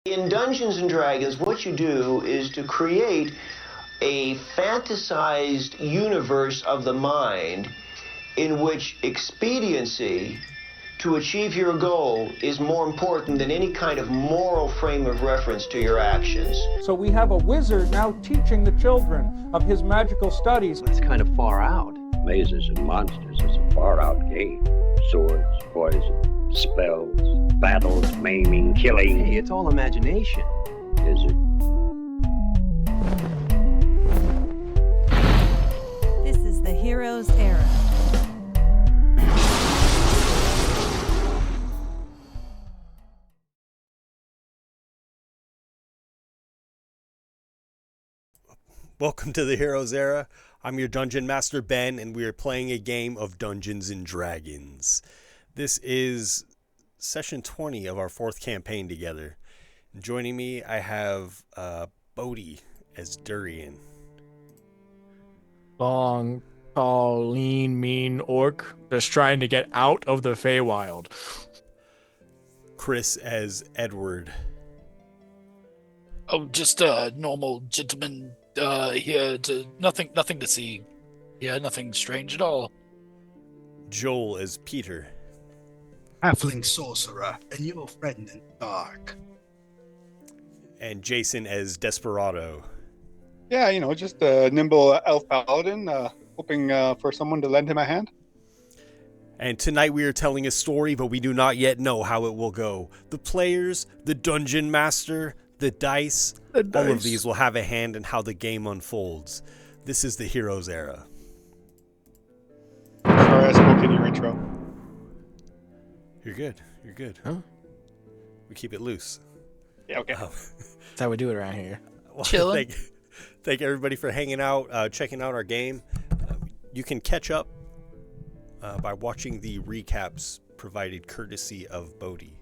In Dungeons and Dragons, what you do is to create a fantasized universe of the mind in which expediency to achieve your goal is more important than any kind of moral frame of reference to your actions. So we have a wizard now teaching the children of his magical studies. That's kind of far out. Mazes and monsters is a far-out game. Swords, poison, spells, battles, maiming, killing. Hey, it's all imagination. Is it? This is the Heroes Era. Welcome to the Heroes Era. I'm your Dungeon Master Ben, and we are playing a game of Dungeons and Dragons. This is session 20 of our fourth campaign together. Joining me, I have Bodhi as Durian. Long, tall, lean, mean orc just trying to get out of the Feywild. Chris as Edward. Oh, just a normal gentleman here. Nothing to see. Yeah, nothing strange at all. Joel as Peter. Halfling sorcerer and your friend in the dark. And Jason as Desperado. Yeah, just a nimble elf paladin, hoping for someone to lend him a hand. And tonight we are telling a story, but we do not yet know how it will go. The players, the dungeon master, the dice, all of these will have a hand in how the game unfolds. This is the Heroes Era. Sorry, I spoke in your intro. You're good. You're good. Huh? We keep it loose. Yeah, okay. That's how we do it around here. Well, Chilling. Thank everybody for hanging out, checking out our game. You can catch up by watching the recaps provided courtesy of Bodhi.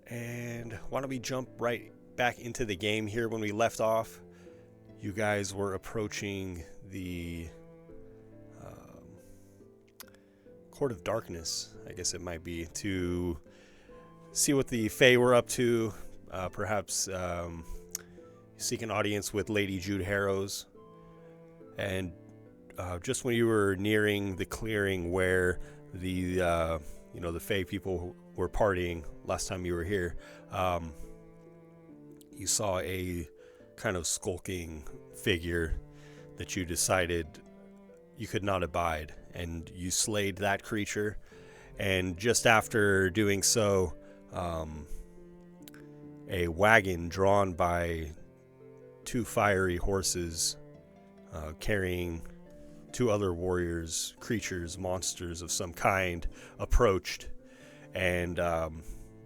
And why don't we jump right back into the game here? When we left off, you guys were approaching the Court of Darkness, I guess it might be, to see what the Fey were up to, perhaps seek an audience with Lady Jude Harrows. And just when you were nearing the clearing where the the Fey people were partying last time you were here, you saw a kind of skulking figure that you decided you could not abide, and you slayed that creature. And just after doing so, a wagon drawn by two fiery horses carrying two other warriors, creatures, monsters of some kind, approached, and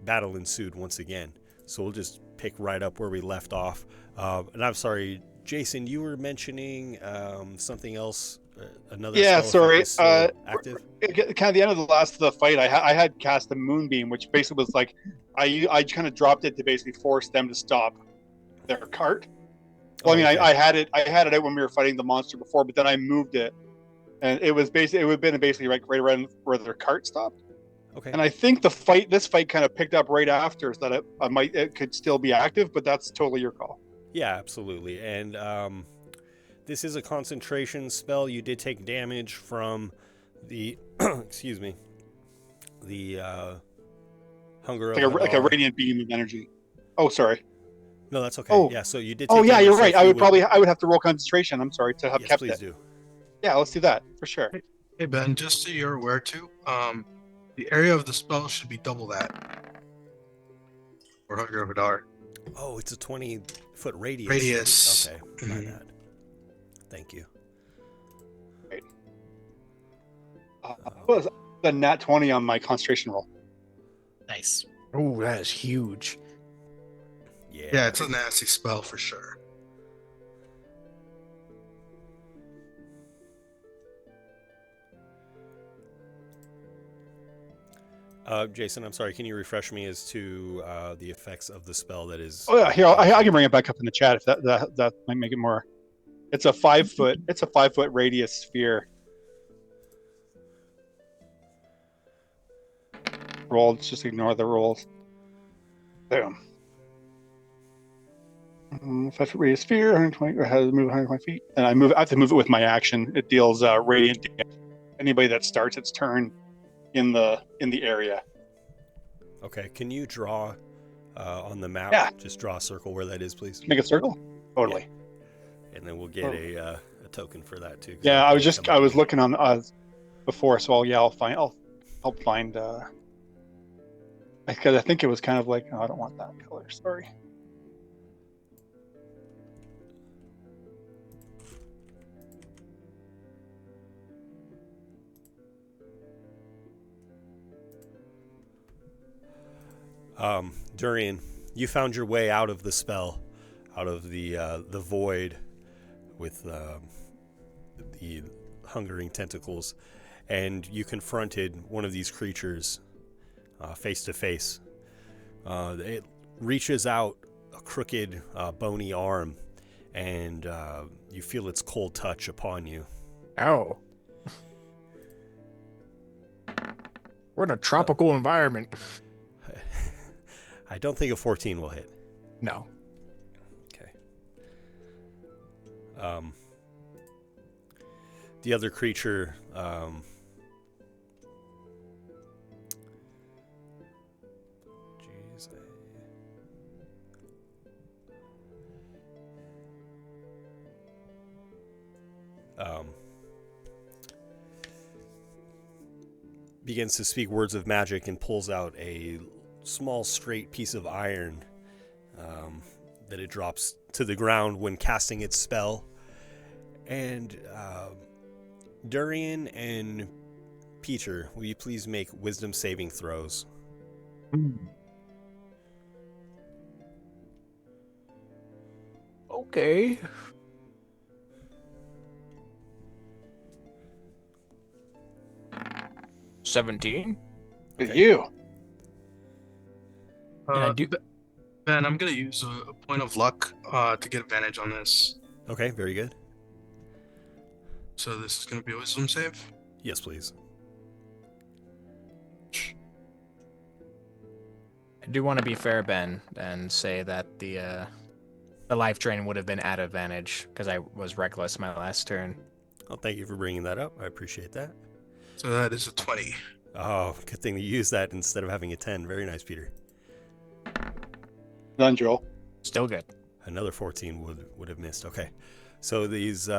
battle ensued once again. So we'll just pick right up where we left off. And I'm sorry, Jason, you were mentioning something else. Another yeah, sorry. Active. Kind of the end of the last of the fight, I had cast a moonbeam, which basically was like I kind of dropped it to basically force them to stop their cart. Well, okay. I had it out when we were fighting the monster before, but then I moved it, and it would have been basically right around where their cart stopped. Okay. And I think this fight kind of picked up right after, so that it could still be active, but that's totally your call. Yeah, absolutely. And this is a concentration spell. You did take damage from the excuse me, the hunger of Like a radiant beam of energy. Oh, sorry. No, that's okay. Oh. Yeah, so you did. Oh, take yeah, damage, you're so right. if you I would have to roll concentration. I'm sorry to have yes, kept please it. do. Yeah, let's do that for sure. Hey Ben, just so you're aware too, the area of the spell should be double that. Or Hunger of a Dark. Oh, it's a 20-foot radius. Radius. Okay, my bad. Thank you. Right. That was the nat 20 on my concentration roll. Nice. Oh, that is huge. Yeah, it's a nasty spell for sure. Jason, I'm sorry. Can you refresh me as to the effects of the spell that is? Oh yeah, here I can bring it back up in the chat if that might make it more. It's a 5-foot radius sphere. Roll. Just ignore the rolls. Boom. 5 foot radius sphere, 120, or how to move 120 feet. And I have to move it with my action. It deals radiant damage. Anybody that starts its turn in the area. Okay, can you draw on the map? Yeah. Just draw a circle where that is, please. Make a circle? Totally. Yeah. And then we'll get a token for that too. Yeah, I was looking on before, so I'll help find because I think it was kind of like, oh, I don't want that color. Sorry. Durian, you found your way out of the spell, out of the void with the hungering tentacles, and you confronted one of these creatures face to face. It reaches out a crooked, bony arm, and you feel its cold touch upon you. Ow. We're in a tropical environment. I don't think a 14 will hit. No. Okay. The other creature, begins to speak words of magic and pulls out a small straight piece of iron that it drops to the ground when casting its spell. And Durian and Peter, will you please make wisdom saving throws? Okay. $17. Okay. You. Ben, I'm gonna use a point of luck to get advantage on this. Okay, very good. So this is gonna be a wisdom save? Yes, please. I do want to be fair, Ben, and say that the life drain would have been at advantage because I was reckless my last turn. Well, thank you for bringing that up. I appreciate that. So that is a 20. Oh, good thing to use that instead of having a 10. Very nice, Peter. Done, Joel. Still good. Another 14 would have missed. Okay. So these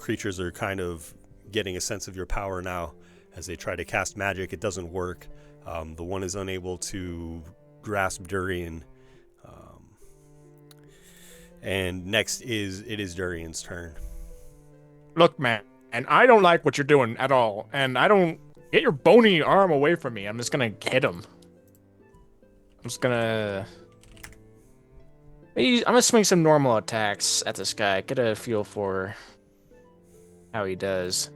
creatures are kind of getting a sense of your power now as they try to cast magic. It doesn't work. The one is unable to grasp Durian. And next it is Durian's turn. Look, man, and I don't like what you're doing at all. And I don't... Get your bony arm away from me. I'm just gonna hit him. I'm gonna swing some normal attacks at this guy. Get a feel for how he does.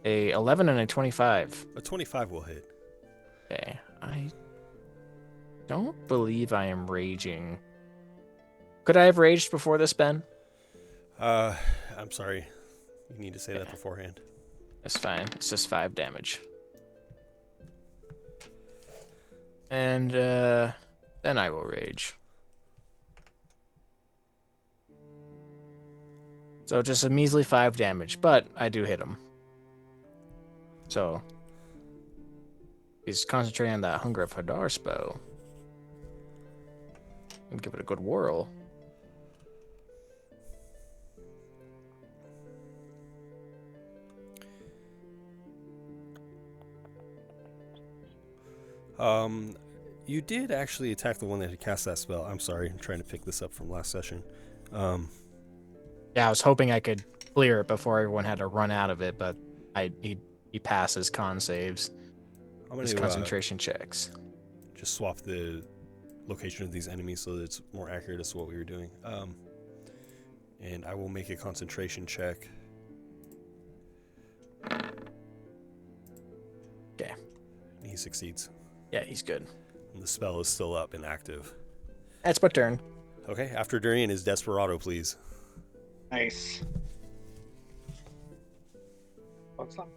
A 11 and a 25. A 25 will hit. Okay. I don't believe I am raging. Could I have raged before this, Ben? I'm sorry. You need to say that beforehand. That's fine. It's just 5 damage. And then I will rage. So just a measly 5 damage, but I do hit him. So he's concentrating on that Hunger of Hadar spell. And give it a good whirl. You did actually attack the one that had cast that spell. I'm sorry, I'm trying to pick this up from last session. Yeah, I was hoping I could clear it before everyone had to run out of it, but he passes con saves. His concentration checks. Just swap the location of these enemies so that it's more accurate as to what we were doing. And I will make a concentration check. Okay. He succeeds. Yeah, he's good. And the spell is still up and active. That's my turn. Okay, after Durian is Desperado, please. Nice. What's that?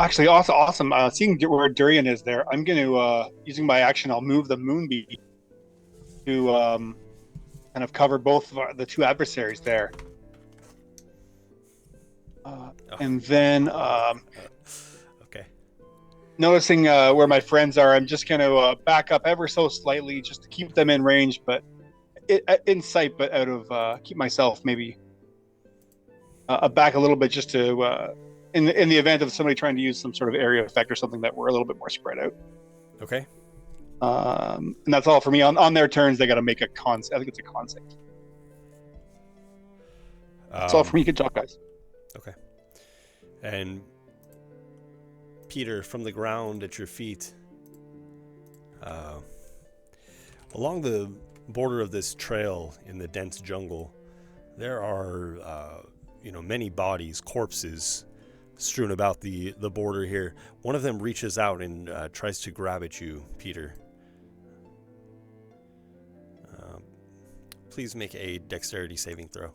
Actually, awesome. Seeing where Durian is there, I'm going to, using my action, I'll move the moonbeam to kind of cover both of the two adversaries there. And then, okay. Noticing where my friends are, I'm just going to back up ever so slightly just to keep them in range, but in sight, but out of keep myself maybe back a little bit just to in the event of somebody trying to use some sort of area effect or something that we're a little bit more spread out. Okay. And that's all for me. On their turns, they got to make a con. I think it's a con save. That's all for me. Good job, guys. Okay. And Peter, from the ground at your feet, along the border of this trail in the dense jungle, there are, many bodies, corpses, strewn about the border here. One of them reaches out and tries to grab at you, Peter. Please make a dexterity saving throw.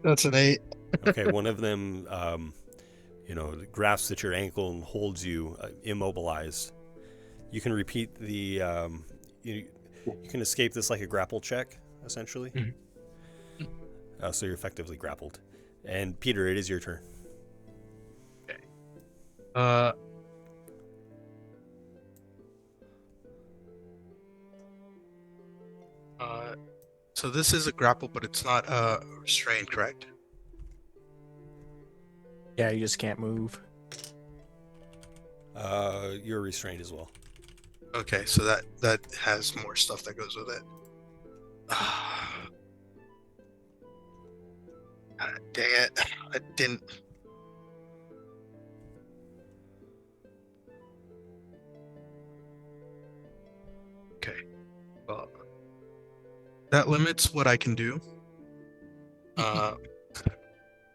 That's an 8. Okay, one of them, grasps at your ankle and holds you immobilized. You can repeat the, you can escape this like a grapple check, essentially. Mm-hmm. So you're effectively grappled. And Peter, it is your turn. Okay. So this is a grapple, but it's not restrained, correct? Yeah, you just can't move. You're restrained as well. Okay, so that has more stuff that goes with it. God, dang it. I didn't. Okay. Well, that limits what I can do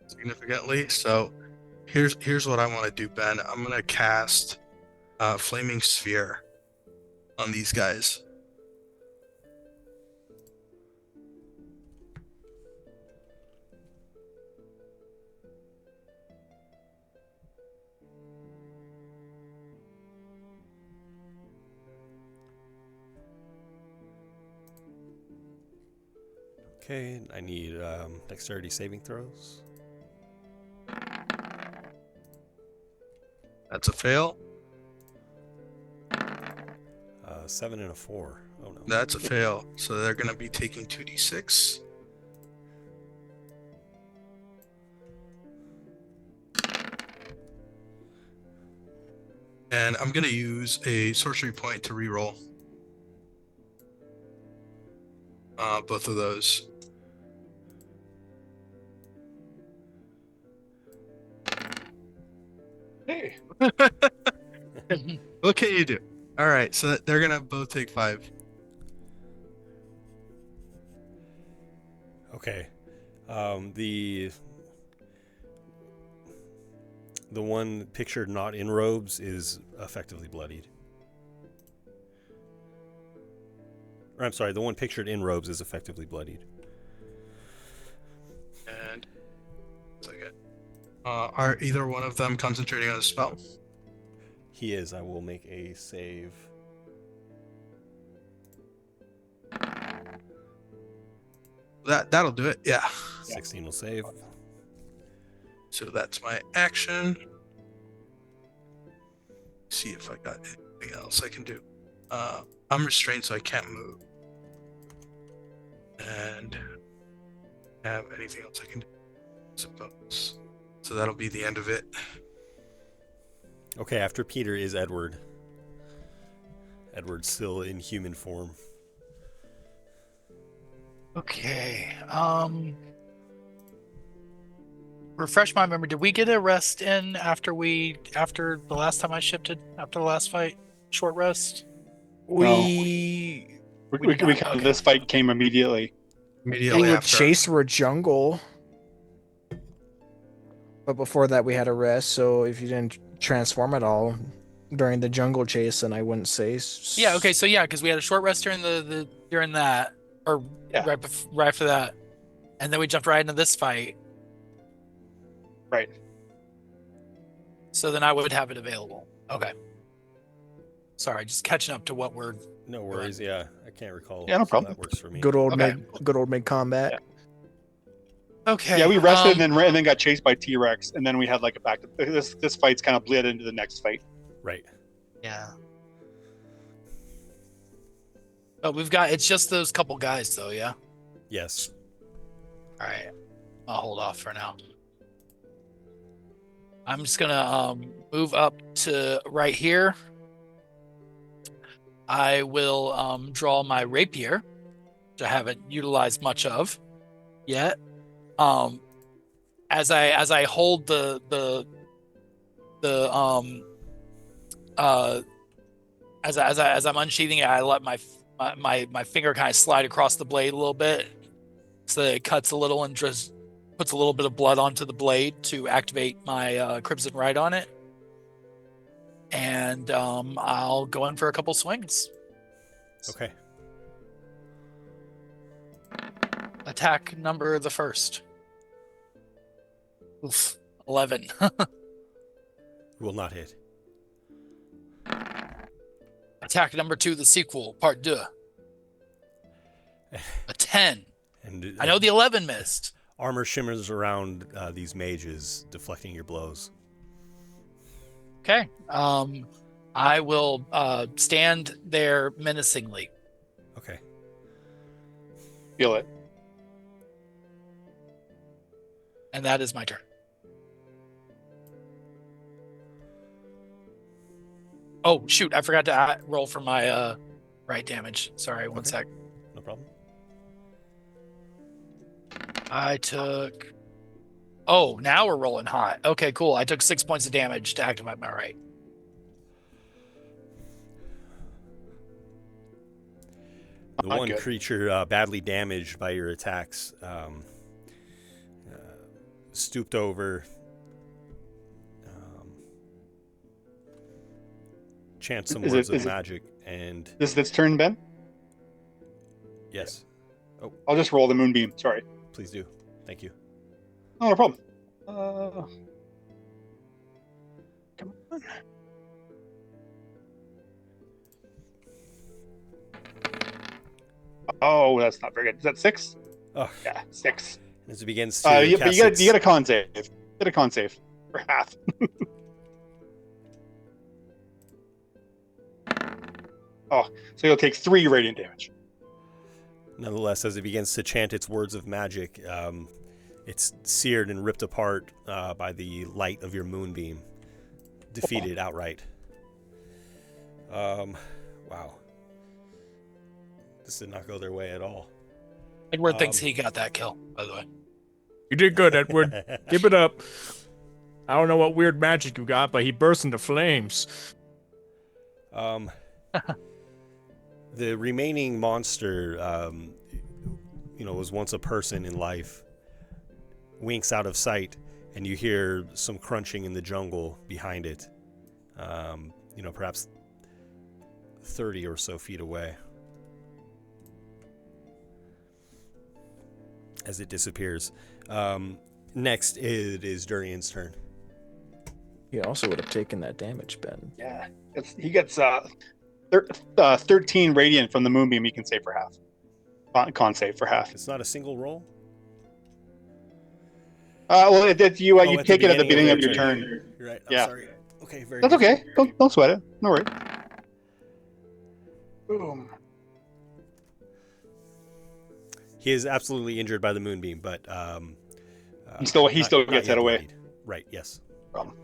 significantly. So here's what I want to do, Ben. I'm going to cast Flaming Sphere on these guys. Okay, I need dexterity saving throws. That's a fail. 7 and a 4. Oh no. That's a fail. So they're going to be taking 2d6. And I'm going to use a sorcery point to reroll both of those. Hey. What can you do? All right, so they're gonna both take 5. Okay. The one pictured not in robes is effectively bloodied. Or, I'm sorry, the one pictured in robes is effectively bloodied. And are either one of them concentrating on a spell? He is. I will make a save. That'll do it. Yeah. 16 will save. So that's my action. See if I got anything else I can do. I'm restrained, so I can't move. And have anything else I can do? Suppose. So that'll be the end of it. Okay, after Peter is Edward. Edward's still in human form. Okay. Refresh my memory. Did we get a rest in after the last time I shifted? After the last fight? Short rest? We this fight came immediately. Immediately We were after. chased through a jungle. But before that, we had a rest. So if you didn't transform at all during the jungle chase, and I wouldn't say. Yeah. Okay. So yeah, because we had a short rest during during that, or Yeah. right after that, and then we jumped right into this fight. Right. So then I would have it available. Okay. Sorry, just catching up to what we're. No worries. Yeah, I can't recall. Yeah, no so problem. That works for me. Good old Okay. mid combat. Yeah. Okay. Yeah, we rested and then got chased by T-Rex, and then we had like a back to this fight's kind of bled into the next fight. Right. Yeah. Oh, it's just those couple guys though, yeah? Yes. All right. I'll hold off for now. I'm just gonna move up to right here. I will draw my rapier, which I haven't utilized much of yet. As I hold as I'm unsheathing it, I let my finger kind of slide across the blade a little bit, so that it cuts a little and just puts a little bit of blood onto the blade to activate my Crimson Rite on it. And I'll go in for a couple swings. Okay. Attack number the first. Oof, 11. Will not hit. Attack number 2, the sequel, part 2. A 10. And I know the 11 missed. Armor shimmers around these mages, deflecting your blows. Okay. I will stand there menacingly. Okay. Feel it. And that is my turn. Oh, shoot. I forgot to roll for my right damage. Sorry, one sec. No problem. I took... Oh, now we're rolling hot. Okay, cool. I took 6 points of damage to activate my right. The one creature badly damaged by your attacks stooped over, chant some words of magic, and... This is its turn, Ben? Yes. Oh, I'll just roll the moonbeam. Sorry. please do. Thank you. Oh, no problem. Come on. Oh, that's not very good. Is that 6? Oh. Yeah, 6. As it begins to you get a con save. Get a con save for half. Oh, so you'll take 3 radiant damage. Nonetheless, as it begins to chant its words of magic, it's seared and ripped apart by the light of your moonbeam, defeated outright. Wow. This did not go their way at all. Edward thinks he got that kill, by the way. You did good, Edward. Keep it up. I don't know what weird magic you got, but he burst into flames. The remaining monster, was once a person in life, winks out of sight, and you hear some crunching in the jungle behind it. Perhaps 30 or so feet away. As it disappears. Next, it is Durian's turn. He also would have taken that damage, Ben. Yeah, he gets 13 radiant from the moonbeam. He can save for half. Con save for half. It's not a single roll? You take it at the beginning of your turn. You're right. Yeah. Sorry. Okay, very That's good. okay. Don't sweat it. No worries. Boom. He is absolutely injured by the moonbeam, but he still gets that away. Right. Yes. Problem.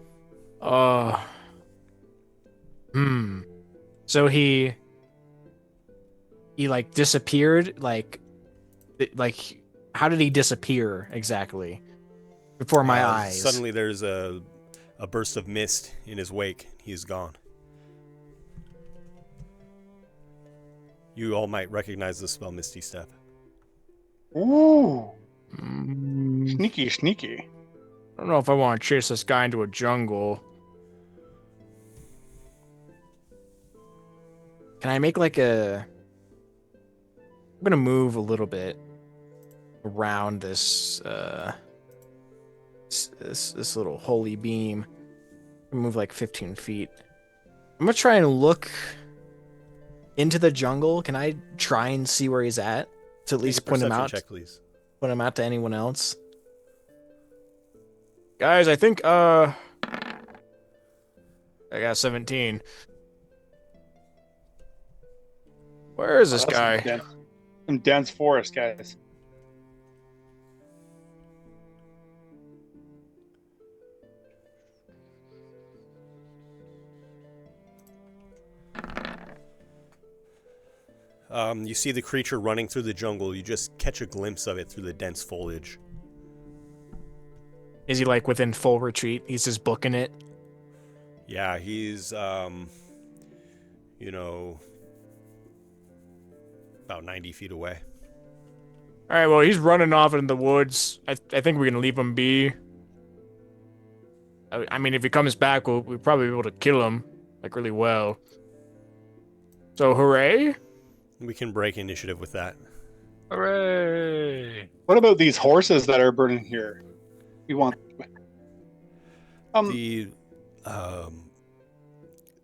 So he like disappeared. Like how did he disappear exactly? Before my eyes. Suddenly, there's a burst of mist in his wake. He's gone. You all might recognize the spell Misty Step. Ooh. Sneaky. I don't know if I want to chase this guy into a jungle. Can I make like a? I'm gonna move a little bit around this this little holy beam. Move like 15 feet. I'm gonna try and look into the jungle. Can I try and see where he's at to at least point him out? Check, please. Point him out to anyone else. Guys, I think I got 17. Where is this guy? Some dense forest, guys. You see the creature running through the jungle. You just catch a glimpse of it through the dense foliage. Is he like within full retreat? He's just booking it? Yeah, he's, you know, about 90 feet away. All right, well, he's running off in the woods. I think we're going to leave him be. I mean, if he comes back, we'll probably be able to kill him, like, really well. So, hooray? We can break initiative with that. Hooray! What about these horses that are burning here? We want... The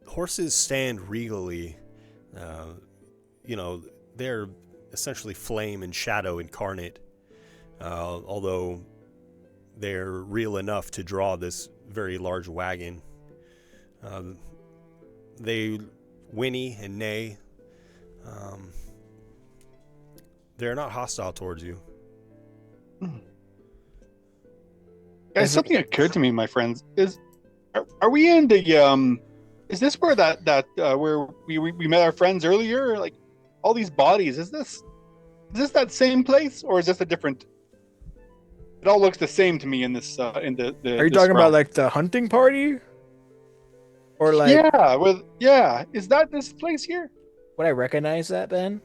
horses stand regally. You know, they're essentially flame and shadow incarnate, although they're real enough to draw this very large wagon. They whinny and neigh. They're not hostile towards you. Guys, something occurred to me, my friends. Are we in the is this where where we met our friends earlier? Like all these bodies, is this that same place, or is this a different? It all looks the same to me in this in the Are you talking about like the hunting party? Or like is that this place here? Would I recognize that, Ben?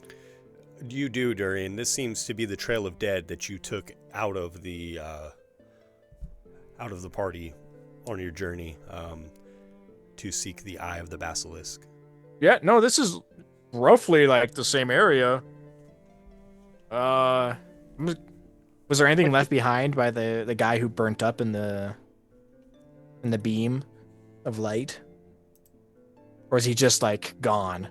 You do, Durian. This seems to be the trail of dead that you took out of the party on your journey to seek the eye of the basilisk. Yeah, no, this is roughly like the same area. Was there anything left behind by the guy who burnt up in the beam of light? Or is he just like gone?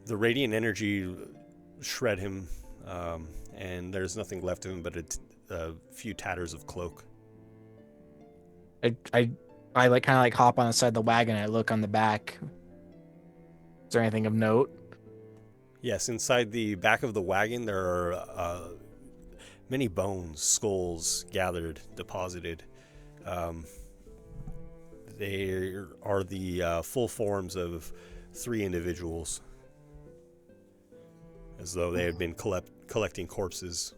The radiant energy shred him, and there's nothing left of him but a few tatters of cloak. I like kind of like hop on the side of the wagon. I look on the back. Is there anything of note? Yes, inside the back of the wagon there are many bones, skulls gathered, deposited. They are the full forms of 3 individuals, as though they had been collecting corpses.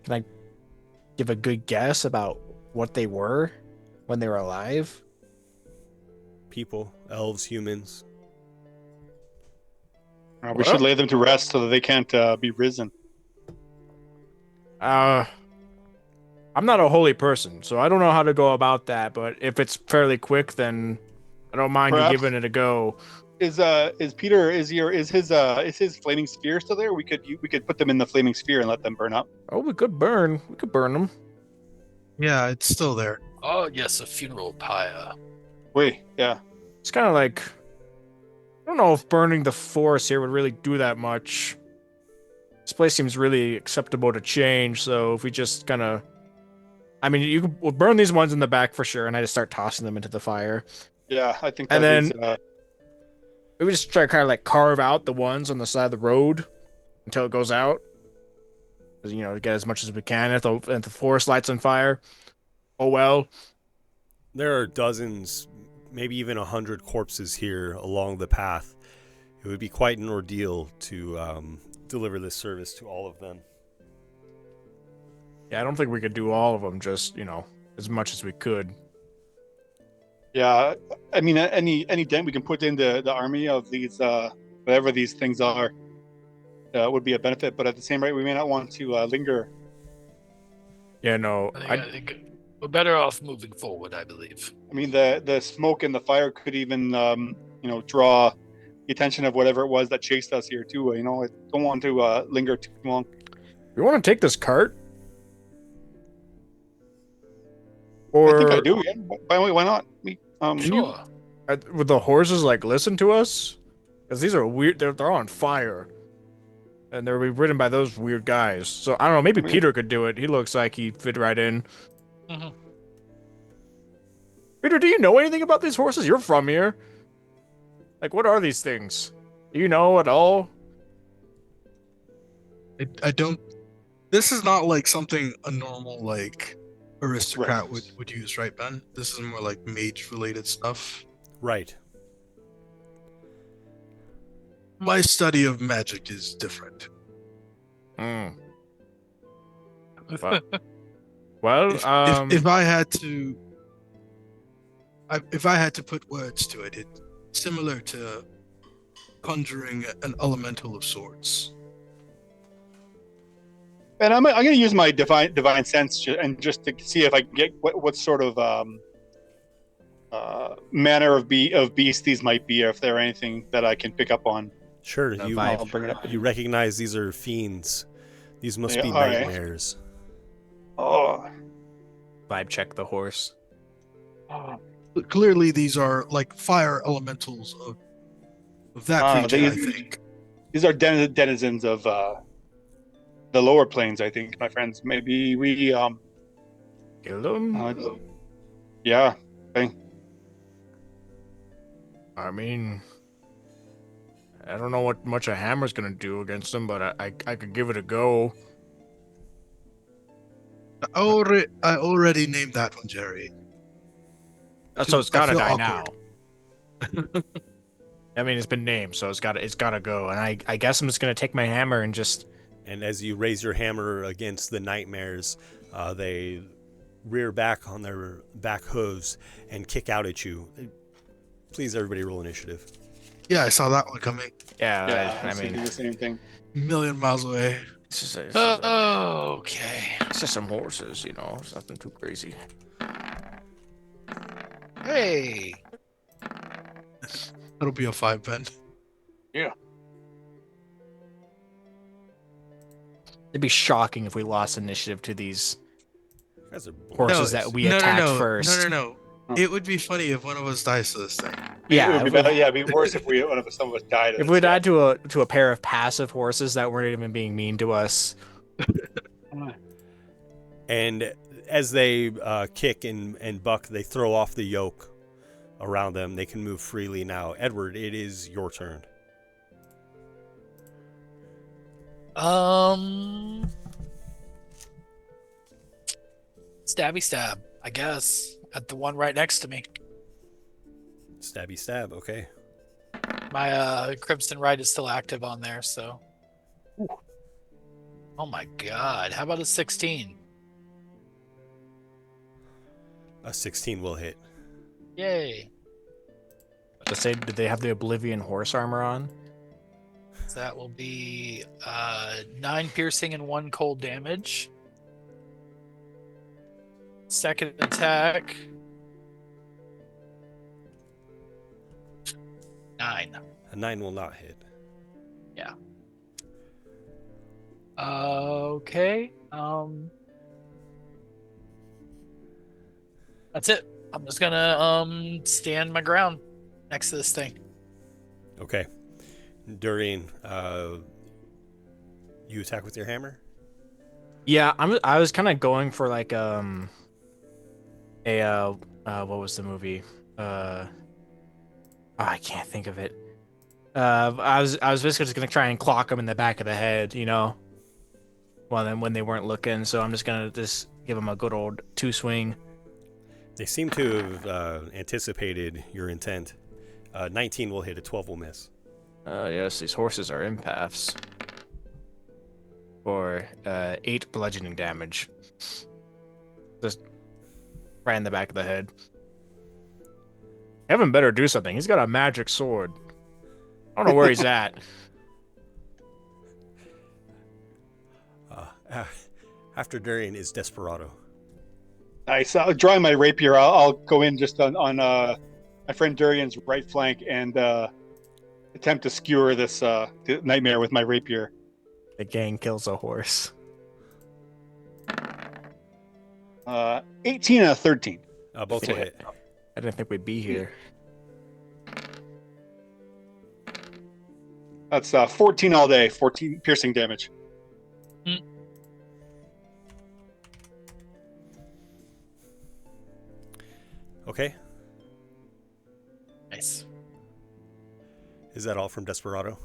Can I give a good guess about what they were when they were alive? People, elves, humans. We should lay them to rest so that they can't be risen. I'm not a holy person, so I don't know how to go about that. But if it's fairly quick, then I don't mind you giving it a go. Is Peter is his flaming sphere still there? We could put them in the flaming sphere and let them burn up. Oh, we could burn them. Yeah, it's still there. Oh yes, a funeral pyre. Wait, yeah. It's kind of like, I don't know if burning the forest here would really do that much. This place seems really acceptable to change, so if we just kind of, I mean, we'll burn these ones in the back for sure, and I just start tossing them into the fire. Yeah, I think. And then we would just try to kind of like carve out the ones on the side of the road until it goes out. You know, to get as much as we can. If the forest lights on fire, oh well. There are dozens, maybe even 100 corpses here along the path. It would be quite an ordeal to deliver this service to all of them. Yeah, I don't think we could do all of them, just, you know, as much as we could. Yeah, I mean, any dent we can put into the army of these, whatever these things are, would be a benefit. But at the same rate, we may not want to linger. Yeah, no. I think we're better off moving forward, I believe. I mean, the smoke and the fire could even draw the attention of whatever it was that chased us here too. I don't want to linger too long. You want to take this cart? I think I do. Yeah. By the way, why not? Sure. Would the horses listen to us? Because these are weird. They're on fire, and they're being ridden by those weird guys. So I don't know. Maybe Peter could do it. He looks like he fit right in. Mm-hmm. Peter, do you know anything about these horses? You're from here. What are these things? Do you know at all? I don't. This is not like something a normal aristocrat would use, right, Ben? This is more like mage related stuff. Right. My study of magic is different. Well, If I had to, if I had to put words to it, it's similar to conjuring an elemental of sorts. And I'm going to use my divine sense and just to see if I can get what sort of manner of beast these might be, or if there are anything that I can pick up on. Sure, I'll bring it up. You recognize these are fiends. These must be right. nightmares. Oh. Vibe check the horse. But clearly, these are fire elementals of that region, I think. These are denizens of the lower planes, I think, my friends. Maybe we kill them. Yeah. Okay. I mean, I don't know what much a hammer's gonna do against them, but I could give it a go. I already named that one, Jerry. So it's gotta die awkward. now. I mean, it's been named, so it's gotta go. And I guess I'm just gonna take my hammer and just. And as you raise your hammer against the nightmares, they rear back on their back hooves and kick out at you. Please, everybody, roll initiative. Yeah, I saw that one coming. Yeah, I mean, do the same thing. A million miles away. Okay. It's just some horses, It's nothing too crazy. Hey. That'll be a 5, Ben. Yeah. It'd be shocking if we lost initiative to these Guys are horses that we attacked first. No. It would be funny if one of us dies to this thing. Yeah, it'd be worse if some of us died. If we died to a pair of passive horses that weren't even being mean to us. And as they kick and buck, they throw off the yoke around them. They can move freely now. Edward, it is your turn. Stabby stab, I guess, at the one right next to me. Stabby stab, okay. My Crimson Rite is still active on there, so. Ooh. Oh my god, how about a 16? A 16 will hit. Yay. Let's say, did they have the Oblivion horse armor on? So that will be 9 piercing and 1 cold damage. Second attack. 9. A 9 will not hit. Yeah. Okay. That's it. I'm just gonna stand my ground next to this thing. Okay. Durian, you attack with your hammer? Yeah, I was kind of going for what was the movie? I can't think of it. I was basically just gonna try and clock him in the back of the head, Well, then when they weren't looking, so I'm just gonna give him a good old 2 swing. They seem to have anticipated your intent. 19 will hit, a 12 will miss. Yes, these horses are empaths. For 8 bludgeoning damage. Just right in the back of the head. Evan better do something. He's got a magic sword. I don't know where he's at. After Durian is Desperado. Nice. Drawing my rapier, I'll go in just on my friend Durian's right flank and attempt to skewer this nightmare with my rapier. The gang kills a horse. 18 out of 13. Both will hit. I didn't think we'd be here. That's 14 all day, 14 piercing damage. Okay. Nice. Is that all from Desperado?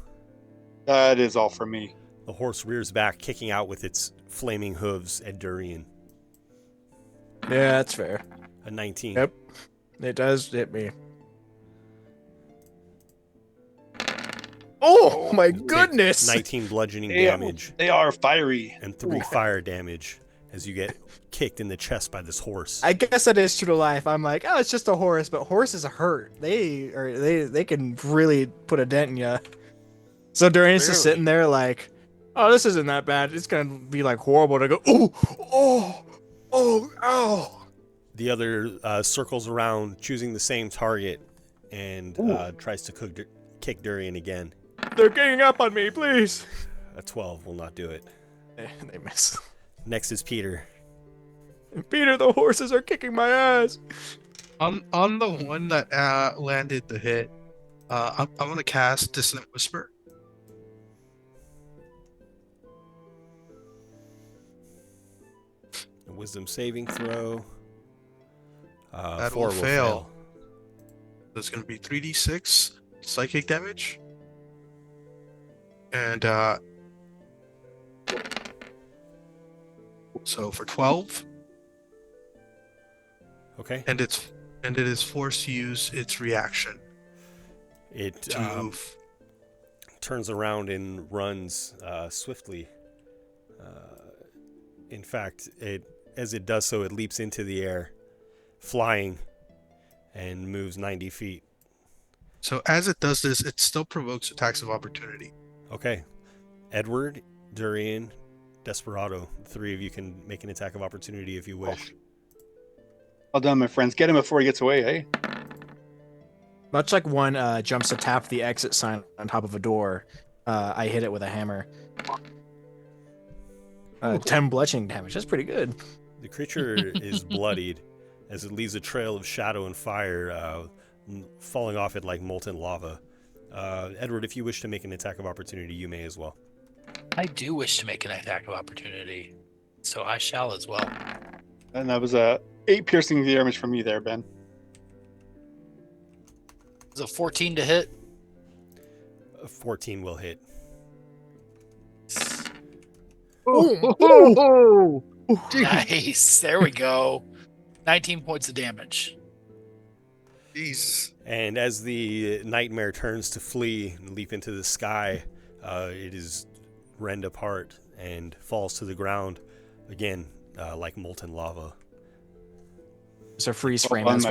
That is all for me. The horse rears back, kicking out with its flaming hooves at Durian. Yeah, that's fair. A 19. Yep. It does hit me. Oh my goodness! 19 bludgeoning damage. They are fiery. And 3 fire damage as you get kicked in the chest by this horse. I guess that is true to life. I'm like, oh, it's just a horse, but horses hurt. They can really put a dent in you. So Durian's just sitting there like, oh, this isn't that bad. It's gonna be like horrible to go. Oh. The other circles around, choosing the same target, and tries to kick Durian again. They're ganging up on me, please. A 12 will not do it. They miss. Next is Peter. Peter, the horses are kicking my ass. On the one that landed the hit, I'm gonna cast Dissonant Whisper. A wisdom saving throw. That 4 will fail. That's gonna be 3d6 psychic damage. And so for 12. Okay. And it is forced to use its reaction. It to move. Turns around and runs swiftly. In fact, as it does so, it leaps into the air, flying, and moves 90 feet. So as it does this, it still provokes attacks of opportunity. Okay. Edward, Durian, Desperado. The 3 of you can make an attack of opportunity if you wish. Well done, my friends. Get him before he gets away, eh? Much like one jumps to tap the exit sign on top of a door, I hit it with a hammer. 10 bludgeoning damage. That's pretty good. The creature is bloodied as it leaves a trail of shadow and fire falling off it like molten lava. Edward, if you wish to make an attack of opportunity, you may as well. I do wish to make an attack of opportunity, so I shall as well. And that was 8 piercing damage from you there, Ben. Is a 14 to hit? 14 will hit. Oh. Nice. There we go. 19 points of damage. Jeez. And as the nightmare turns to flee and leap into the sky, it is rend apart and falls to the ground again, like molten lava. It's a freeze frame as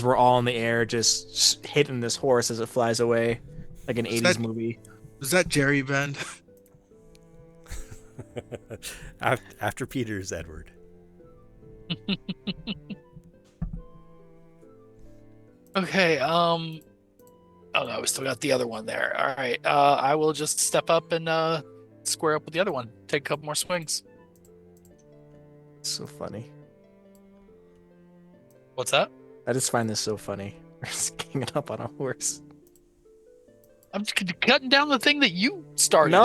we're all in the air, just hitting this horse as it flies away, like an 80s movie. Was that Jerry Bend? After Peter's Edward. Okay, oh no, we still got the other one there. All right, I will just step up and square up with the other one. Take a couple more swings. So funny. What's that? I just find this so funny. We're just ganging up on a horse. I'm just cutting down the thing that you started. No.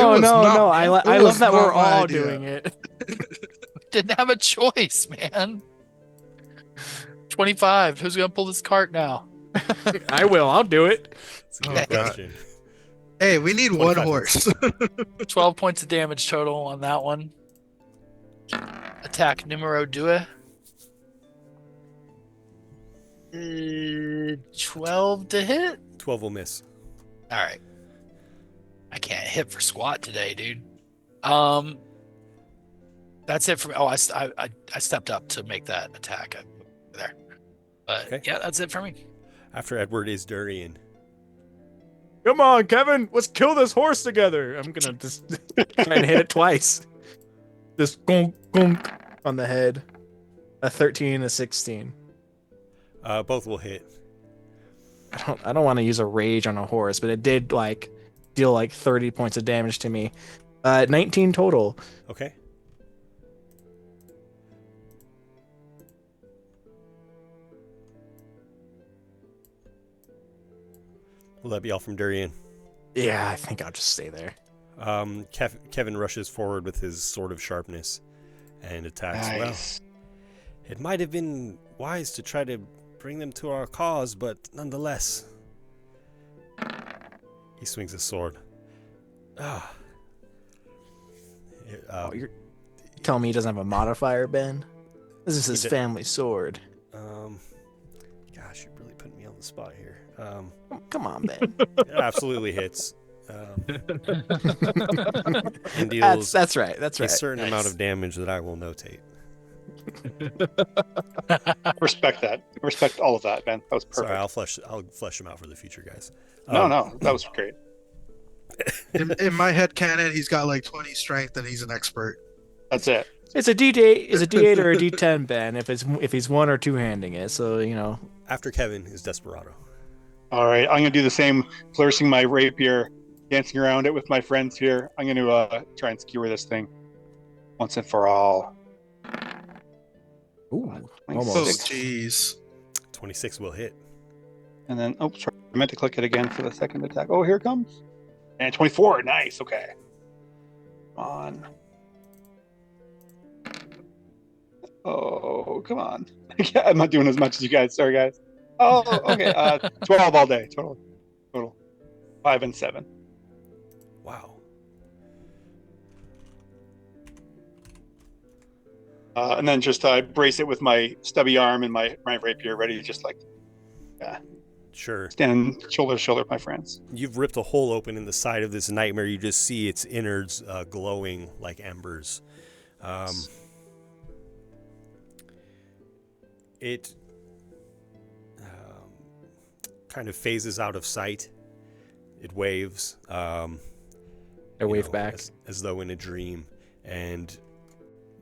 I love that we're all doing it. Didn't have a choice, man. 25. Who's gonna pull this cart now? I will. I'll do it. That's a good question. Hey, we need one horse. 12 points of damage total on that one. Attack numero 2. 12 to hit? 12 will miss. All right. I can't hit for squat today, dude. That's it for me. Oh, I stepped up to make that attack there. But okay. Yeah, that's it for me. After Edward is Durian. Come on, Kevin. Let's kill this horse together. I'm going to just try and hit it twice. Just gunk, gunk on the head. A 13 and a 16. Both will hit. I don't want to use a rage on a horse, but it did like deal like 30 points of damage to me. 19 total. Okay. Will that be all from Durian? Yeah, I think I'll just stay there. Kevin rushes forward with his sword of sharpness and attacks. Nice. Well, it might have been wise to try to bring them to our cause, but nonetheless. He swings his sword. You're telling me he doesn't have a modifier, Ben? This is his family sword. Gosh, you're really putting me on the spot here. Come on, Ben. It absolutely hits. And deals That's right. That's right. a certain amount of damage that I will notate. Respect that. Respect all of that, Ben. That was perfect. Sorry, I'll flesh them out for the future, guys. No, that was great. In my head canon, he's got like 20 strength and he's an expert. That's it. It's a D8. Is a D8 or a D10, Ben? If he's one or two handing it, so you know. After Kevin is Desperado. All right, I'm gonna do the same, flourishing my rapier, dancing around it with my friends here. I'm gonna try and skewer this thing once and for all. Ooh, Oh, almost. jeez. 26 will hit. And then, sorry, I meant to click it again for the second attack. Oh, here it comes. And 24, nice, okay. Come on. Oh, come on. Yeah, I'm not doing as much as you guys. Sorry, guys. Oh, okay. 12 all day, total. 5 and 7. Wow. And then just brace it with my stubby arm and my rapier, ready to just Sure. stand shoulder to shoulder with my friends. You've ripped a hole open in the side of this nightmare. You just see its innards glowing like embers. It kind of phases out of sight. It waves. Wave back. As though in a dream, and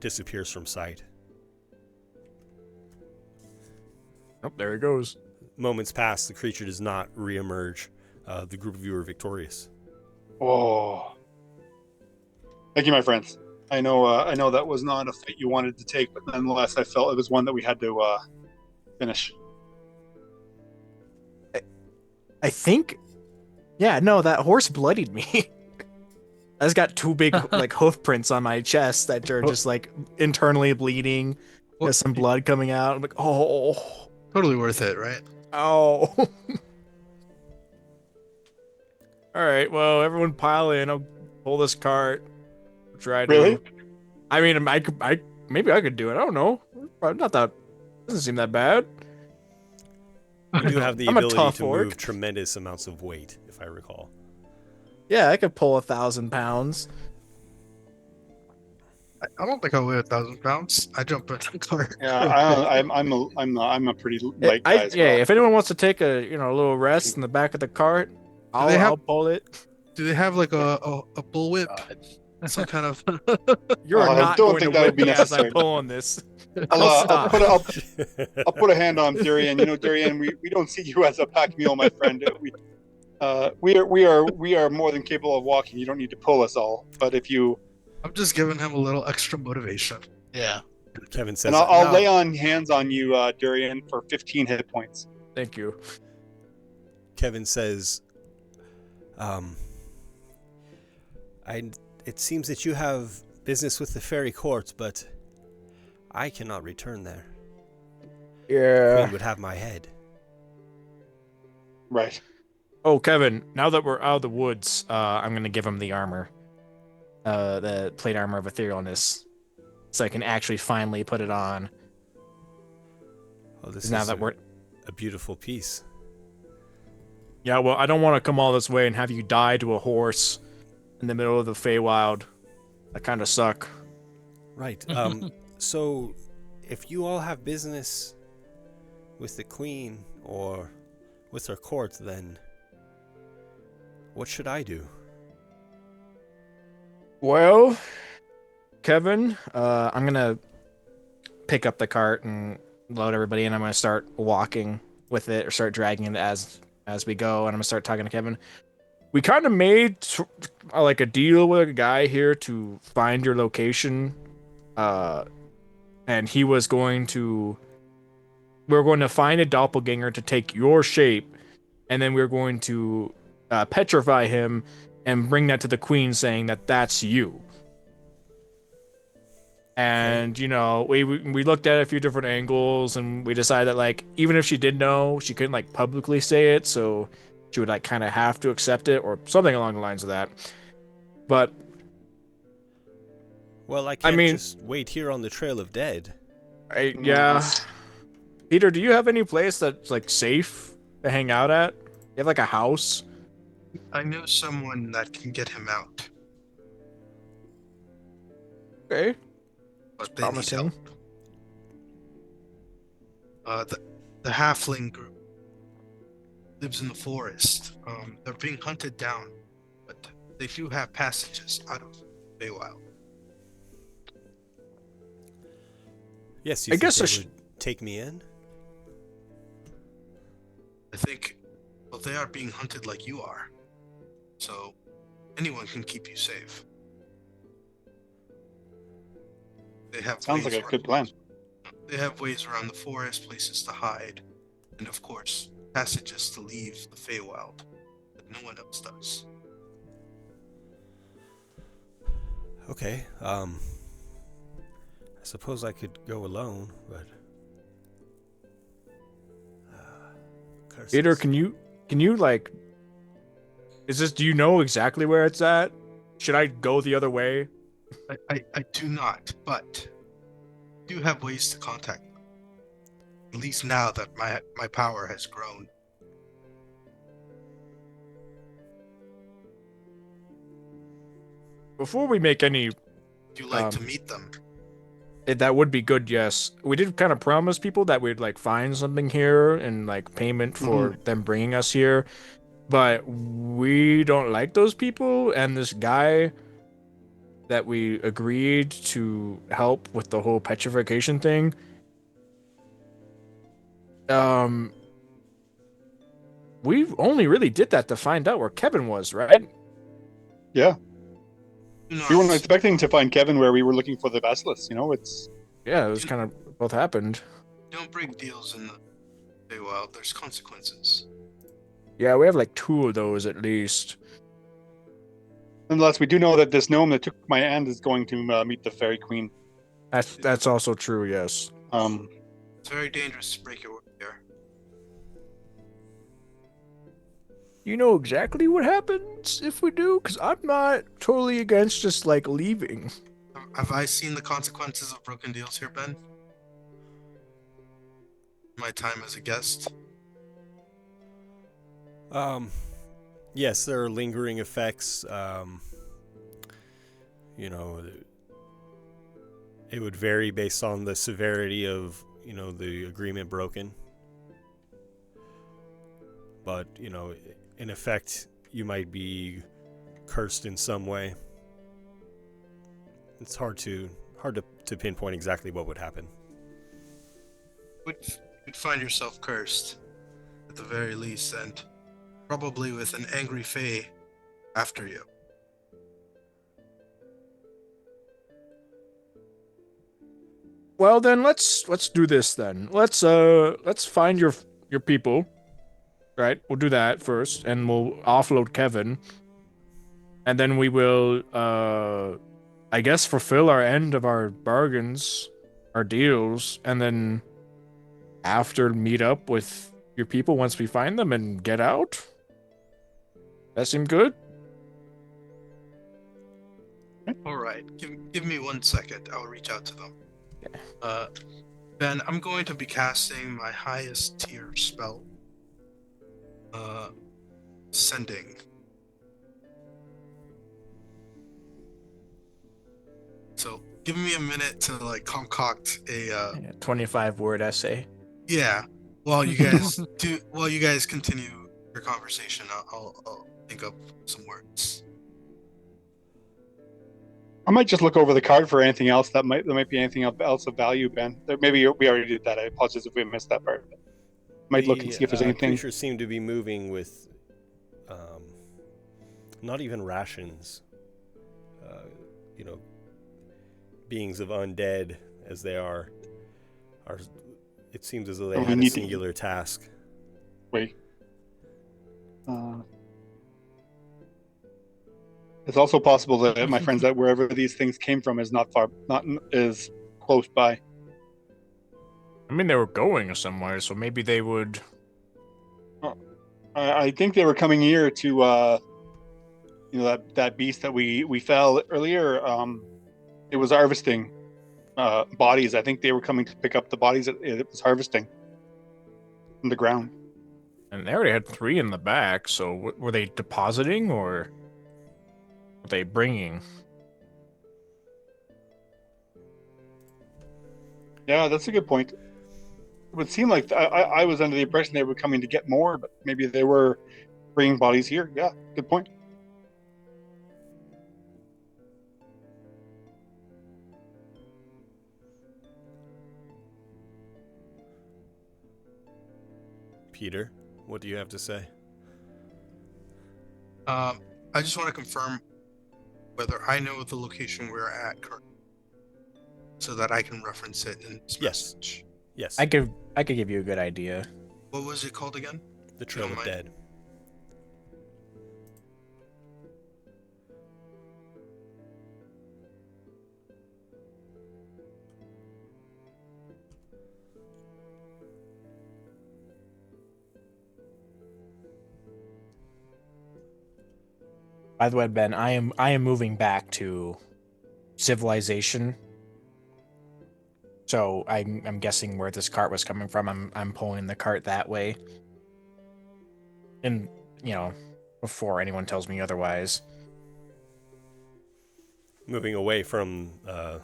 disappears from sight. Oh, there it goes. Moments pass, the creature does not reemerge. The group of you are victorious. Oh, thank you, my friends. I know that was not a fight you wanted to take, but nonetheless, I felt it was one that we had to finish. I think, yeah, no, that horse bloodied me. I just got two big like hoof prints on my chest that are just like internally bleeding. There's some blood coming out. I'm like, oh, Totally worth it, right? oh. All right, well, everyone pile in. I'll pull this cart. Try to. Really? I mean, maybe I could do it. I don't know. Not that. Doesn't seem that bad. You do have the I'm a ability tough to orc. move tremendous amounts of weight, if I recall. Yeah, I could pull 1,000 pounds. I don't think I weigh 1,000 pounds. I jump in the car. Yeah, I'm a pretty light guy. as well. If anyone wants to take a little rest in the back of the cart, I'll pull it. Do they have like a bullwhip? Some kind of. You're I not don't going think to that would whip be me as necessary. I pull on this. I'll put a hand on Durian. You know, Durian, we don't see you as a pack mule, my friend. We are more than capable of walking. You don't need to pull us all. But if you, I'm just giving him a little extra motivation. Yeah. Kevin says, and I'll lay on hands on you, Durian, for 15 hit points. Thank you. Kevin says, it seems that you have business with the fairy court, but I cannot return there. Yeah. Queen would have my head. Right. Oh, Kevin, now that we're out of the woods, I'm going to give him the armor. The plate armor of etherealness. So I can actually finally put it on. Oh, this now is that we're a beautiful piece. Yeah, well, I don't want to come all this way and have you die to a horse in the middle of the Feywild. That kind of suck. Right. So, if you all have business with the queen or with her court, then what should I do? Well, Kevin, I'm gonna pick up the cart and load everybody in. I'm gonna start walking with it or start dragging it as as we go, and I'm gonna start talking to Kevin. We kind of made like a deal with a guy here to find your location, and he was going to. We're going to find a doppelganger to take your shape, and then we're going to petrify him and bring that to the queen, saying that that's you. And you know, we looked at a few different angles, and we decided that like even if she did know, she couldn't like publicly say it, so she would like kind of have to accept it or something along the lines of that. But well, I can't just wait here on the Trail of Dead. Yeah. Peter, do you have any place that's like safe to hang out at? You have like a house? I know someone that can get him out. Okay. But they need help. The halfling group lives in the forest. They're being hunted down, but they do have passages out of Feywild. Yes, you think they would take me in? I think, well, they are being hunted like you are, so anyone can keep you safe. They have sounds like a good plan. They have ways around the forest, places to hide, and of course, passages to leave the Feywild that no one else does. Okay, I suppose I could go alone, but Peter, can you like, do you know exactly where it's at? Should I go the other way? I do not, but do have ways to contact them. At least now that my power has grown. Before we make any... Would you like to meet them? That would be good, yes. We did kind of promise people that we'd like find something here and like payment for them bringing us here. But we don't like those people, and this guy that we agreed to help with the whole petrification thing. We only really did that to find out where Kevin was, right? Yeah. No, We weren't expecting to find Kevin where we were looking for the Basilisk, you know, it's... Yeah, it was kind of both happened. Don't break deals in the Feywild, there's consequences. Yeah, we have like 2 of those at least. Nonetheless, we do know that this gnome that took my hand is going to meet the Fairy Queen. That's also true, yes. It's very dangerous to break your word here. You know exactly what happens if we do? Because I'm not totally against just like leaving. Have I seen the consequences of broken deals here, Ben? My time as a guest? Yes, there are lingering effects. You know, it would vary based on the severity of, you know, the agreement broken. But, you know, in effect, you might be cursed in some way. It's hard to pinpoint exactly what would happen. You'd find yourself cursed, at the very least, and probably with an angry Fey after you. Well then, let's do this then. Let's find your people. Right? We'll do that first, and we'll offload Kevin. And then we will I guess fulfill our end of our bargains, our deals, and then after meet up with your people once we find them and get out. That seem good? Alright, give me 1 second. I'll reach out to them. Yeah. Ben, I'm going to be casting my highest tier spell. Sending. So, give me a minute to like concoct a 25-word essay. Yeah. While you guys continue your conversation, I'll think up some words. I might just look over the card for anything else there might be anything else of value, Ben. Maybe we already did that. I apologize if we missed that part. Might look and see if there's anything. Creatures seem to be moving with not even rations. Beings of undead as they are. It seems as though they had a singular task. Wait. It's also possible that my friends, that wherever these things came from is not is close by. I mean, they were going somewhere, so maybe they would. I think they were coming here to, that beast that we fell earlier. It was harvesting bodies. I think they were coming to pick up the bodies that it was harvesting from the ground. And they already had 3 in the back, so were they depositing or were they bringing? Yeah, that's a good point. It would seem like I was under the impression they were coming to get more, but maybe they were bringing bodies here. Yeah, good point. Peter, what do you have to say? I just want to confirm whether I know the location we're at currently, so that I can reference it in this message. Yes. I could give you a good idea. What was it called again? The Trail of Dead. By the way, Ben, I am moving back to civilization. So I'm guessing where this cart was coming from. I'm pulling the cart that way. And before anyone tells me otherwise. Moving away from the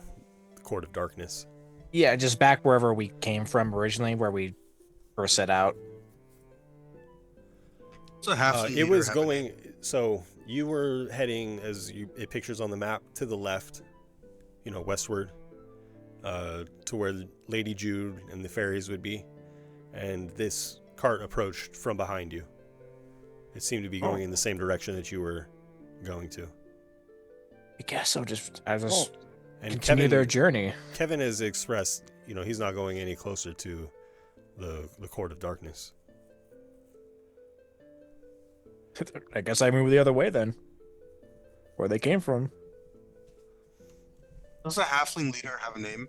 Court of Darkness. Yeah, just back wherever we came from originally, where we first set out. So it was going. So you were heading, as it pictures on the map, to the left, westward, to where Lady Jude and the fairies would be, and this cart approached from behind you. It seemed to be going in the same direction that you were going to. I guess I'll just and continue their journey. Kevin has expressed, he's not going any closer to the Court of Darkness. I guess I move the other way then. Where they came from. Does the halfling leader have a name?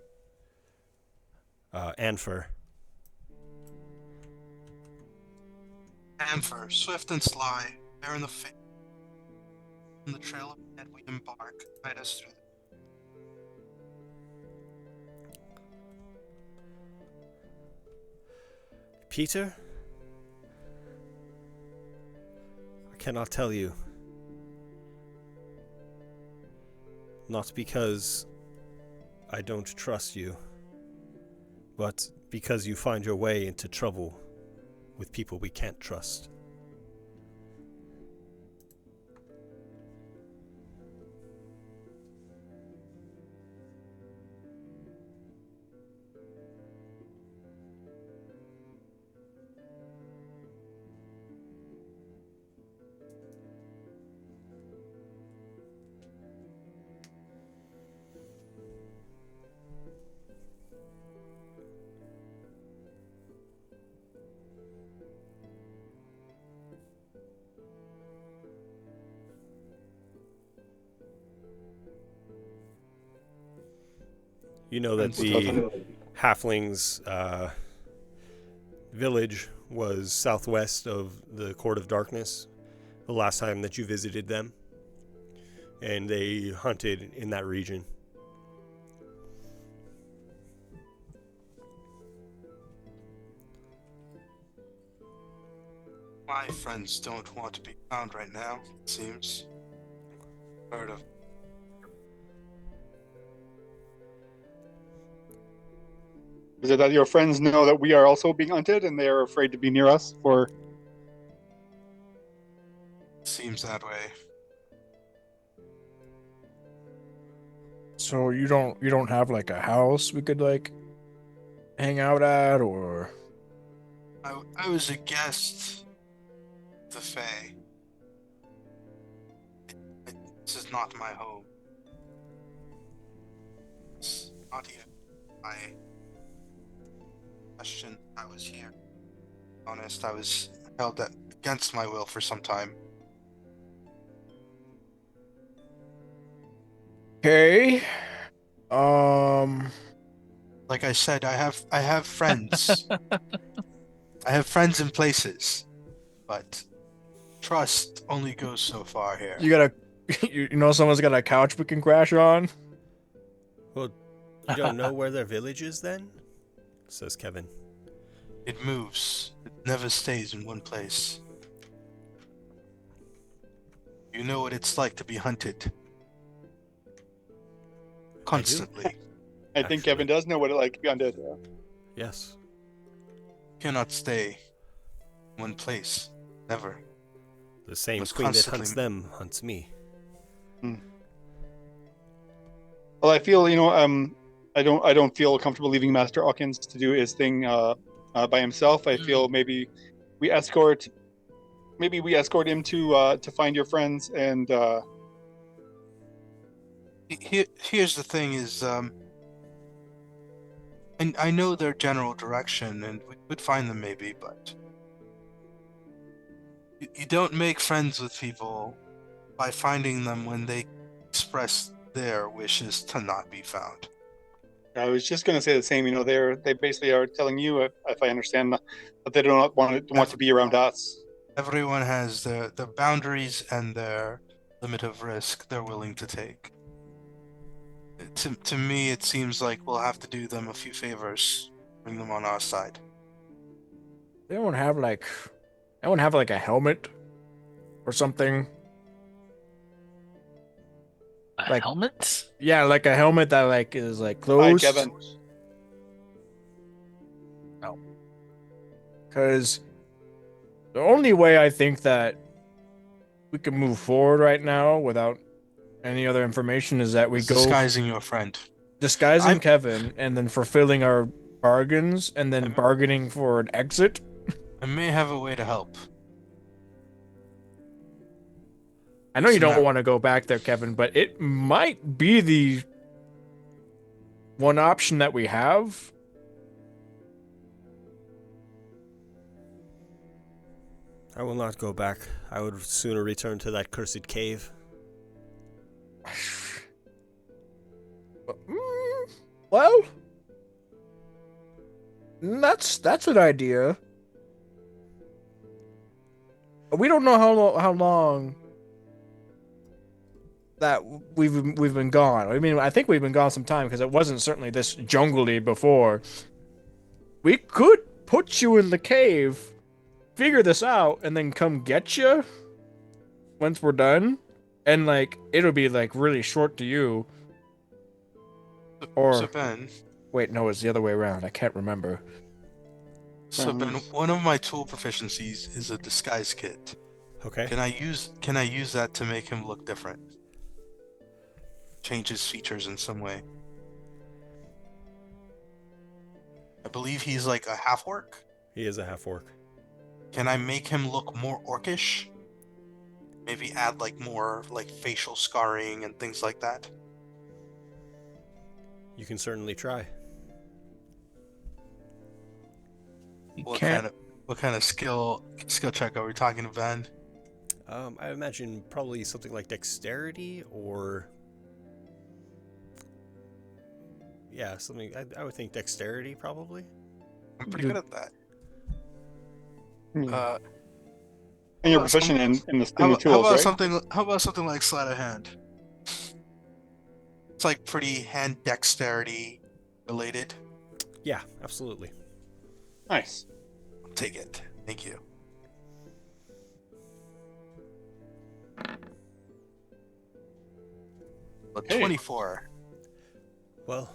Anfer. Anfer, swift and sly, bear in the face. On the trail of dead we embark, guide us through Peter? I cannot tell you. Not because I don't trust you, but because you find your way into trouble with people we can't trust. You know that the halflings' village was southwest of the Court of Darkness the last time that you visited them, and they hunted in that region. My friends don't want to be found right now, it seems. Heard of. Is it that your friends know that we are also being hunted and they are afraid to be near us? Or Seems that way. So you don't have like a house we could like hang out at, or I was a guest. The Fey. This is not my home. It's not even my question. I was here. Honest, I was held against my will for some time. Okay. Like I said, I have friends. I have friends in places, but trust only goes so far here. You got someone's got a couch we can crash on? Well, you don't know where their village is then? Says Kevin. It moves. It never stays in one place. You know what it's like to be hunted. Constantly. I think Kevin does know what it's like to be undead. Yes. Cannot stay in one place. Never. The same Must queen that hunts constantly- them hunts me. Well, I feel I don't feel comfortable leaving Master Hawkins to do his thing by himself. I feel maybe we escort him to find your friends and. Here's the thing: is and I know their general direction, and we would find them maybe, but you don't make friends with people by finding them when they express their wishes to not be found. I was just going to say the same. They basically are telling you, if I understand, that they don't want to be around us. Everyone has their boundaries and their limit of risk they're willing to take. To me, it seems like we'll have to do them a few favors, bring them on our side. They don't have like a helmet or something. A helmet? Yeah, like a helmet that like is like Hi, closed. Kevin. No. Because the only way I think that we can move forward right now without any other information is that we It's go disguising your friend. disguising Kevin and then fulfilling our bargains and then bargaining for an exit. I may have a way to help. I know you Isn't don't that- want to go back there, Kevin, but it might be the one option that we have. I will not go back. I would sooner return to that cursed cave. Well, that's an idea. We don't know how long that we've been gone. I mean, I think we've been gone some time because it wasn't certainly this jungly before. We could put you in the cave, figure this out, and then come get you once we're done, and like it'll be like really short to you. Or So Ben, wait, no, it's the other way around. I can't remember. one of my tool proficiencies is a disguise kit. Okay. Can I use that to make him look different? Change his features in some way. I believe he's like a half orc. He is a half orc. Can I make him look more orcish? Maybe add like more like facial scarring and things like that. You can certainly try. What kind of skill check are we talking about? I imagine probably something like dexterity or... Yeah, something... I would think dexterity, probably. I'm pretty good at that. And you're proficient in the tools, right? How about something like sleight of hand? It's like pretty hand dexterity related. Yeah, absolutely. Nice. I'll take it. Thank you. Okay. 24. Well,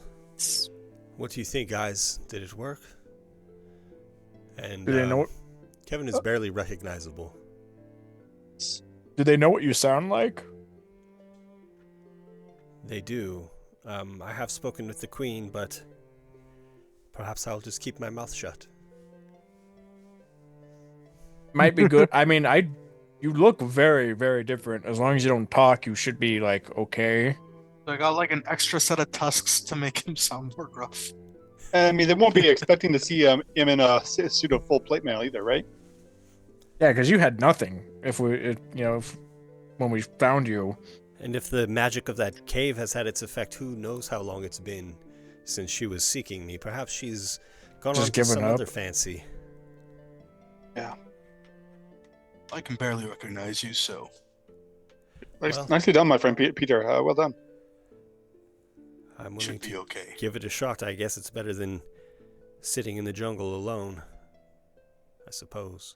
what do you think, guys? Did it work? And Do they know? Kevin is barely recognizable. Do they know what you sound like? They do. I have spoken with the queen, but perhaps I'll just keep my mouth shut. Might be good. I mean, you look very, very different. As long as you don't talk, you should be like okay. I got like an extra set of tusks to make him sound more gruff. I mean, they won't be expecting to see him in a suit of full plate mail either, right? Yeah, because you had nothing. When we found you. And if the magic of that cave has had its effect, who knows how long it's been since she was seeking me. Perhaps she's gone on to some other fancy. Yeah. I can barely recognize you, so. Nicely done, my friend Peter. Well done. I'm willing to give it a shot. I guess it's better than sitting in the jungle alone, I suppose.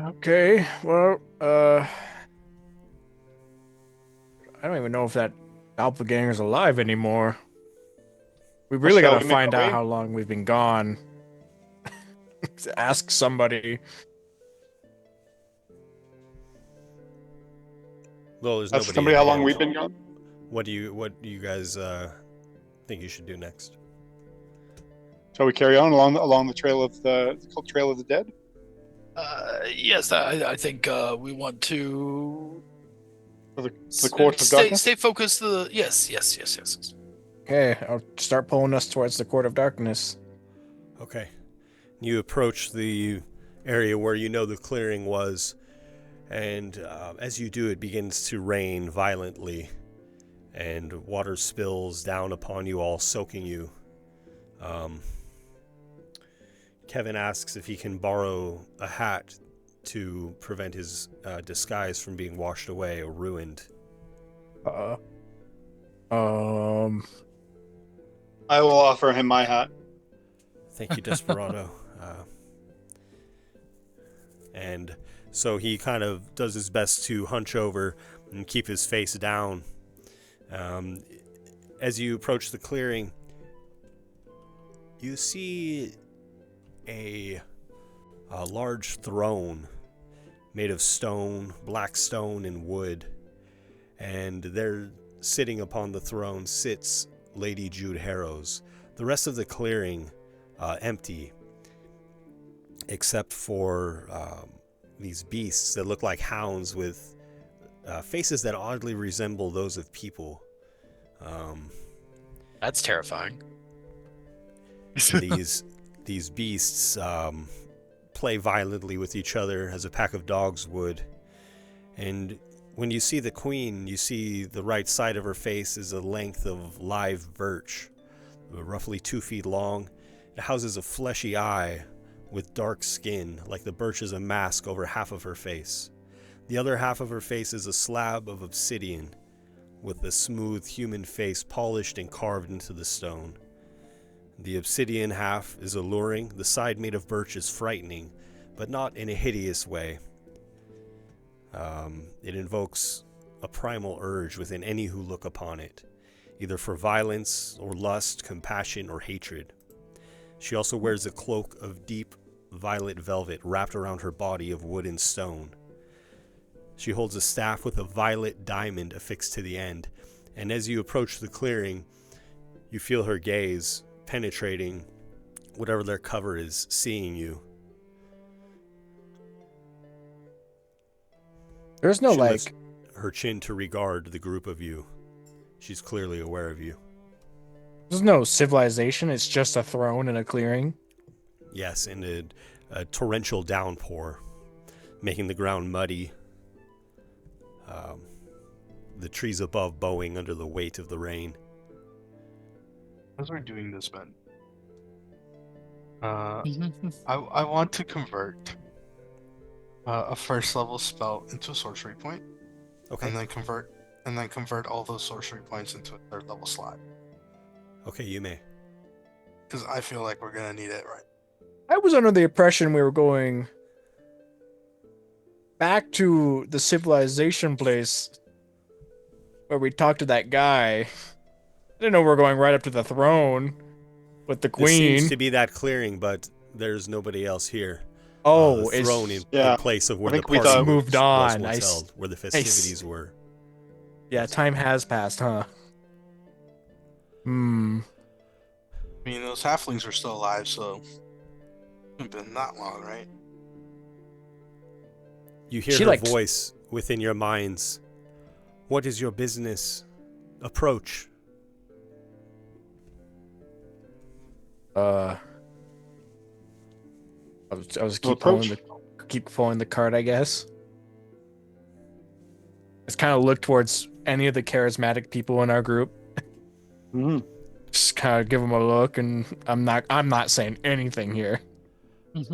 Okay, well, I don't even know if that doppelganger's alive anymore. We really gotta find out how long we've been gone. Ask somebody. Well, there's Ask somebody how long we've been gone. What do you guys think you should do next? Shall we carry on along the trail of the dead? Yes, I think we want to. The Court of Darkness? Stay focused. Yes. Okay, I'll start pulling us towards the Court of Darkness. Okay. You approach the area where you know the clearing was, and as you do, it begins to rain violently, and water spills down upon you all, soaking you. Kevin asks if he can borrow a hat to prevent his disguise from being washed away or ruined. I will offer him my hat. Thank you, Desperado. And so he kind of does his best to hunch over and keep his face down. As you approach the clearing, you see a large throne made of stone, black stone and wood, and there, sitting upon the throne, sits Lady Jude Harrows. The rest of the clearing empty, except for these beasts that look like hounds with faces that oddly resemble those of people. That's terrifying. These beasts play violently with each other as a pack of dogs would. And when you see the queen, you see the right side of her face is a length of live birch, roughly 2 feet long. It houses a fleshy eye with dark skin, like the birch is a mask over half of her face. The other half of her face is a slab of obsidian, with the smooth human face polished and carved into the stone. The obsidian half is alluring, the side made of birch is frightening, but not in a hideous way. It invokes a primal urge within any who look upon it, either for violence or lust, compassion, or hatred. She also wears a cloak of deep violet velvet wrapped around her body of wood and stone. She holds a staff with a violet diamond affixed to the end, and as you approach the clearing, you feel her gaze penetrating whatever their cover is, seeing you. There's no She like lifts her chin to regard the group of you. She's clearly aware of you. There's no civilization, it's just a throne and a clearing. Yes, and a torrential downpour, making the ground muddy. The trees above bowing under the weight of the rain. As we're doing this, Ben, I want to convert a first level spell into a sorcery point. Okay. And then convert all those sorcery points into a third level slot. Okay, you may. Because I feel like we're gonna need it, right? I was under the impression we were going back to the civilization place where we talked to that guy. I didn't know we were going right up to the throne with the queen. This seems to be that clearing, but there's nobody else here. Oh, the throne in place of where the we party moved was on. once held, where the festivities were. Yeah, time has passed, huh? I mean, those halflings are still alive, so It's been that long, right? You hear her voice within your minds. What is your business? Approach. I was keep pulling the card, I guess. Just kind of look towards any of the charismatic people in our group. Mm-hmm. Just kind of give them a look, and I'm not saying anything here.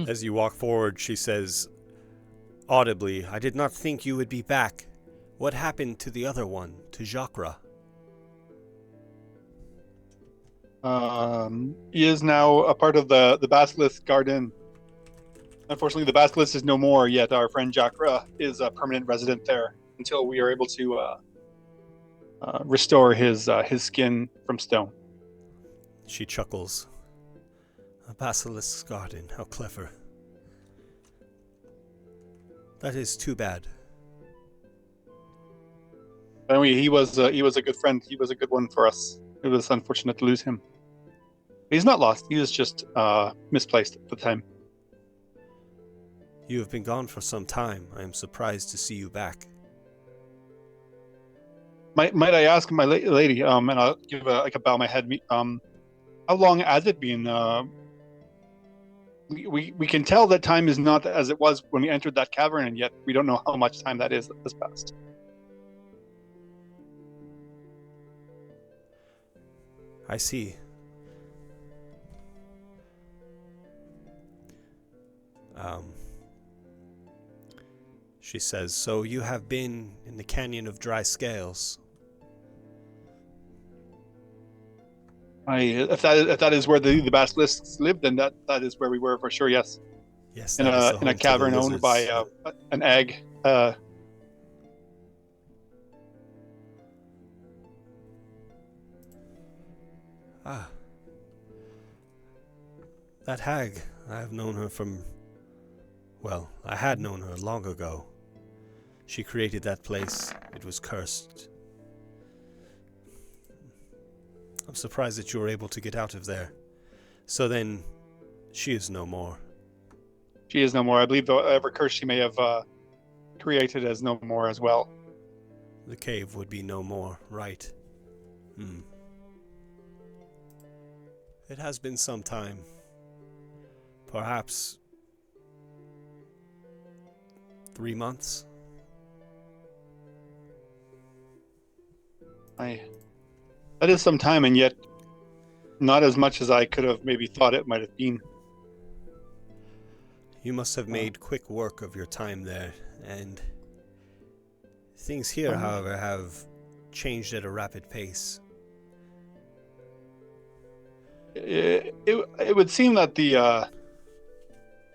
As you walk forward, she says audibly, "I did not think you would be back. What happened to the other one, to Jacra?" He is now a part of the Basilisk Garden. Unfortunately, the Basilisk is no more, yet our friend Jacra is a permanent resident there until we are able to restore his skin from stone. She chuckles. A Basilisk's garden, how clever. That is too bad. Anyway, he was a good friend. He was a good one for us. It was unfortunate to lose him. He's not lost. He was just misplaced at the time. You have been gone for some time. I am surprised to see you back. Might I ask, my lady? And I'll give a bow my head. How long has it been? We can tell that time is not as it was when we entered that cavern, and yet we don't know how much time that is that has passed. I see. She says, so you have been in the Canyon of Dry Scales. If that is where the basilisks lived, then that is where we were for sure. Yes. Yes. In a cavern owned by an egg. That hag. I have known her from. Well, I had known her long ago. She created that place. It was cursed. I'm surprised that you were able to get out of there. So then, she is no more. She is no more. I believe whatever curse she may have created is no more as well. The cave would be no more, right? It has been some time. Perhaps 3 months? That is some time, and yet not as much as I could have maybe thought it might have been. You must have made quick work of your time there, and things here, however, have changed at a rapid pace. It would seem that the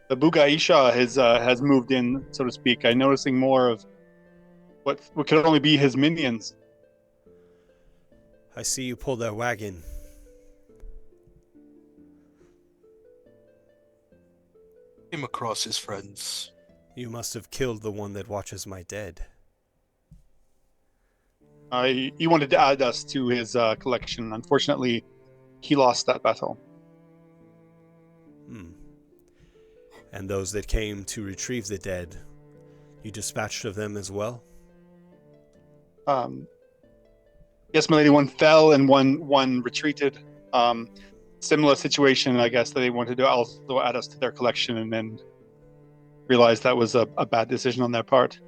Bugaisha has moved in, so to speak. I'm noticing more of what could only be his minions. I see you pull their wagon. Came across his friends. You must have killed the one that watches my dead. He wanted to add us to his collection. Unfortunately, he lost that battle. And those that came to retrieve the dead, you dispatched of them as well? Yes, my lady, one fell and one retreated. Similar situation, I guess, that they wanted to also add us to their collection and then realized that was a bad decision on their part.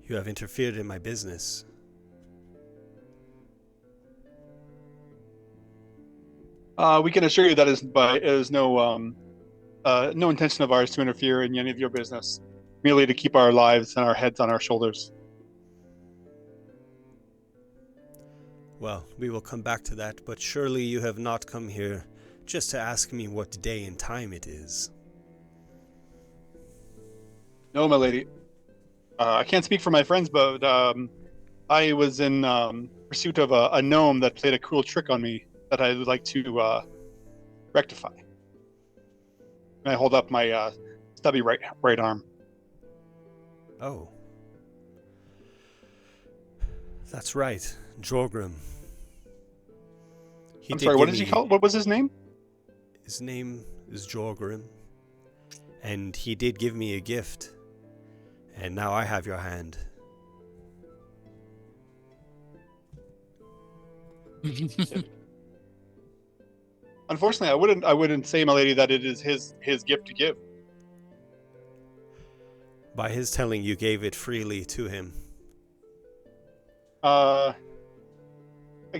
You have interfered in my business. We can assure you that is no intention of ours to interfere in any of your business, merely to keep our lives and our heads on our shoulders. Well, we will come back to that, but surely you have not come here just to ask me what day and time it is. No, my lady. I can't speak for my friends, but I was in pursuit of a gnome that played a cruel trick on me that I would like to rectify. And I hold up my stubby right arm. Oh. That's right, Jorgrim. I'm sorry, what did you call it? What was his name? His name is Jorgrim. And he did give me a gift. And now I have your hand. Unfortunately, I wouldn't say, my lady, that it is his gift to give. By his telling, you gave it freely to him. I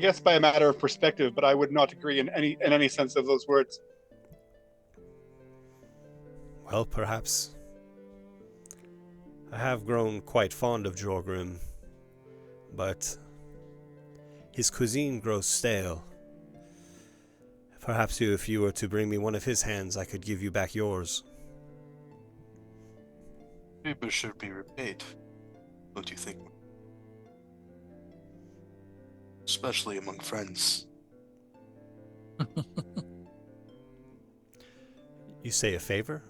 guess by a matter of perspective, but I would not agree in any sense of those words. Well, perhaps. I have grown quite fond of Jorgrim, but his cuisine grows stale. Perhaps if you were to bring me one of his hands, I could give you back yours. People should be repaid, don't you think? Especially among friends. You say a favor?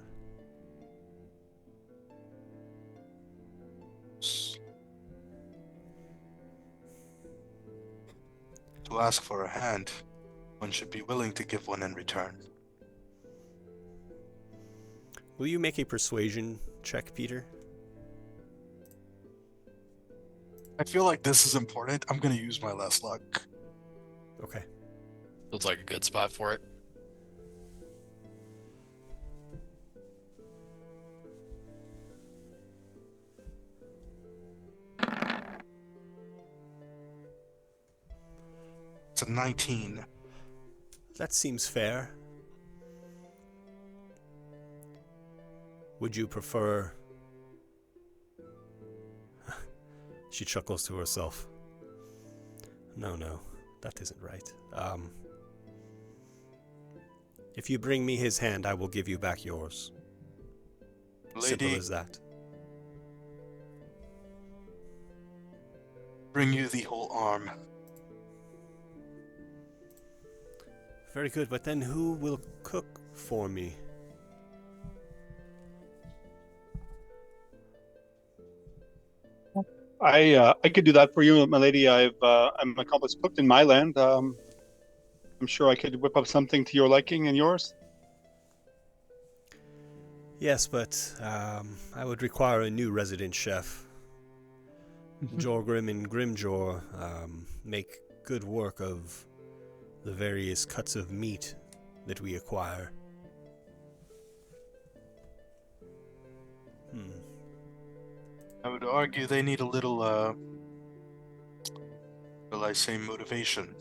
To ask for a hand, one should be willing to give one in return. Will you make a persuasion check, Peter? I feel like this is important. I'm gonna use my last luck. Okay. Feels like a good spot for it. It's a 19. That seems fair. Would you prefer... She chuckles to herself. No, that isn't right. If you bring me his hand, I will give you back yours. Lady, Simple as that. bring you the whole arm. Very good, but then who will cook for me? I could do that for you, my lady. I'm an accomplished cook in my land. I'm sure I could whip up something to your liking and yours. Yes, but I would require a new resident chef. Jorgrim and Grimjor make good work of the various cuts of meat that we acquire. I would argue they need a little, will I say, motivation.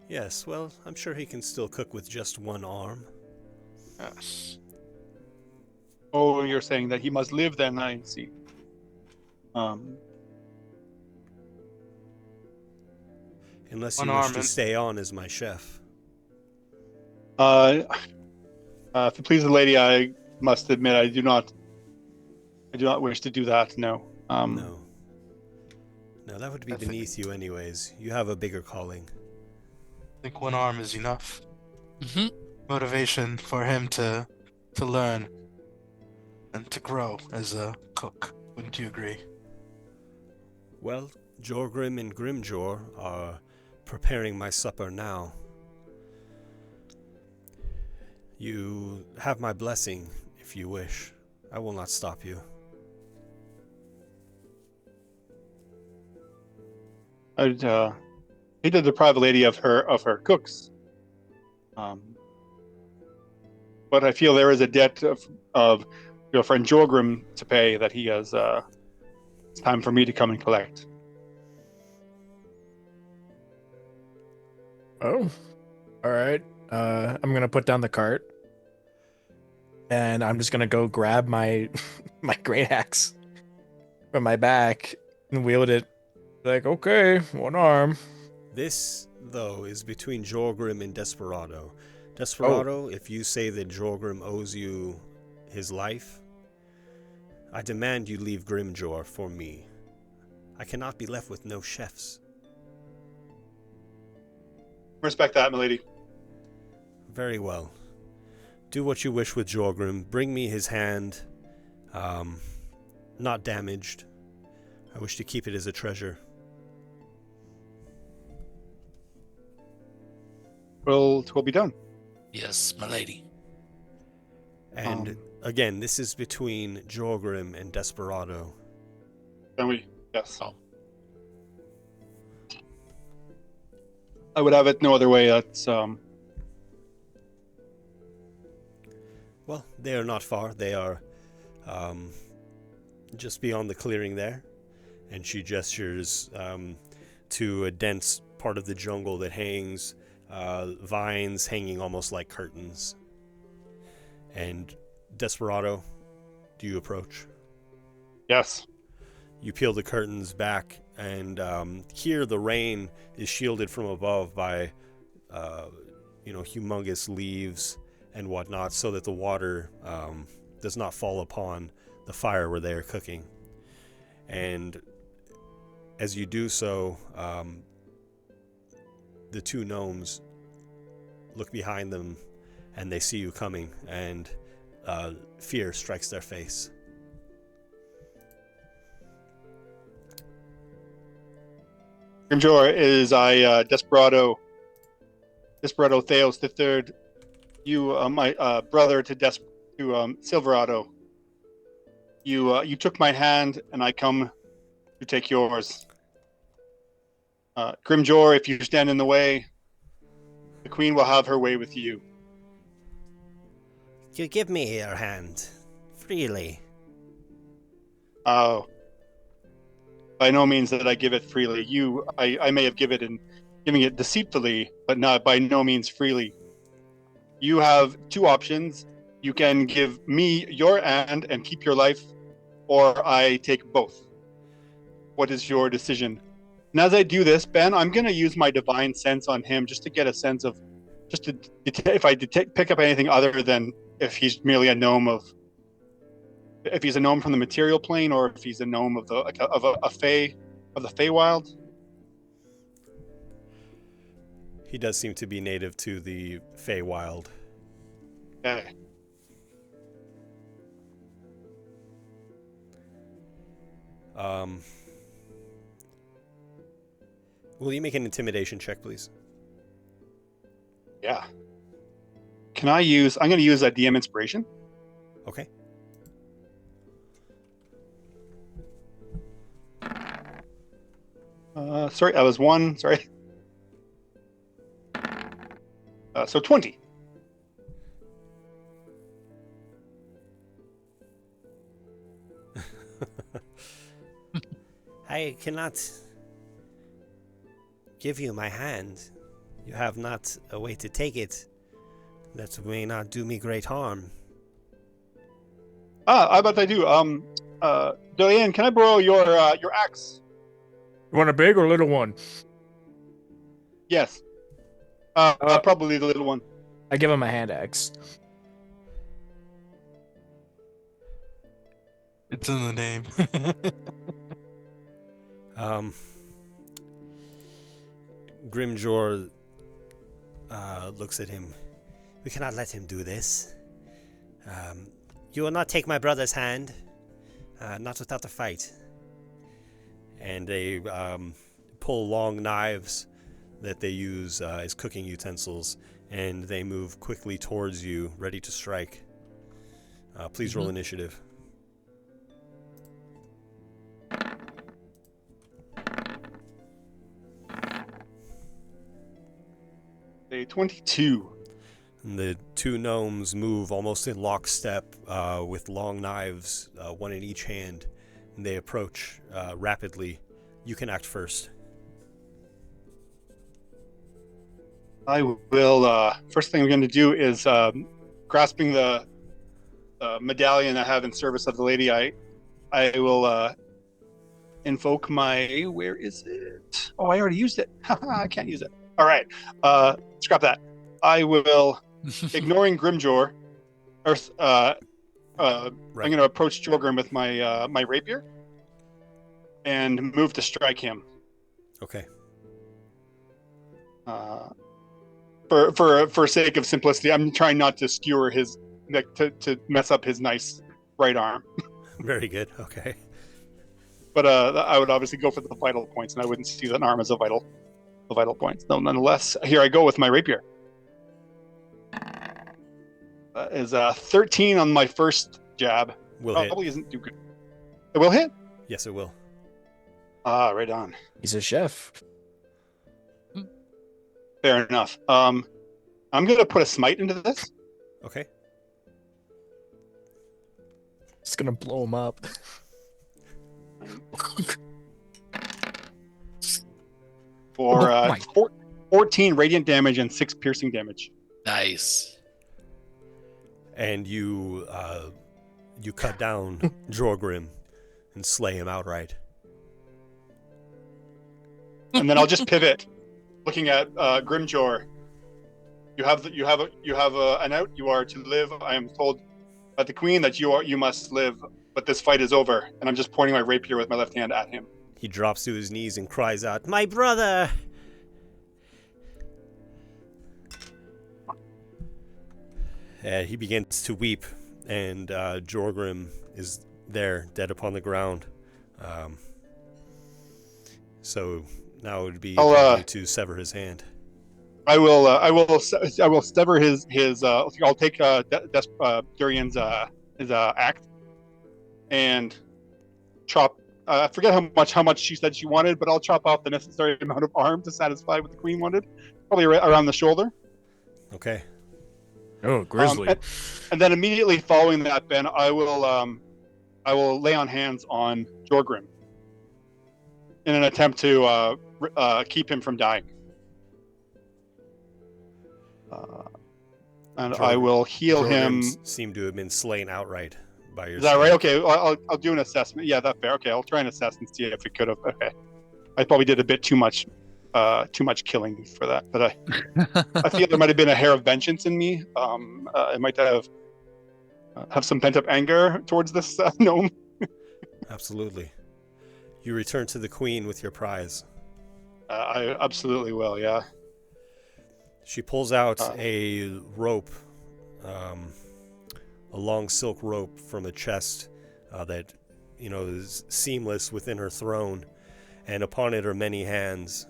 Yes, well, I'm sure he can still cook with just one arm. Yes. Oh, you're saying that he must live then, I see. Unless One you wish arm to and- stay on as my chef. If it pleases the lady, I must admit I do not wish to do that. No. No, that would be I think- beneath you anyways. You have a bigger calling. I think one arm is enough. Mm-hmm. Motivation for him to learn and to grow as a cook. Wouldn't you agree? Well, Jorgrim and Grimjor are preparing my supper now. You have my blessing, if you wish. I will not stop you. I'd hate to deprive a lady of her cooks. But I feel there is a debt of your friend Jorgrim to pay that he has. It's time for me to come and collect. Oh, all right. I'm gonna put down the cart, and I'm just gonna go grab my my great axe from my back and wield it. Like, okay, one arm. This, though, is between Jorgrim and Desperado. Desperado, if you say that Jorgrim owes you his life, I demand you leave Grimjor for me. I cannot be left with no chefs. Respect that, milady. Very well. Do what you wish with Jorgrim. Bring me his hand, not damaged. I wish to keep it as a treasure. Will be done. Yes, my lady. And again, this is between Jorgrim and Desperado. Can we? Yes. Oh. I would have it no other way. That's Well, they are not far. They are just beyond the clearing there. And she gestures to a dense part of the jungle that hangs, vines hanging almost like curtains. And Desperado, do you approach? yes. You peel the curtains back, and here the rain is shielded from above by, humongous leaves and whatnot, so that the water does not fall upon the fire where they are cooking. And as you do so, the two gnomes look behind them, and they see you coming, and fear strikes their face. Grimjor is Desperado Theos the Third. You, my brother to Silverado. You took my hand, and I come to take yours. Grimjor, if you stand in the way, the Queen will have her way with you. You give me your hand freely. Oh. By no means that I give it freely. I may have giving it deceitfully, but not by no means freely. You have two options. You can give me your hand and keep your life, or I take both. What is your decision? And as I do this, Ben, I'm going to use my divine sense on him just to get a sense of, if I pick up anything other than if he's merely a gnome if he's a gnome from the material plane, or if he's a gnome of the Feywild. He does seem to be native to the Feywild. Okay. Will you make an intimidation check, please? Yeah. I'm going to use a DM inspiration. Okay. Sorry, I was 1. Sorry. So 20. I cannot give you my hand. You have not a way to take it. That may not do me great harm. I bet I do. Diane, can I borrow your axe? You want a big or little one? Yes. Probably the little one. I give him a hand axe. It's in the name. Grimjor looks at him. We cannot let him do this. You will not take my brother's hand. Not without a fight. And they pull long knives that they use as cooking utensils, and they move quickly towards you, ready to strike. Please roll initiative. A 22. And the two gnomes move almost in lockstep with long knives, one in each hand. And they approach rapidly. You can act first. I will. First thing I'm going to do is grasping the medallion I have in service of the lady. I will invoke my. Where is it? Oh, I already used it. I can't use it. All right. Scrap that. I will, ignoring Grimjor, I'm going to approach Jorgrim with my my rapier and move to strike him. Okay. For sake of simplicity, I'm trying not to skewer his to mess up his nice right arm. Very good. Okay. But I would obviously go for the vital points, and I wouldn't see that arm as a vital point. No, nonetheless, here I go with my rapier. is 13 on my first jab. Will hit. Probably isn't too good. It will hit? Yes, it will. Right on. He's a chef. Fair enough. I'm gonna put a smite into this. Okay. It's gonna blow him up. For 14 radiant damage and 6 piercing damage. Nice. And you cut down Jorgrim and slay him outright. And then I'll just pivot, looking at Grimjor. You have an out. You are to live. I am told by the queen that you must live, but this fight is over. And I'm just pointing my rapier with my left hand at him. He drops to his knees and cries out, "My brother!" He begins to weep, and Jorgrim is there, dead upon the ground. So now it would be time to sever his hand. I will sever his. I'll take Durian's his axe and chop. I forget how much she said she wanted, but I'll chop off the necessary amount of arm to satisfy what the queen wanted. Probably around the shoulder. Okay. Oh, grizzly. And then immediately following that, Ben, I will lay on hands on Jorgrim in an attempt to keep him from dying. And I will heal him. Seem to have been slain outright by your. Is that right? Okay, I'll do an assessment. Yeah, that's fair. Okay, I'll try and assess and see if it could have. Okay, I probably did a bit too much killing for that, but I feel there might have been a hair of vengeance in me. I might have some pent up anger towards this gnome. Absolutely. You return to the queen with your prize. I absolutely will. Yeah. She pulls out a rope, a long silk rope from a chest that, is seamless within her throne, and upon it are many hands.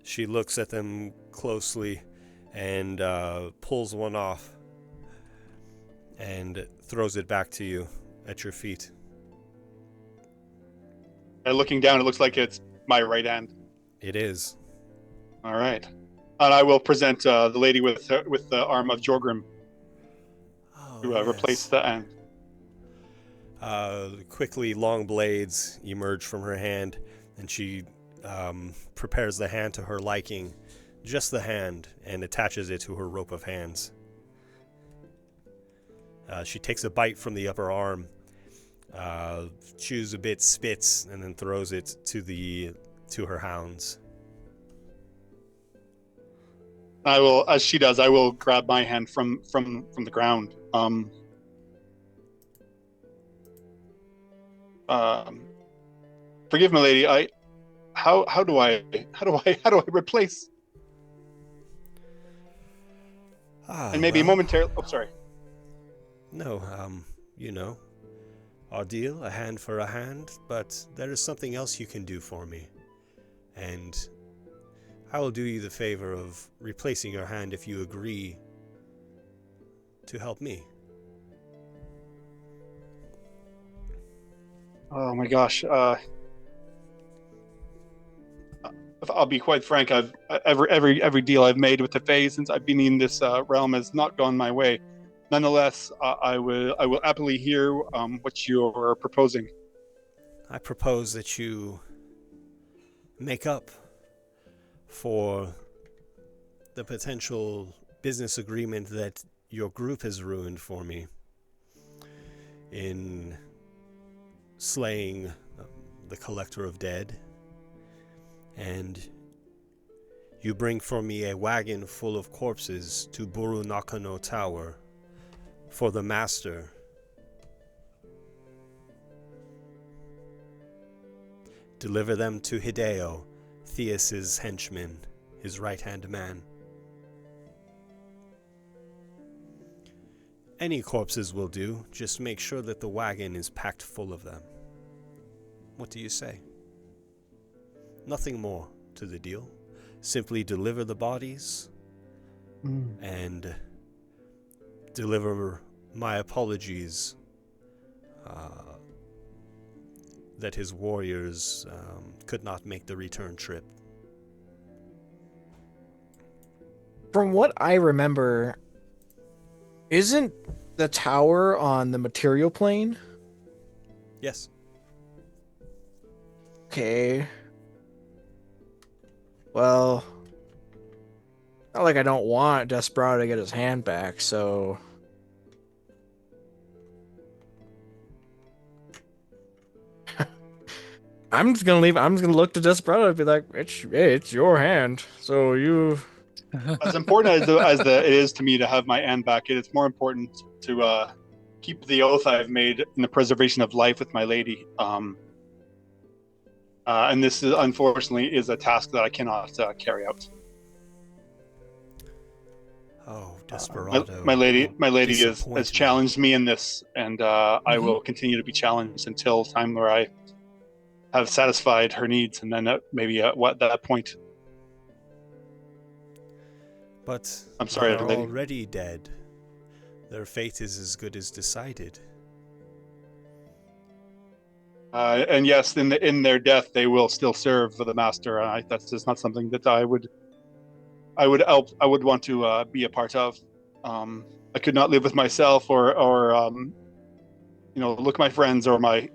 She looks at them closely and pulls one off and throws it back to you at your feet. And looking down, it looks like it's my right hand. It is. All right. And I will present the lady with the arm of Jorgrim to replace the hand. Quickly, long blades emerge from her hand, and she prepares the hand to her liking, just the hand, and attaches it to her rope of hands. She takes a bite from the upper arm, chews a bit, spits, and then throws it to her hounds. I will, as she does, I will grab my hand from the ground. Forgive me, lady. How do I replace? And maybe momentarily. Oh, sorry. No, our deal, a hand for a hand, but there is something else you can do for me, and I will do you the favor of replacing your hand if you agree to help me. Oh my gosh. I'll be quite frank. I've every deal I've made with the Fae since I've been in this realm has not gone my way. Nonetheless, I will happily hear what you're proposing. I propose that you make up for the potential business agreement that your group has ruined for me in slaying the Collector of Dead, and you bring for me a wagon full of corpses to Buru Nakano Tower for the Master. Deliver them to Hideo, Theus's henchman, his right-hand man. Any corpses will do, just make sure that the wagon is packed full of them. What do you say? Nothing more to the deal. Simply deliver the bodies and deliver my apologies that his warriors could not make the return trip. From what I remember, isn't the tower on the material plane? Yes. Okay. Well, not like I don't want Desperado to get his hand back, so... I'm just gonna leave. I'm just gonna look to Desperado and be like, "It's your hand." So you. As important as it is to me to have my hand back, it's more important to keep the oath I've made in the preservation of life with my lady. And this is, unfortunately, is a task that I cannot carry out. Oh, Desperado! My lady has challenged me in this, and I will continue to be challenged until time where I have satisfied her needs, and then maybe at that point. But I'm sorry, they're lady. already dead. Their fate is as good as decided. And yes, in their death, they will still serve for the master. That's just not something that I would want to be a part of. I could not live with myself, or look at my friends or my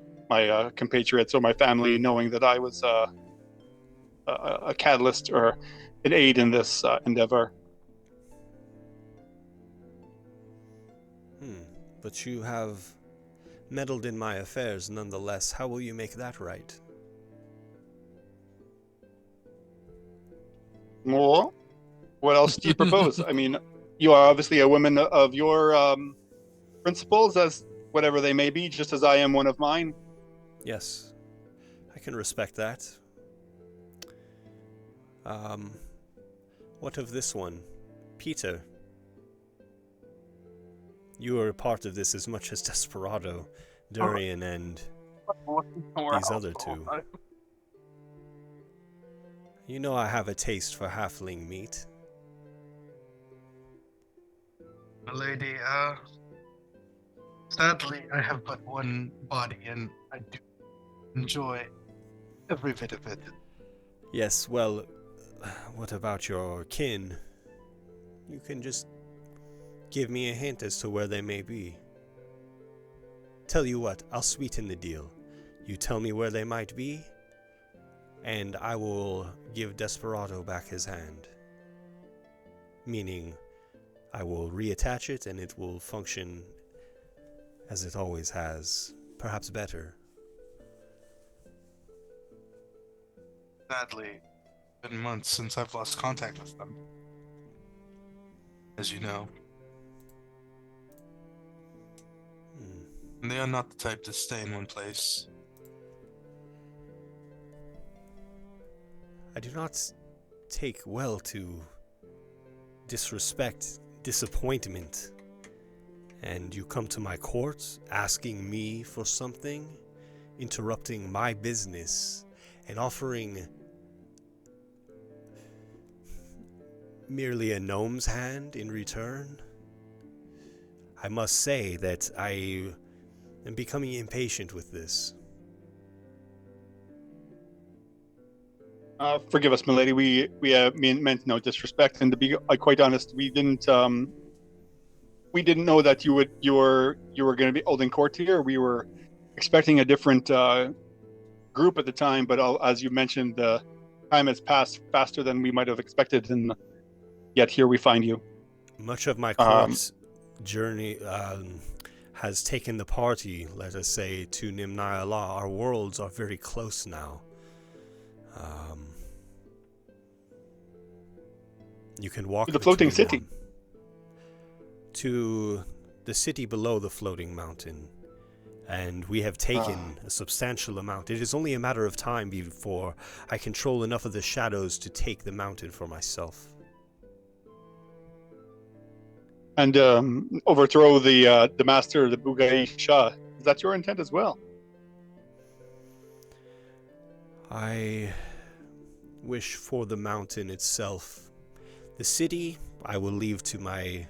compatriots or my family, knowing that I was a catalyst or an aid in this endeavor. But you have meddled in my affairs nonetheless. How will you make that right? Well, what else do you propose? I mean, you are obviously a woman of your principles, as whatever they may be, just as I am one of mine. Yes, I can respect that. What of this one? Peter. You are a part of this as much as Desperado, Durian, and these other two. You know I have a taste for halfling meat. Lady, sadly, I have but one body, and I do enjoy every bit of it. Yes, well, what about your kin? You can just give me a hint as to where they may be. Tell you what, I'll sweeten the deal. You tell me where they might be, and I will give Desperado back his hand. Meaning, I will reattach it and it will function as it always has, perhaps better. Sadly, it's been months since I've lost contact with them. As you know. And they are not the type to stay in one place. I do not take well to disrespect, disappointment. And you come to my court asking me for something, interrupting my business, and offering merely a gnome's hand in return? I must say that I am becoming impatient with this. Forgive us, milady. We meant no disrespect, and to be quite honest, we didn't know that you were going to be holding court here. We were expecting a different group at the time, but as you mentioned, time has passed faster than we might have expected, and yet here we find you. Much of my court journey has taken the party, let us say, to Nimnaya Law. Our worlds are very close now. You can walk to the floating between city. them. To the city below the floating mountain. And we have taken a substantial amount. It is only a matter of time before I control enough of the shadows to take the mountain for myself. And overthrow the master, the Bugai Shah. Is that your intent as well? I wish for the mountain itself. The city I will leave to my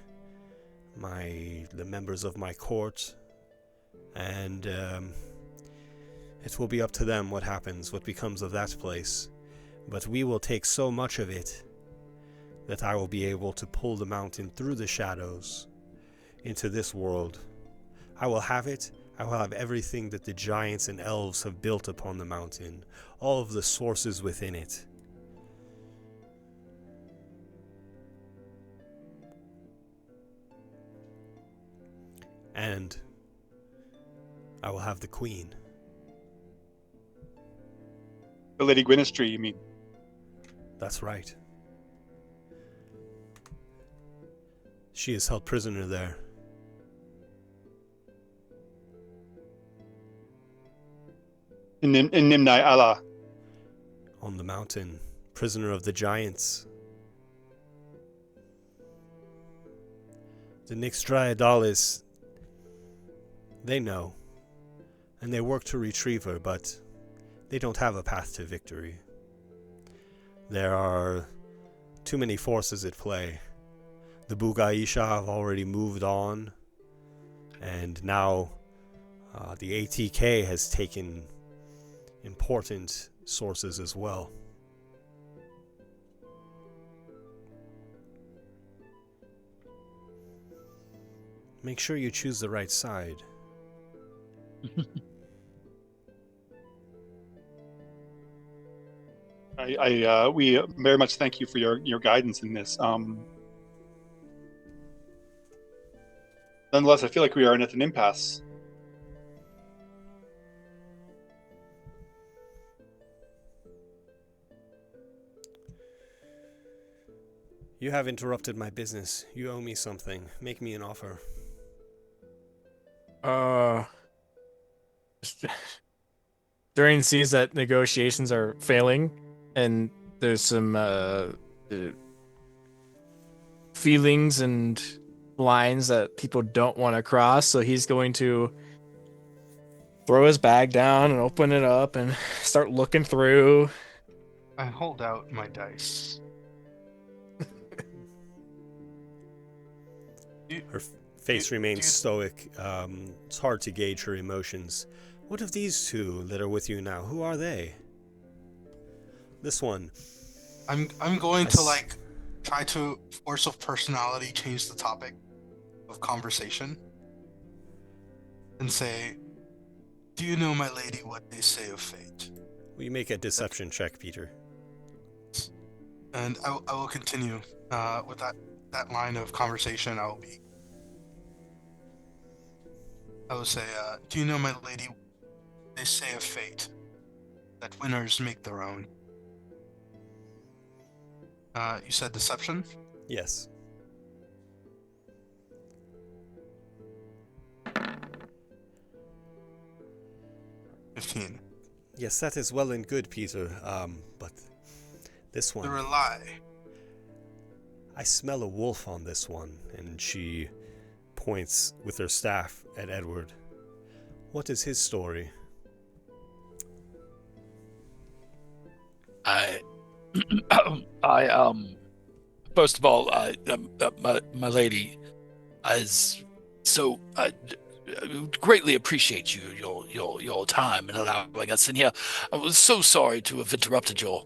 the members of my court, and it will be up to them what happens, what becomes of that place. But we will take so much of it that I will be able to pull the mountain through the shadows into this world. I will have it. I will have everything that the giants and elves have built upon the mountain, all of the sources within it. And I will have the queen. The Lady Gwynistry, you mean? That's right. She is held prisoner there. In Nimnai Allah. On the mountain, prisoner of the giants. The Nixdraedalis, they know, and they work to retrieve her, but they don't have a path to victory. There are too many forces at play. The Bugaisha have already moved on, and now the ATK has taken important sources as well. Make sure you choose the right side. We very much thank you for your guidance in this. Nonetheless, I feel like we are at an impasse. You have interrupted my business. You owe me something. Make me an offer. Durian sees that negotiations are failing, and there's some feelings and lines that people don't want to cross, so he's going to throw his bag down and open it up and start looking through. I hold out my dice. Her face remains stoic. It's hard to gauge her emotions. What of these two that are with you now? Who are they? This one. I'm going to try to force of personality change the topic of conversation and say, "Do you know, my lady, what they say of fate?" Will you make a deception check, Peter? And I will continue with that line of conversation. I will say, "Do you know, my lady, they say of fate that winners make their own?" You said deception? Yes. $15. Yes, that is well and good, Peter. But this one. They're a lie. I smell a wolf on this one, and she points with her staff at Edward. What is his story? First of all, my lady, greatly appreciate your time and allowing us in here. I was so sorry to have interrupted your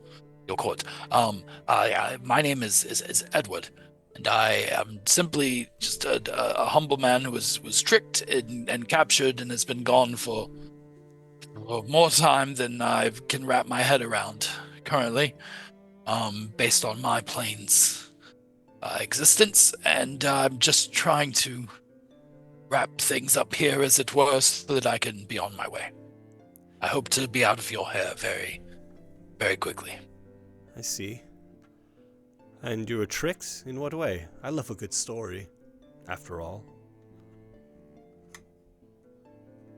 court. My name is Edward, and I am simply just a humble man who was tricked and captured and has been gone for more time than I can wrap my head around currently, based on my plane's existence, and I'm just trying to wrap things up here, as it were, so that I can be on my way. I hope to be out of your hair very, very quickly. I see. And you were tricked? In what way? I love a good story, after all.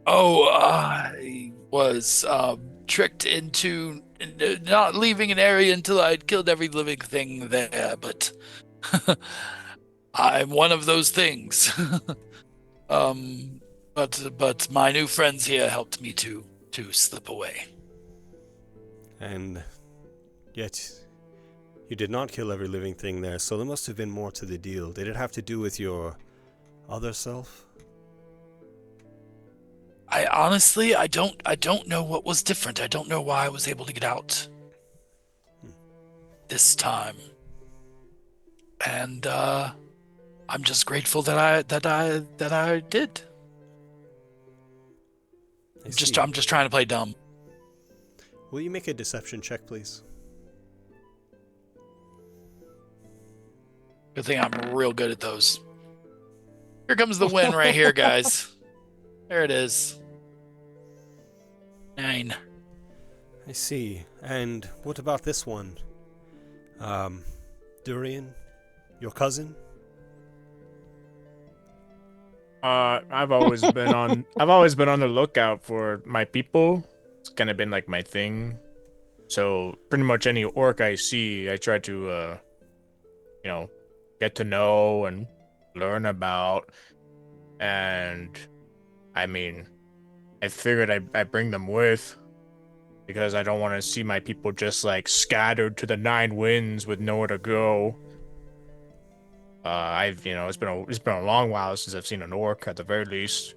Oh, I was tricked into not leaving an area until I'd killed every living thing there, but I'm one of those things. But my new friends here helped me to slip away. And yet, you did not kill every living thing there, so there must have been more to the deal. Did it have to do with your other self? I honestly, I don't know what was different. I don't know why I was able to get out this time. And I'm just grateful that I did. I'm just trying to play dumb. Will you make a deception check, please? Good thing I'm real good at those. Here comes the win right here, guys. There it is. 9. I see. And what about this one? Durian? Your cousin? I've always been on the lookout for my people. It's kind of been like my thing. So pretty much any orc I see, I try to get to know and learn about. And I mean, I figured I bring them with because I don't want to see my people just like scattered to the 9 winds with nowhere to go. It's been a long while since I've seen an orc at the very least.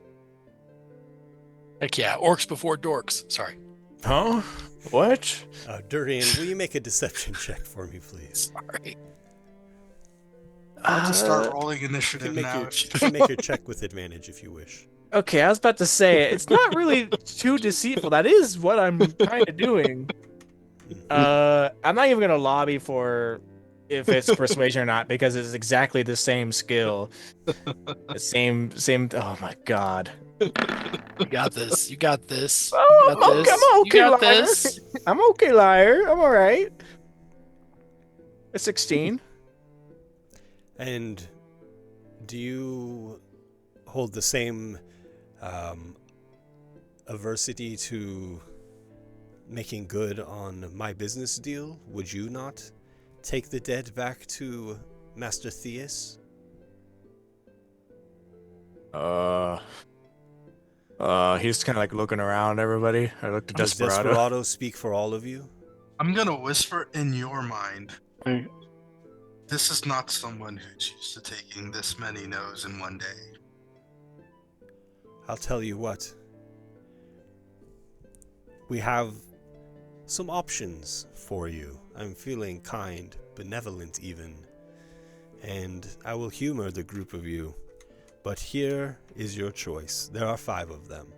Heck yeah, orcs before dorks. Sorry. Huh? What? Durian, will you make a deception check for me, please? Sorry. I'll just start rolling initiative You now. can make your check with advantage if you wish. Okay, I was about to say it's not really too deceitful. That is what I'm kind of doing. I'm not even gonna lobby for if it's persuasion or not because it's exactly the same skill. The same. Oh my god. You got this. You got this. Oh, You got this. I'm okay, You got liar. this. I'm okay, liar. I'm all right. A 16. And do you hold the same aversity to making good on my business deal? Would you not take the dead back to Master Theus? He's kind of like looking around everybody. I looked at Does Desperado. Desperado speak for all of you? I'm gonna whisper in your mind. This is not someone who's used to taking this many no's in one day. I'll tell you what. We have some options for you. I'm feeling kind, benevolent even. And I will humor the group of you. But here is your choice. There are 5 of them.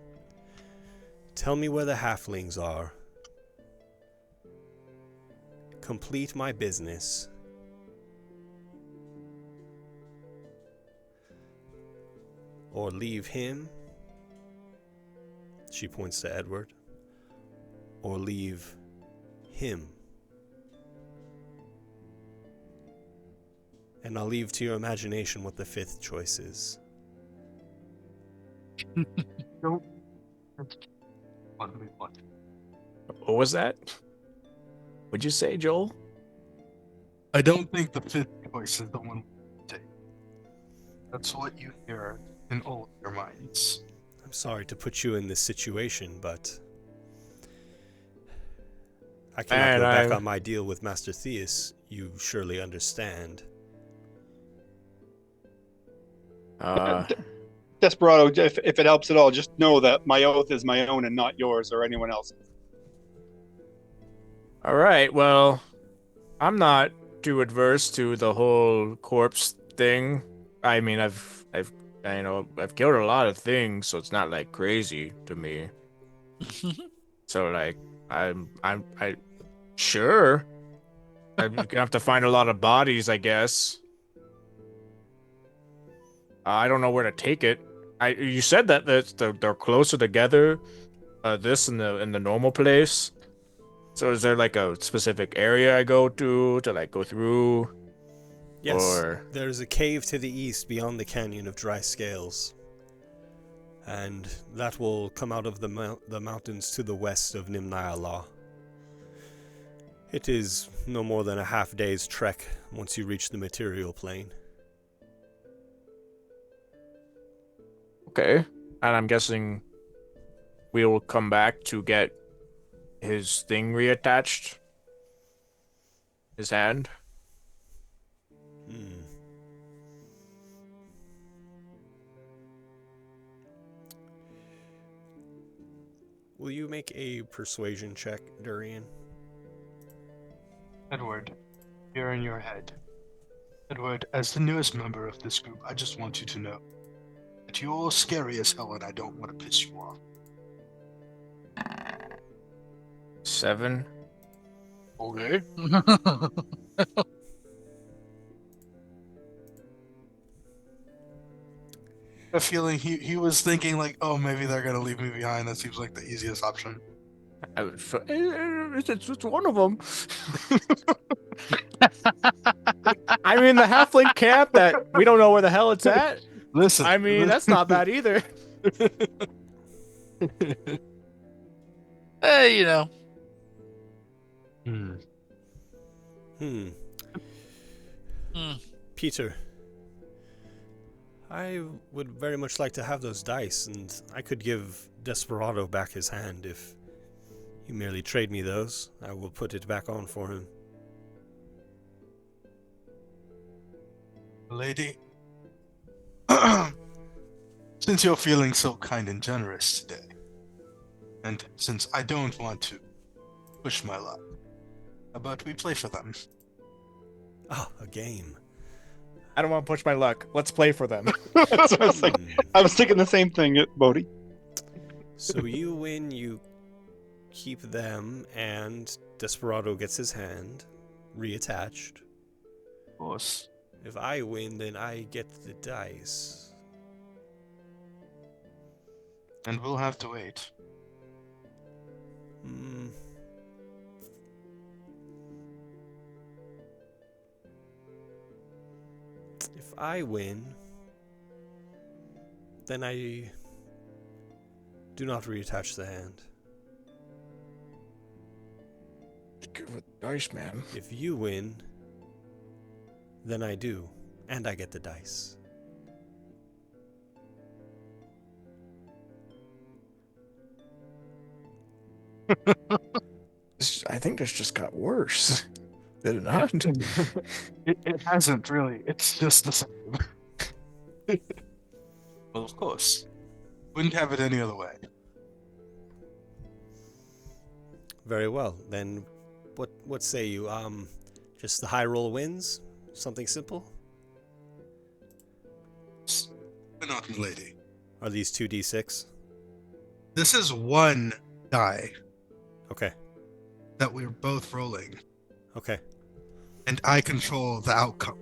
Tell me where the halflings are. Complete my business. Or leave him. She points to Edward. Or leave him. And I'll leave to your imagination what the 5th choice is. Don't. What was that? What'd you say, Joel? I don't think the 5th choice is the one to take. That's what you hear in all of your minds. I'm sorry to put you in this situation, but I cannot go back on my deal with Master Theus. You surely understand. Desperado, if it helps at all, just know that my oath is my own and not yours or anyone else's. All right. Well, I'm not too adverse to the whole corpse thing. I mean, I've killed a lot of things, so it's not like crazy to me. So like, I'm sure. I'm gonna have to find a lot of bodies, I guess. I don't know where to take it. You said that they're closer together. This in the normal place. So is there like a specific area I go to like go through? Yes, or... there's a cave to the east beyond the Canyon of Dry Scales. And that will come out of the mountains to the west of Nimnayala. It is no more than a half-day's trek once you reach the material plane. Okay. And I'm guessing we'll come back to get his thing reattached. His hand. will you make a persuasion check, Durian? Edward, you're in your head. Edward, as the newest member of this group, I just want you to know that you're scary as hell and I don't want to piss you off. 7. Okay. A feeling he was thinking like, oh, maybe they're gonna leave me behind. That seems like the easiest option. It's one of them. I mean, the halfling camp that we don't know where the hell it's at. Listen, I mean, that's not bad either. Hey, you know. Peter, I would very much like to have those dice, and I could give Desperado back his hand if you merely trade me those. I will put it back on for him. Lady, since you're feeling so kind and generous today, and since I don't want to push my luck, how about we play for them? Ah, a game. I don't want to push my luck. Let's play for them. That's what I was thinking. I was thinking the same thing, Bodhi. So you win, you keep them, and Desperado gets his hand reattached. Of course. If I win, then I get the dice. And we'll have to wait. If I win, then I do not reattach the hand. Good with dice, man. If you win, then I do, and I get the dice. I think this just got worse. Did it not? It hasn't really. It's just the same. Well, of course. Wouldn't have it any other way. Very well. Then what say you? Just the high roll wins? Something simple? Why not, milady? Are these 2d6? This is one die Okay. that we're both rolling, Okay. and I control the outcome.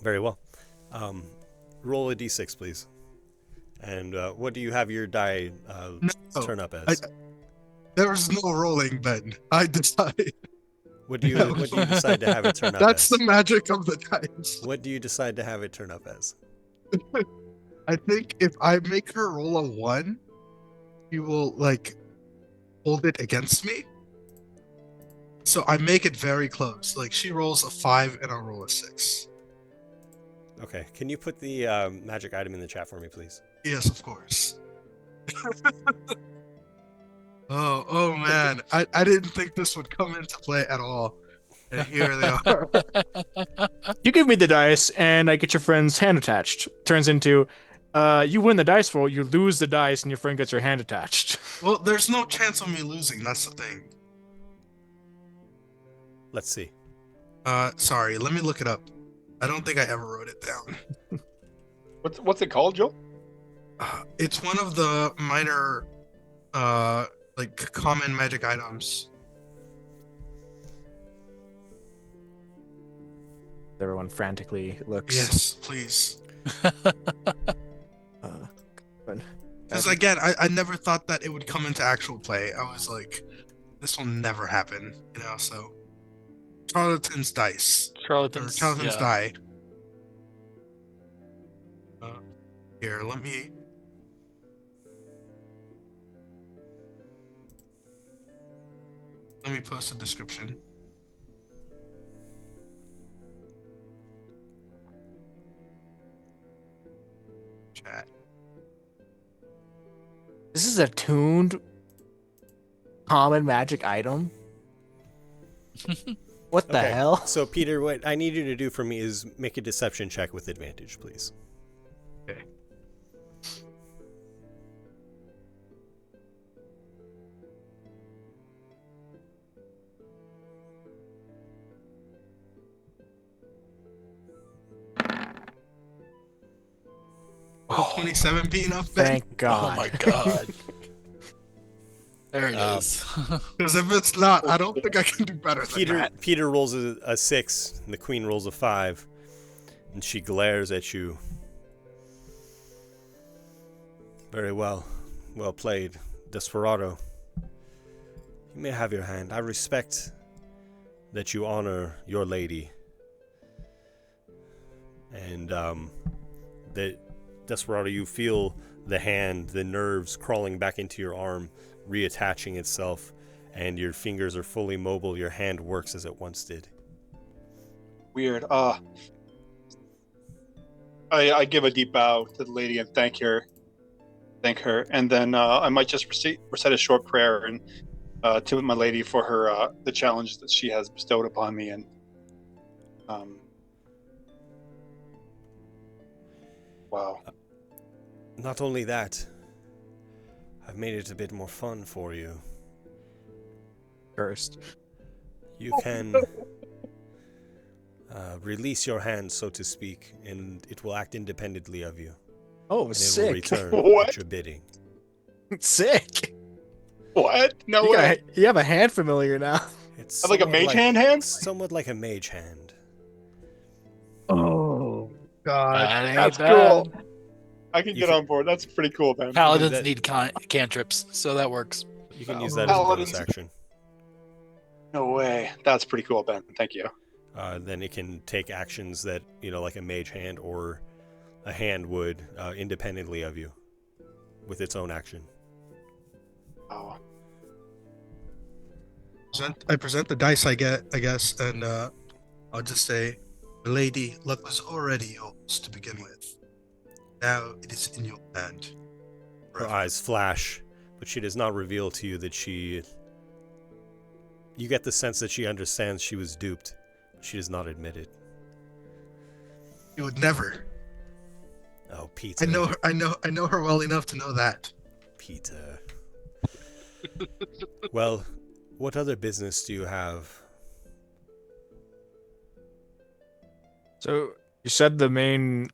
Very well. Roll a d6, please. And what do you have your die turn up as? There was no rolling, Ben. I decide. What do you decide to have it turn up That's as? the magic of the dice. What do you decide to have it turn up as? I think if I make her roll a 1, she will, like, hold it against me. So I make it very close. Like, she rolls a 5 and I'll roll a 6. Okay. Can you put the magic item in the chat for me, please? Yes, of course. Oh man. I didn't think this would come into play at all. And here they are. You give me the dice, and I get your friend's hand attached. Turns into, you win the dice roll, you lose the dice, and your friend gets your hand attached. Well, there's no chance of me losing. That's the thing. Let's see. Sorry. Let me look it up. I don't think I ever wrote it down. What's it called, Joe? It's one of the minor, like, common magic items. Everyone frantically looks. Yes, please. But Because again, I never thought that it would come into actual play. I was like, this will never happen, you know. So, charlatan's dice. Charlatan's Die. Here, let me post a description. Chat. this is a tuned common magic item? What the Okay. hell? So, Peter, what I need you to do for me is make a deception check with advantage, please. Okay. 27 be enough, Ben? Thank God. Oh my god. There it is. Because if it's not, I don't think I can do better than that. Peter rolls a 6, and the queen rolls a 5, and she glares at you. Very well. Well played, Desperado. You may have your hand. I respect that you honor your lady. And that, Desperado, you feel the hand, the nerves crawling back into your arm, reattaching itself, and your fingers are fully mobile. Your hand works as it once did. Weird. I give a deep bow to the lady and thank her, and then I might just recite a short prayer and to my lady for her the challenge that she has bestowed upon me, and wow. Not only that, I've made it a bit more fun for you. Cursed. You can release your hand, so to speak, and it will act independently of you. Oh, and sick. It will return What? at your bidding. Sick. What? No way. You have a hand familiar now. It's Like a somewhat mage hand? Somewhat like a mage hand. Oh God, That ain't that's bad. cool. I can You get can- on board. That's pretty cool, man. Paladins that- need cantrips, so that works. You can use that as a bonus Paladins. action. No way. That's pretty cool, Ben. Thank you. Then it can take actions that, like a mage hand or a hand would, independently of you, with its own action. Oh. I present the dice I get, I guess, and I'll just say, "Lady, luck was already yours to begin with. Now it is in your hand." Her eyes flash, but she does not reveal to you that she... You get the sense that she understands she was duped. She does not admit it. You would never. Oh, Peter. I know her well enough to know that. Peter. Well, what other business do you have? So you said the main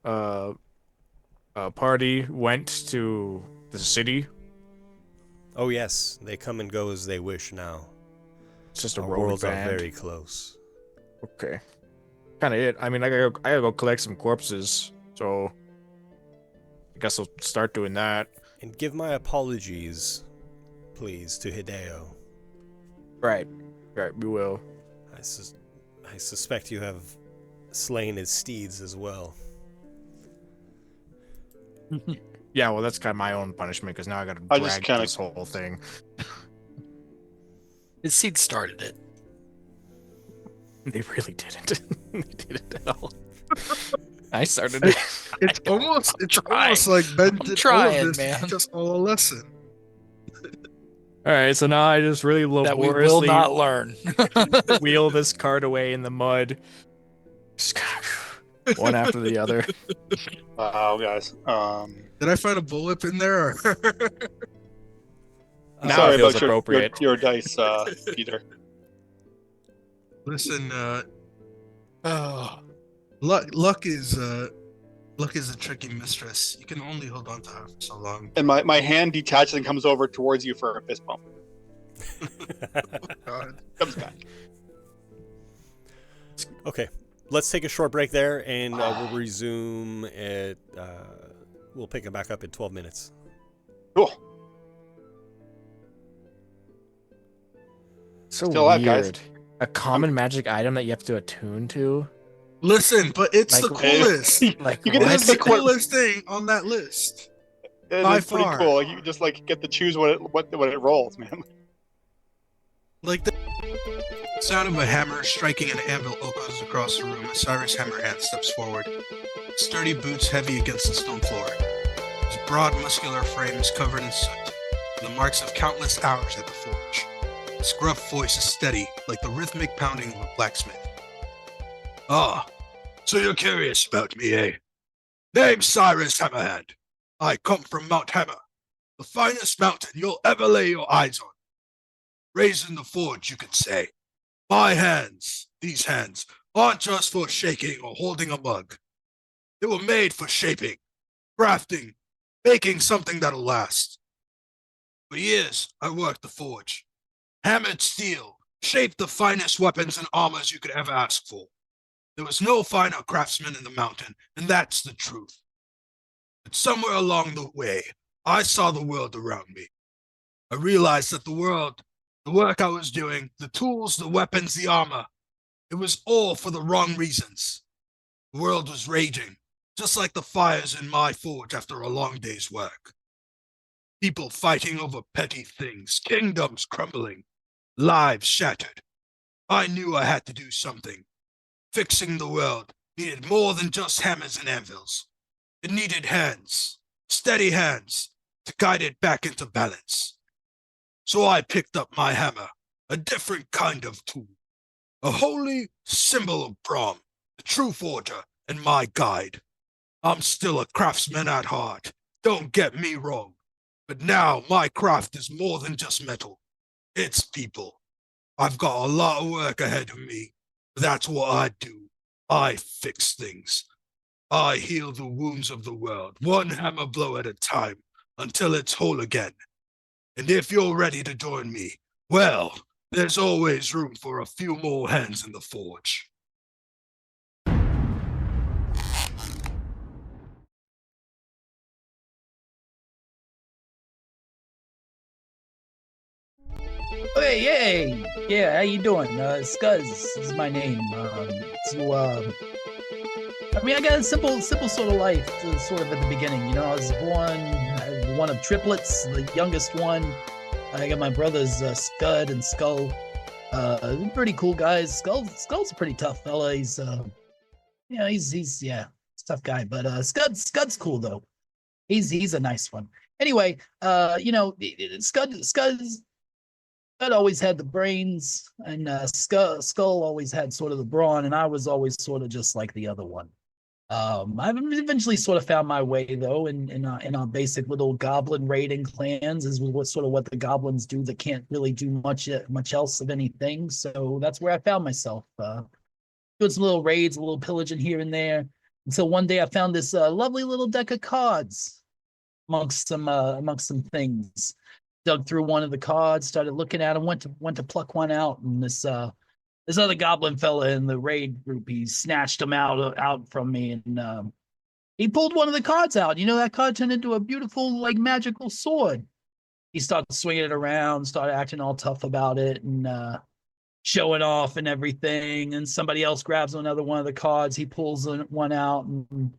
party went to the city. Oh yes, they come and go as they wish now. It's just a Our rogue worlds band. are very close. Okay. Kind of it. I mean, I gotta go collect some corpses. So I guess I'll start doing that. And give my apologies, please, to Hideo. Right. We will. I suspect you have slain his steeds as well. Yeah. Well, that's kind of my own punishment because now I gotta I just drag kinda- this whole thing. His seed started it. They really didn't. They didn't at all. I started it. It's almost trying. like Ben I'm did all trying, of this, man. just all a lesson. All right. So now I just really That we will laboriously not learn. wheel this cart away in the mud. Just one after the other. Wow, guys. Did I find a bullwhip in there? Or... Now Sorry it feels about your appropriate. your dice, Peter. Listen, Oh. luck is a tricky mistress. You can only hold on to her for so long. And my hand detaches and comes over towards you for a fist bump. God. Comes back. Okay, let's take a short break there, and we'll resume at... we'll pick it back up in 12 minutes. Cool. So Still alive, guys. weird. A common magic item that you have to attune to. Listen, but it's Like, the coolest. Like You can what? It's the pick one- coolest thing on that list. It By is pretty far. cool. You just get to choose what it rolls, man. Like the sound of a hammer striking an anvil echoes across the room as Cyrus Hammerhand steps forward. Sturdy boots heavy against the stone floor. His broad, muscular frame is covered in soot, and the marks of countless hours at the forge. His gruff voice is steady, like the rhythmic pounding of a blacksmith. Ah, so you're curious about me, eh? Name's Cyrus Hammerhand. I come from Mount Hammer, the finest mountain you'll ever lay your eyes on. Raised in the forge, you could say. My hands, these hands, aren't just for shaking or holding a mug. They were made for shaping, crafting, making something that'll last. For years, I worked the forge. Hammered steel, shaped the finest weapons and armors you could ever ask for. There was no finer craftsman in the mountain, and that's the truth. But somewhere along the way, I saw the world around me. I realized that the work I was doing, the tools, the weapons, the armor, it was all for the wrong reasons. The world was raging, just like the fires in my forge after a long day's work. People fighting over petty things, kingdoms crumbling, lives shattered. I knew I had to do something. Fixing the world needed more than just hammers and anvils. It needed hands, steady hands, to guide it back into balance. So I picked up my hammer, a different kind of tool, a holy symbol of Brahm, the true forger and my guide. I'm still a craftsman at heart, don't get me wrong, but now my craft is more than just metal. It's people. I've got a lot of work ahead of me, but that's what I do. I fix things. I heal the wounds of the world, one hammer blow at a time, until it's whole again. And if you're ready to join me, well, there's always room for a few more hands in the forge. Hey, yeah, how you doing? Scuzz is my name. I got a simple sort of life, sort of at the beginning. You know, I was born one of triplets, the youngest one. I got my brothers Scud and Skull. Pretty cool guys. Skull's a pretty tough fella. He's he's a tough guy. But Scud's cool though. He's a nice one. Anyway, Scud always had the brains, and Skull always had sort of the brawn, and I was always sort of just like the other one. I've eventually sort of found my way though in our basic little goblin raiding clans is what the goblins do that can't really do much else of anything. So that's where I found myself doing some little raids, a little pillaging here and there, until one day I found this lovely little deck of cards amongst some things. Dug through one of the cards, started looking at them, went to pluck one out, and this other goblin fella in the raid group, he snatched them out from me, and he pulled one of the cards out. You know, that card turned into a beautiful, like, magical sword. He started swinging it around, started acting all tough about it, and showing off and everything. And somebody else grabs another one of the cards. He pulls one out, and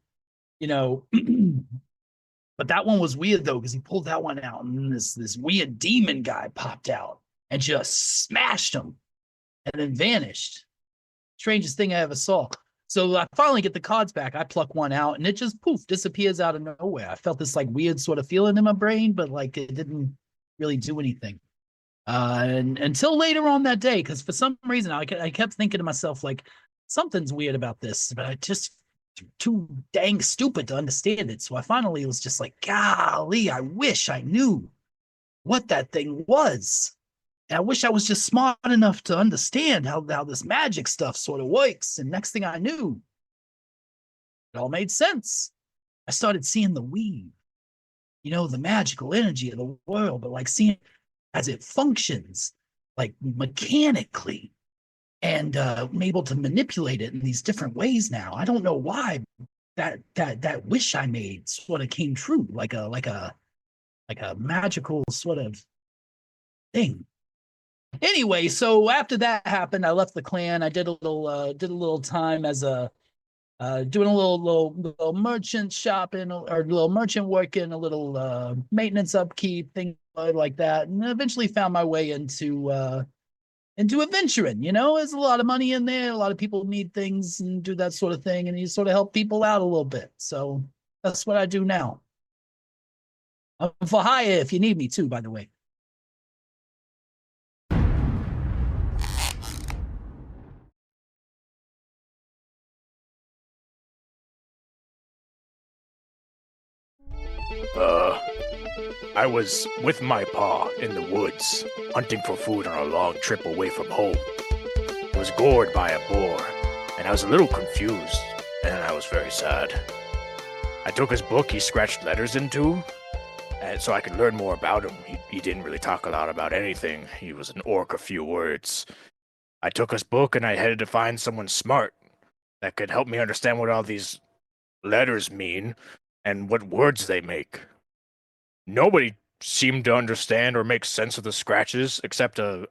but that one was weird though, because he pulled that one out, and this weird demon guy popped out and just smashed him, and then vanished. Strangest thing I ever saw. So I finally get the cards back. I pluck one out, and it just poof disappears out of nowhere. I felt this like weird sort of feeling in my brain, but like it didn't really do anything. And until later on that day, because for some reason I kept thinking to myself like something's weird about this, but I just too dang stupid to understand it. So I finally was just like, golly, I wish I knew what that thing was. And I wish I was just smart enough to understand how this magic stuff sort of works. And next thing I knew, it all made sense. I started seeing the weave, the magical energy of the world, but like seeing as it functions, like mechanically. And I'm able to manipulate it in these different ways now. I don't know why that wish I made sort of came true, like a magical sort of thing. Anyway, so after that happened, I left the clan. I did a little time as doing a little merchant shopping or a little merchant working, a little maintenance upkeep, things like that, and eventually found my way into adventuring. There's a lot of money in there. A lot of people need things and do that sort of thing, and you sort of help people out a little bit. So that's what I do now. I'm for hire if you need me too, by the way. I was with my pa in the woods, hunting for food on a long trip away from home. I was gored by a boar, and I was a little confused, and I was very sad. I took his book he scratched letters into, so I could learn more about him. He didn't really talk a lot about anything. He was an orc of few words. I took his book and I headed to find someone smart that could help me understand what all these letters mean and what words they make. Nobody seemed to understand or make sense of the scratches except a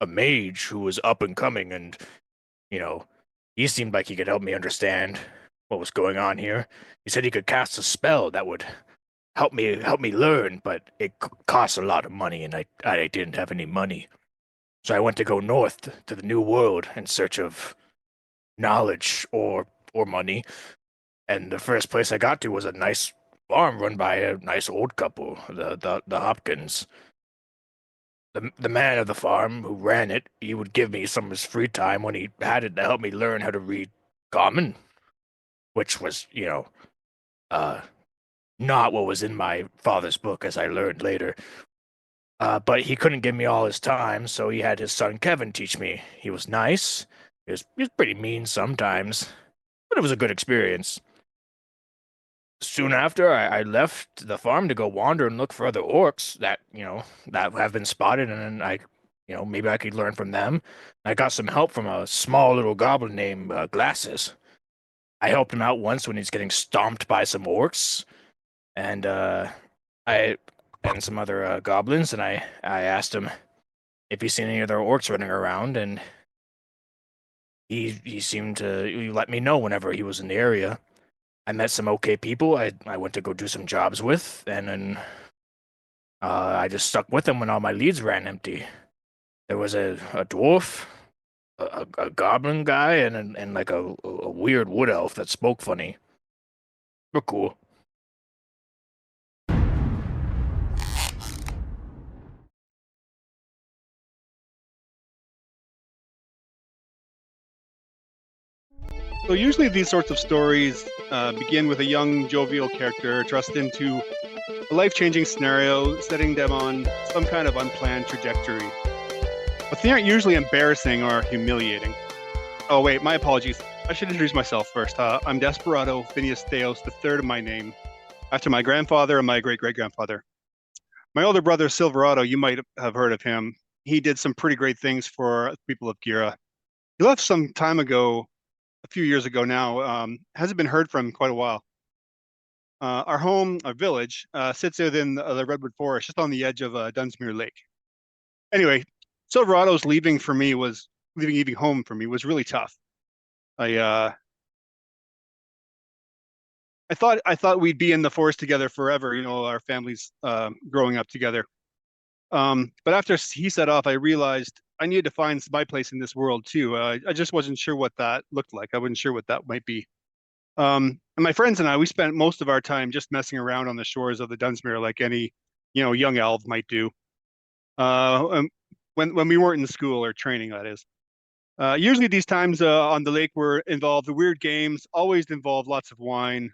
mage who was up and coming, and he seemed like he could help me understand what was going on here. He said he could cast a spell that would help me learn, but it costs a lot of money, and I didn't have any money. So I went to go north to the New World in search of knowledge or money. And the first place I got to was a nice farm run by a nice old couple, the Hopkins. The man of the farm who ran it, he would give me some of his free time when he had it to help me learn how to read Common, which was, not what was in my father's book, as I learned later. But he couldn't give me all his time, so he had his son Kevin teach me. He was nice. He was pretty mean sometimes, but it was a good experience. Soon after, I left the farm to go wander and look for other orcs that have been spotted, and then maybe I could learn from them. I got some help from a small little goblin named Glasses. I helped him out once when he's getting stomped by some orcs, and some other goblins, and I asked him if he's seen any other orcs running around, and he seemed to let me know whenever he was in the area. I met some okay people I went to go do some jobs with, and then I just stuck with them when all my leads ran empty. There was a dwarf, a goblin guy, and like a weird wood elf that spoke funny. But cool. So usually these sorts of stories begin with a young, jovial character thrust into a life-changing scenario, setting them on some kind of unplanned trajectory. But they aren't usually embarrassing or humiliating. Oh wait, my apologies. I should introduce myself first. I'm Desperado Phineas Theos, the third of my name, after my grandfather and my great-great-grandfather. My older brother, Silverado, you might have heard of him. He did some pretty great things for the people of Gira. He left some time ago, a few years ago now. Hasn't been heard from in quite a while. Our home, our village, sits within the Redwood Forest, just on the edge of Dunsmuir Lake. Anyway, Silverado's leaving home for me was really tough. I thought we'd be in the forest together forever, our families growing up together. But after he set off, I realized I needed to find my place in this world too. I just wasn't sure what that looked like. I wasn't sure what that might be. And my friends and I, we spent most of our time just messing around on the shores of the Dunsmuir, like any, young elf might do. When we weren't in school or training, that is. Usually these times on the lake were involved the weird games, always involved lots of wine.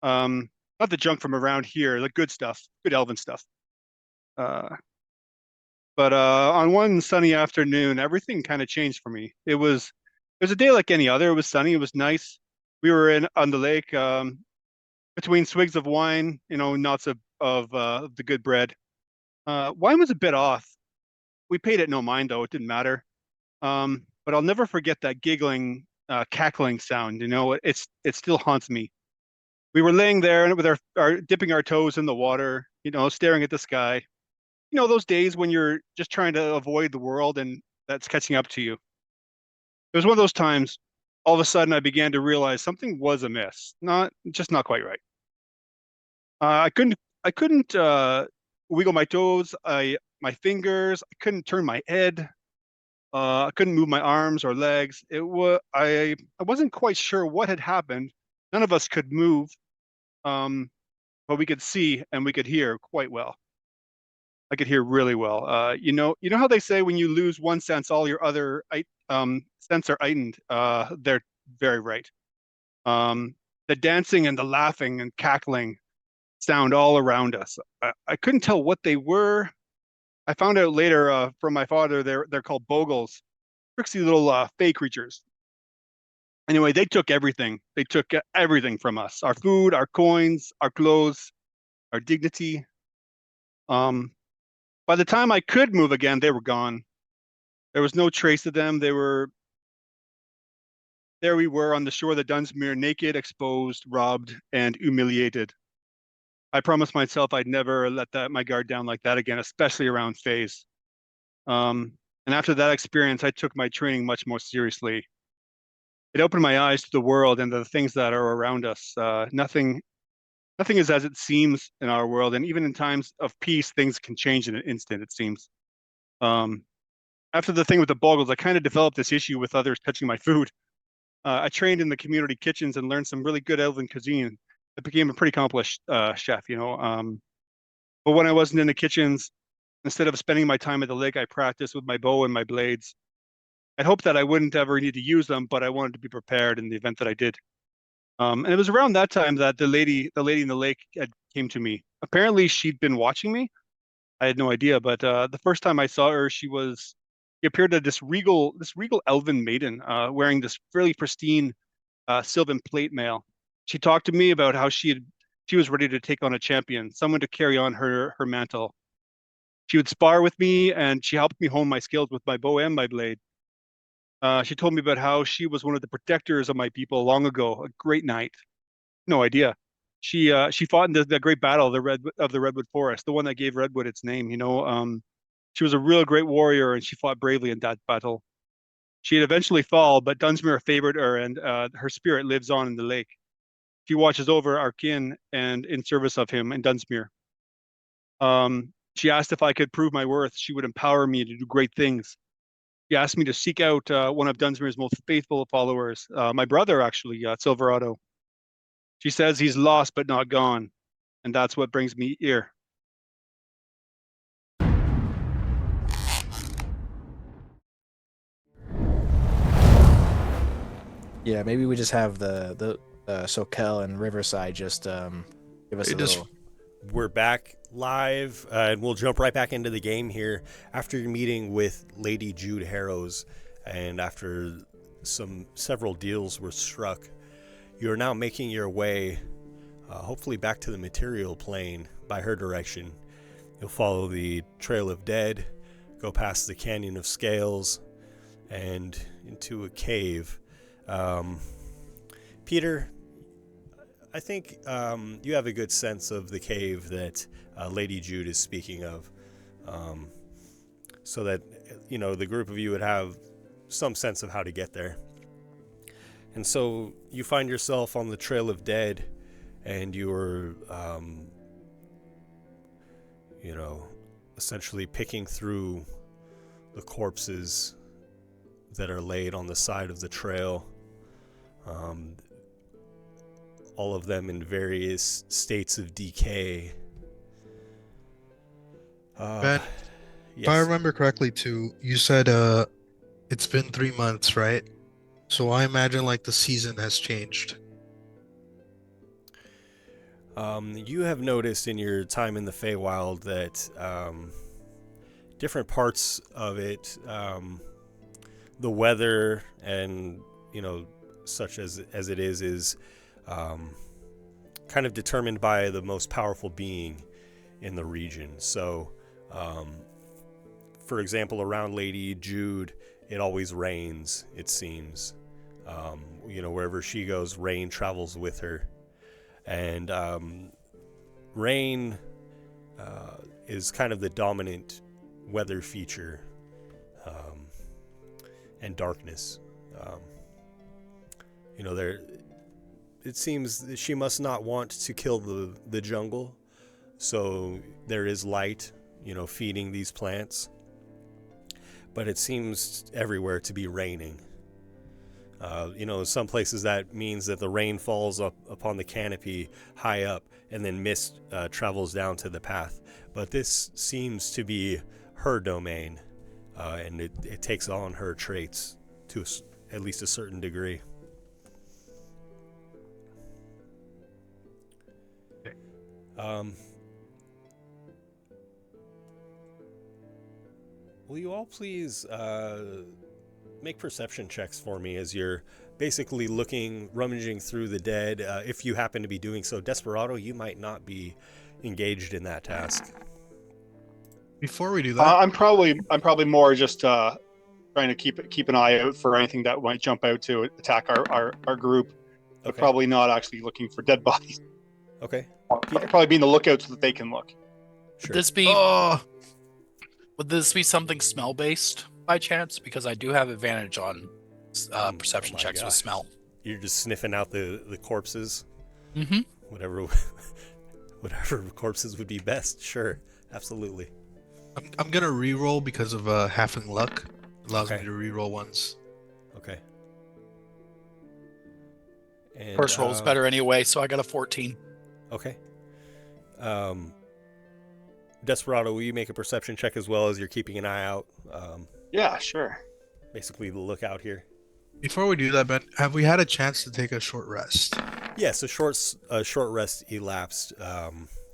Not the junk from around here, the good stuff, good elven stuff. But on one sunny afternoon, everything kind of changed for me. It was a day like any other. It was sunny. It was nice. We were on the lake, between swigs of wine, knots of the good bread. Wine was a bit off. We paid it no mind though. It didn't matter. But I'll never forget that giggling, cackling sound. It still haunts me. We were laying there with our dipping our toes in the water, staring at the sky. Those days when you're just trying to avoid the world and that's catching up to you. It was one of those times, all of a sudden I began to realize something was amiss. Not quite right. I couldn't wiggle my toes, my fingers, I couldn't turn my head. I couldn't move my arms or legs. I wasn't quite sure what had happened. None of us could move, but we could see and we could hear quite well. I could hear really well. You know how they say when you lose one sense, all your other sense are heightened. They're very right. The dancing and the laughing and cackling sound all around us. I couldn't tell what they were. I found out later from my father they're called bogles, tricksy little fey creatures. Anyway, they took everything. They took everything from us: our food, our coins, our clothes, our dignity. By the time I could move again, they were gone. There was no trace of them. There we were on the shore of the Dunsmuir, naked, exposed, robbed, and humiliated. I promised myself I'd never let my guard down like that again, especially around Fays. And after that experience, I took my training much more seriously. It opened my eyes to the world and the things that are around us. Nothing is as it seems in our world, and even in times of peace, things can change in an instant, it seems. After the thing with the boggles, I kind of developed this issue with others touching my food. I trained in the community kitchens and learned some really good elven cuisine. I became a pretty accomplished chef, But when I wasn't in the kitchens, instead of spending my time at the lake, I practiced with my bow and my blades. I'd hoped that I wouldn't ever need to use them, but I wanted to be prepared in the event that I did. And it was around that time that the lady in the lake came to me. Apparently, she'd been watching me. I had no idea, but the first time I saw her, she appeared as this regal elven maiden, wearing this fairly pristine sylvan plate mail. She talked to me about how she was ready to take on a champion, someone to carry on her mantle. She would spar with me, and she helped me hone my skills with my bow and my blade. She told me about how she was one of the protectors of my people long ago, a great knight. No idea. She fought in the great battle of the Redwood Forest, the one that gave Redwood its name. She was a real great warrior, and she fought bravely in that battle. She had eventually fallen, but Dunsmuir favored her, and her spirit lives on in the lake. She watches over our kin and in service of him in Dunsmuir. She asked if I could prove my worth. She would empower me to do great things. She asked me to seek out one of Dunsmuir's most faithful followers, my brother, actually, Silverado. She says he's lost but not gone, and that's what brings me here. Yeah, maybe we just have the Soquel and Riverside just give us a little. We're back live, and we'll jump right back into the game here after your meeting with Lady Jude Harrows, and after several deals were struck. You are now making your way, hopefully back to the material plane by her direction. You'll follow the Trail of Dead, go past the Canyon of Scales, and into a cave. Peter, I think you have a good sense of the cave that Lady Jude is speaking of, so that the group of you would have some sense of how to get there. And so you find yourself on the Trail of Dead, and you're essentially picking through the corpses that are laid on the side of the trail. All of them in various states of decay. Ben, yes. if I remember correctly, too, you said it's been 3 months, right? So I imagine the season has changed. You have noticed in your time in the Feywild that different parts of it, the weather and such as it is kind of determined by the most powerful being in the region. So, for example, around Lady Jude, it always rains, it seems. Wherever she goes, rain travels with her. And rain is kind of the dominant weather feature, and darkness. It seems that she must not want to kill the jungle, so there is light, feeding these plants. But it seems everywhere to be raining. In some places that means that the rain falls up upon the canopy high up, and then mist travels down to the path. But this seems to be her domain, and it takes on her traits to at least a certain degree. Will you all please make perception checks for me as you're basically rummaging through the dead. If you happen to be doing so, Desperado, you might not be engaged in that task. Before we do that, I'm probably more just trying to keep an eye out for anything that might jump out to attack our group, but Okay. probably not actually looking for dead bodies. Okay. Probably be in the lookout so that they can look. Sure. Would this be something smell based by chance? Because I do have advantage on perception my checks with gosh. smell. You're just sniffing out the corpses. Mm-hmm. Whatever corpses would be best. Sure, absolutely. I'm gonna re-roll because of having luck. Allows Okay. me to re-roll once. Okay. And, First roll's better anyway, so I got a 14. Okay. Desperado, will you make a perception check as well as you're keeping an eye out? Yeah, sure. Basically, the lookout here. Before we do that, Ben, have we had a chance to take a short rest? Yes, a short rest elapsed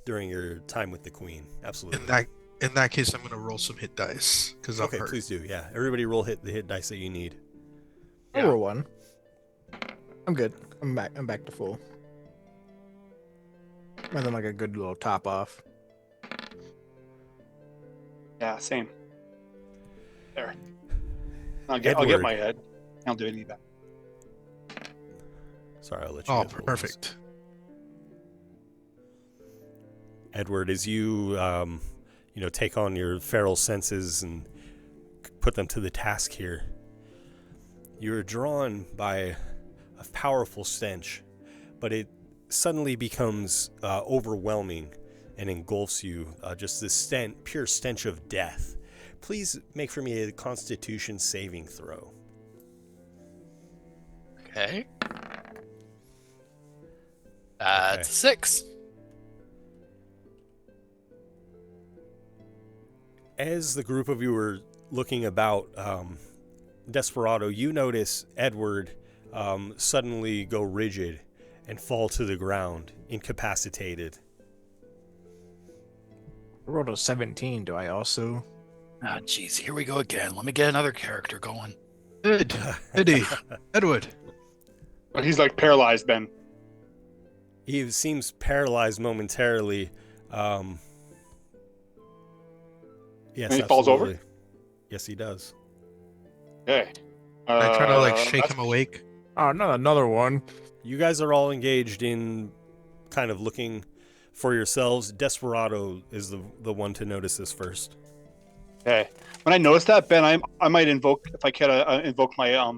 during your time with the Queen. Absolutely. In that case, I'm gonna roll some hit dice because I'm Okay, hurt. please do. Yeah, everybody roll the hit dice that you need. I'll roll one. I'm good. I'm back to full. And then like a good little top off. Yeah, same. There. I'll get my head. I'll do any of that. Sorry, I'll let you. Oh, guys roll perfect. Edward, as you take on your feral senses and put them to the task here, you're drawn by a powerful stench, but it suddenly becomes overwhelming and engulfs you. Just this pure stench of death. Please make for me a Constitution saving throw. Okay. That's 6. As the group of you are looking about, Desperado, you notice Edward suddenly go rigid and fall to the ground, incapacitated. I rolled a 17. Do I also? Ah, jeez, here we go again. Let me get another character going. Edward. But he's like paralyzed, Ben. He seems paralyzed momentarily. Yes, And he falls over? absolutely. Yes, he does. Okay. I try to like shake him awake. Oh, not another one. You guys are all engaged in kind of looking for yourselves. Desperado is the one to notice this first. Okay. When I notice that, Ben, I might invoke, if I can, invoke my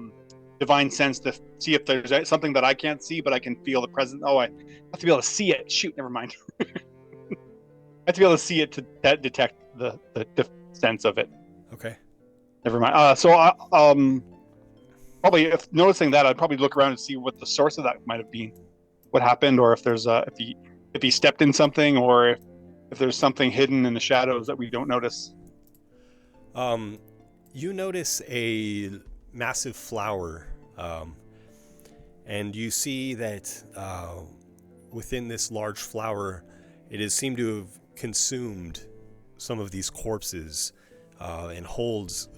divine sense to see if there's something that I can't see, but I can feel the presence. Oh, I have to be able to see it. Shoot, never mind. I have to be able to see it to detect the sense of it. Okay. Never mind. So probably if noticing that, I'd probably look around and see what the source of that might have been, what happened, or if there's if he stepped in something, or if there's something hidden in the shadows that we don't notice. You notice a massive flower, and you see that within this large flower, it has seemed to have consumed some of these corpses and holds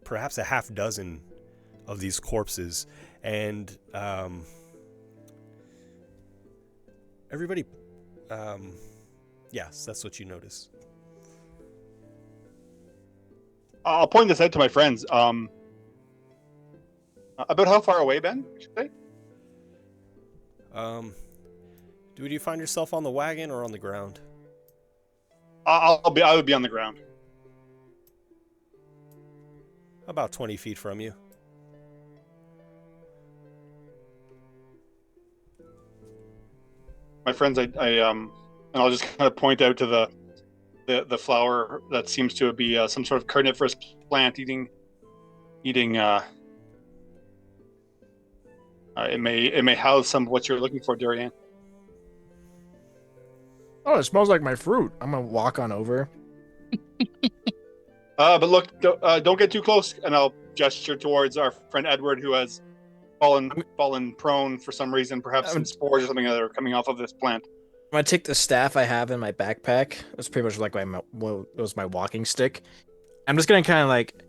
perhaps a half dozen of these corpses. And everybody, yes, that's what you notice. I'll point this out to my friends. About how far away, Ben? I should say. Do you find yourself on the wagon or on the ground? I would be on the ground. About 20 feet from you. My friends, and I'll just kind of point out to the flower that seems to be some sort of carnivorous plant eating. It may house some of what you're looking for, Durian. Oh, it smells like my fruit. I'm gonna walk on over. But look, don't get too close, and I'll gesture towards our friend Edward, who has fallen prone for some reason, perhaps some spores or something that are coming off of this plant. I'm gonna take the staff I have in my backpack. It's pretty much like it was my walking stick. I'm just gonna kind of like,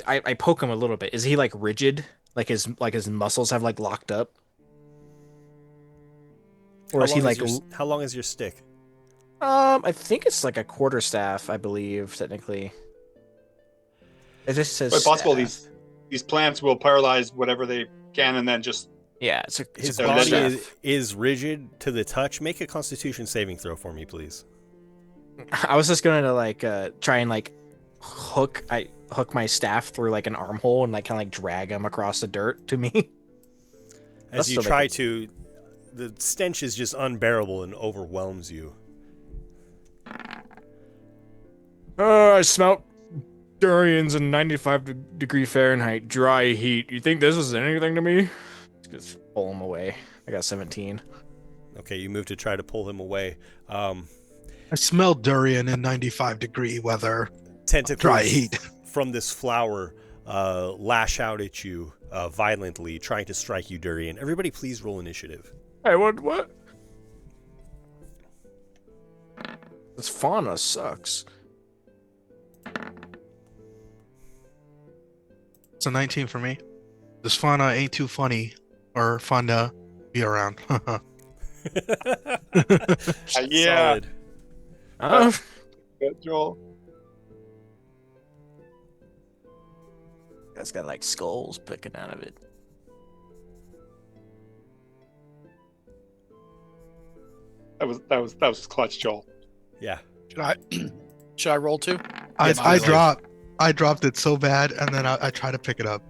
I poke him a little bit. Is he like rigid? Like his muscles have like locked up? Or is he like? How long is your stick? I think it's like a quarterstaff, I believe, technically. It just says But possible staff. these plants will paralyze whatever they can, and then just Yeah, His a body quarterstaff. is rigid to the touch. Make a Constitution saving throw for me, please. I was just gonna like try and like hook my staff through like an armhole and like kind of like drag him across the dirt to me. As you try to, the stench is just unbearable and overwhelms you. I smelt durians in 95-degree Fahrenheit dry heat. You think this is anything to me? Just pull him away. I got 17. Okay, you move to try to pull him away. I smell durian in 95-degree weather. Tentacles Dry heat. from this flower lash out at you violently, trying to strike you, Durian. Everybody, please roll initiative. Hey, what? This fauna sucks. It's a 19 for me. This fauna ain't too funny or fun to be around. yeah. Solid. Good, Joel. That's got like skulls picking out of it. That was clutch, Joel. Yeah. Should I roll too? I dropped it so bad, and then I try to pick it up.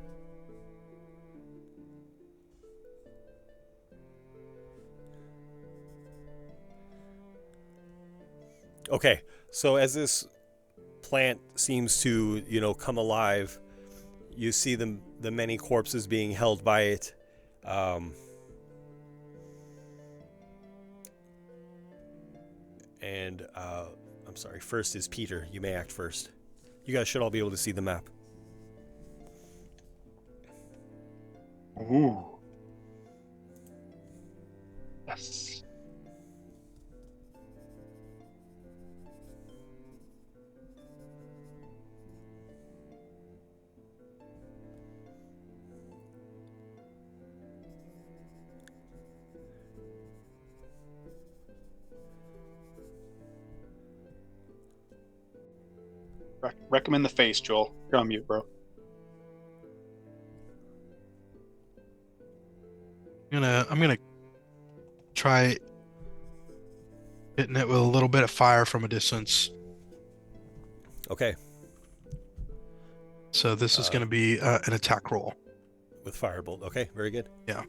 Okay, so as this plant seems to, come alive, you see the many corpses being held by it. I'm sorry, first is Peter. You may act first. You guys should all be able to see the map. Ooh. Yes. Recommend the face, Joel. You're on mute, bro. I'm gonna try hitting it with a little bit of fire from a distance. Okay. So this is gonna be an attack roll. With firebolt. Okay, very good. Yeah.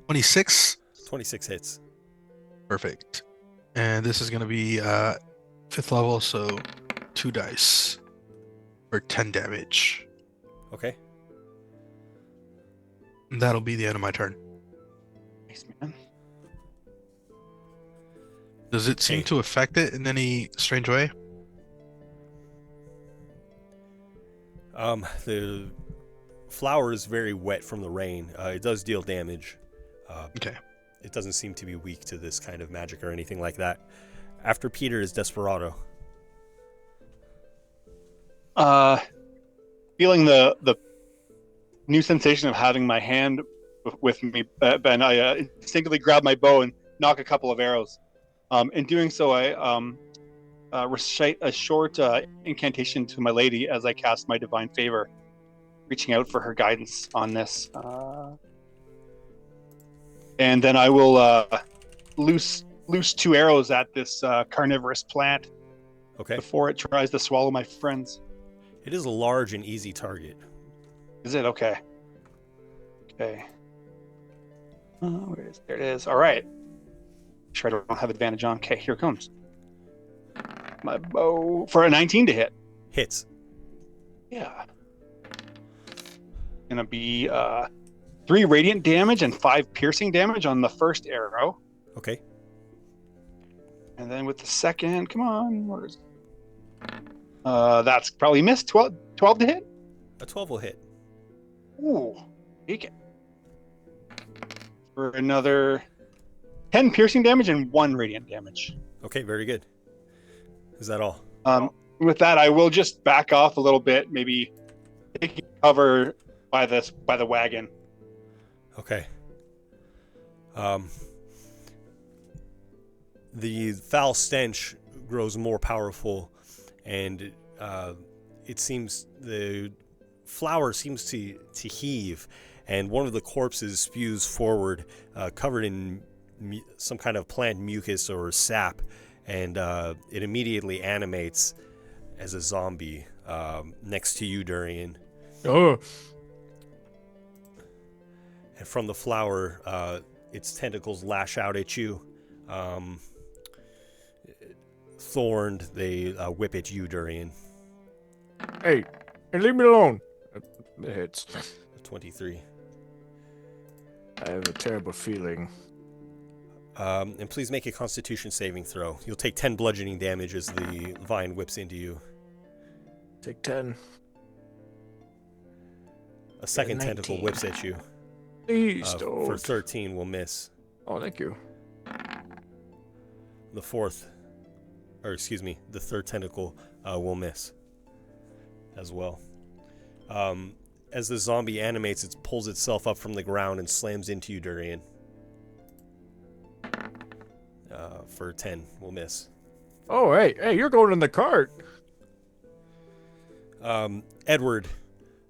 26. 26 hits. Perfect. And this is going to be 5th level, so 2 dice for 10 damage. Okay. And that'll be the end of my turn. Nice, man. Does it seem to affect it in any strange way? The flower is very wet from the rain. It does deal damage. Okay. It doesn't seem to be weak to this kind of magic or anything like that. After Peter is Desperado. Feeling the new sensation of having my hand with me, Ben, I instinctively grab my bow and knock a couple of arrows. In doing so, I recite a short incantation to my lady as I cast my divine favor, reaching out for her guidance on this. And then I will loose 2 arrows at this carnivorous plant. Okay. Before it tries to swallow my friends. It is a large and easy target. Is it? Okay. Okay. Where is it? There it is. All right. Sure, I don't have advantage on. Okay, here it comes. My bow for a 19 to hit. Hits. Yeah. Gonna be 3 radiant damage and 5 piercing damage on the first arrow. Okay. And then with the second, come on, where is it? That's probably missed. 12 to hit? A 12 will hit. Ooh, take it. For another 10 piercing damage and 1 radiant damage. Okay, very good. Is that all? With that, I will just back off a little bit, maybe taking cover by the wagon. Okay. The foul stench grows more powerful, and it seems the flower seems to heave, and one of the corpses spews forward, covered in some kind of plant mucus or sap, and it immediately animates as a zombie next to you, Durian. Oh. And from the flower, its tentacles lash out at you. Thorned, they whip at you, Durian. Hey, leave me alone. It hits. 23. I have a terrible feeling. And please make a Constitution saving throw. You'll take 10 bludgeoning damage as the vine whips into you. Take 10. A second tentacle whips at you. Please don't. For 13 will miss. Oh, thank you. The third tentacle will miss as well. As the zombie animates, it pulls itself up from the ground and slams into you, Durian. For 10 will miss. Oh, hey, you're going in the cart. Edward,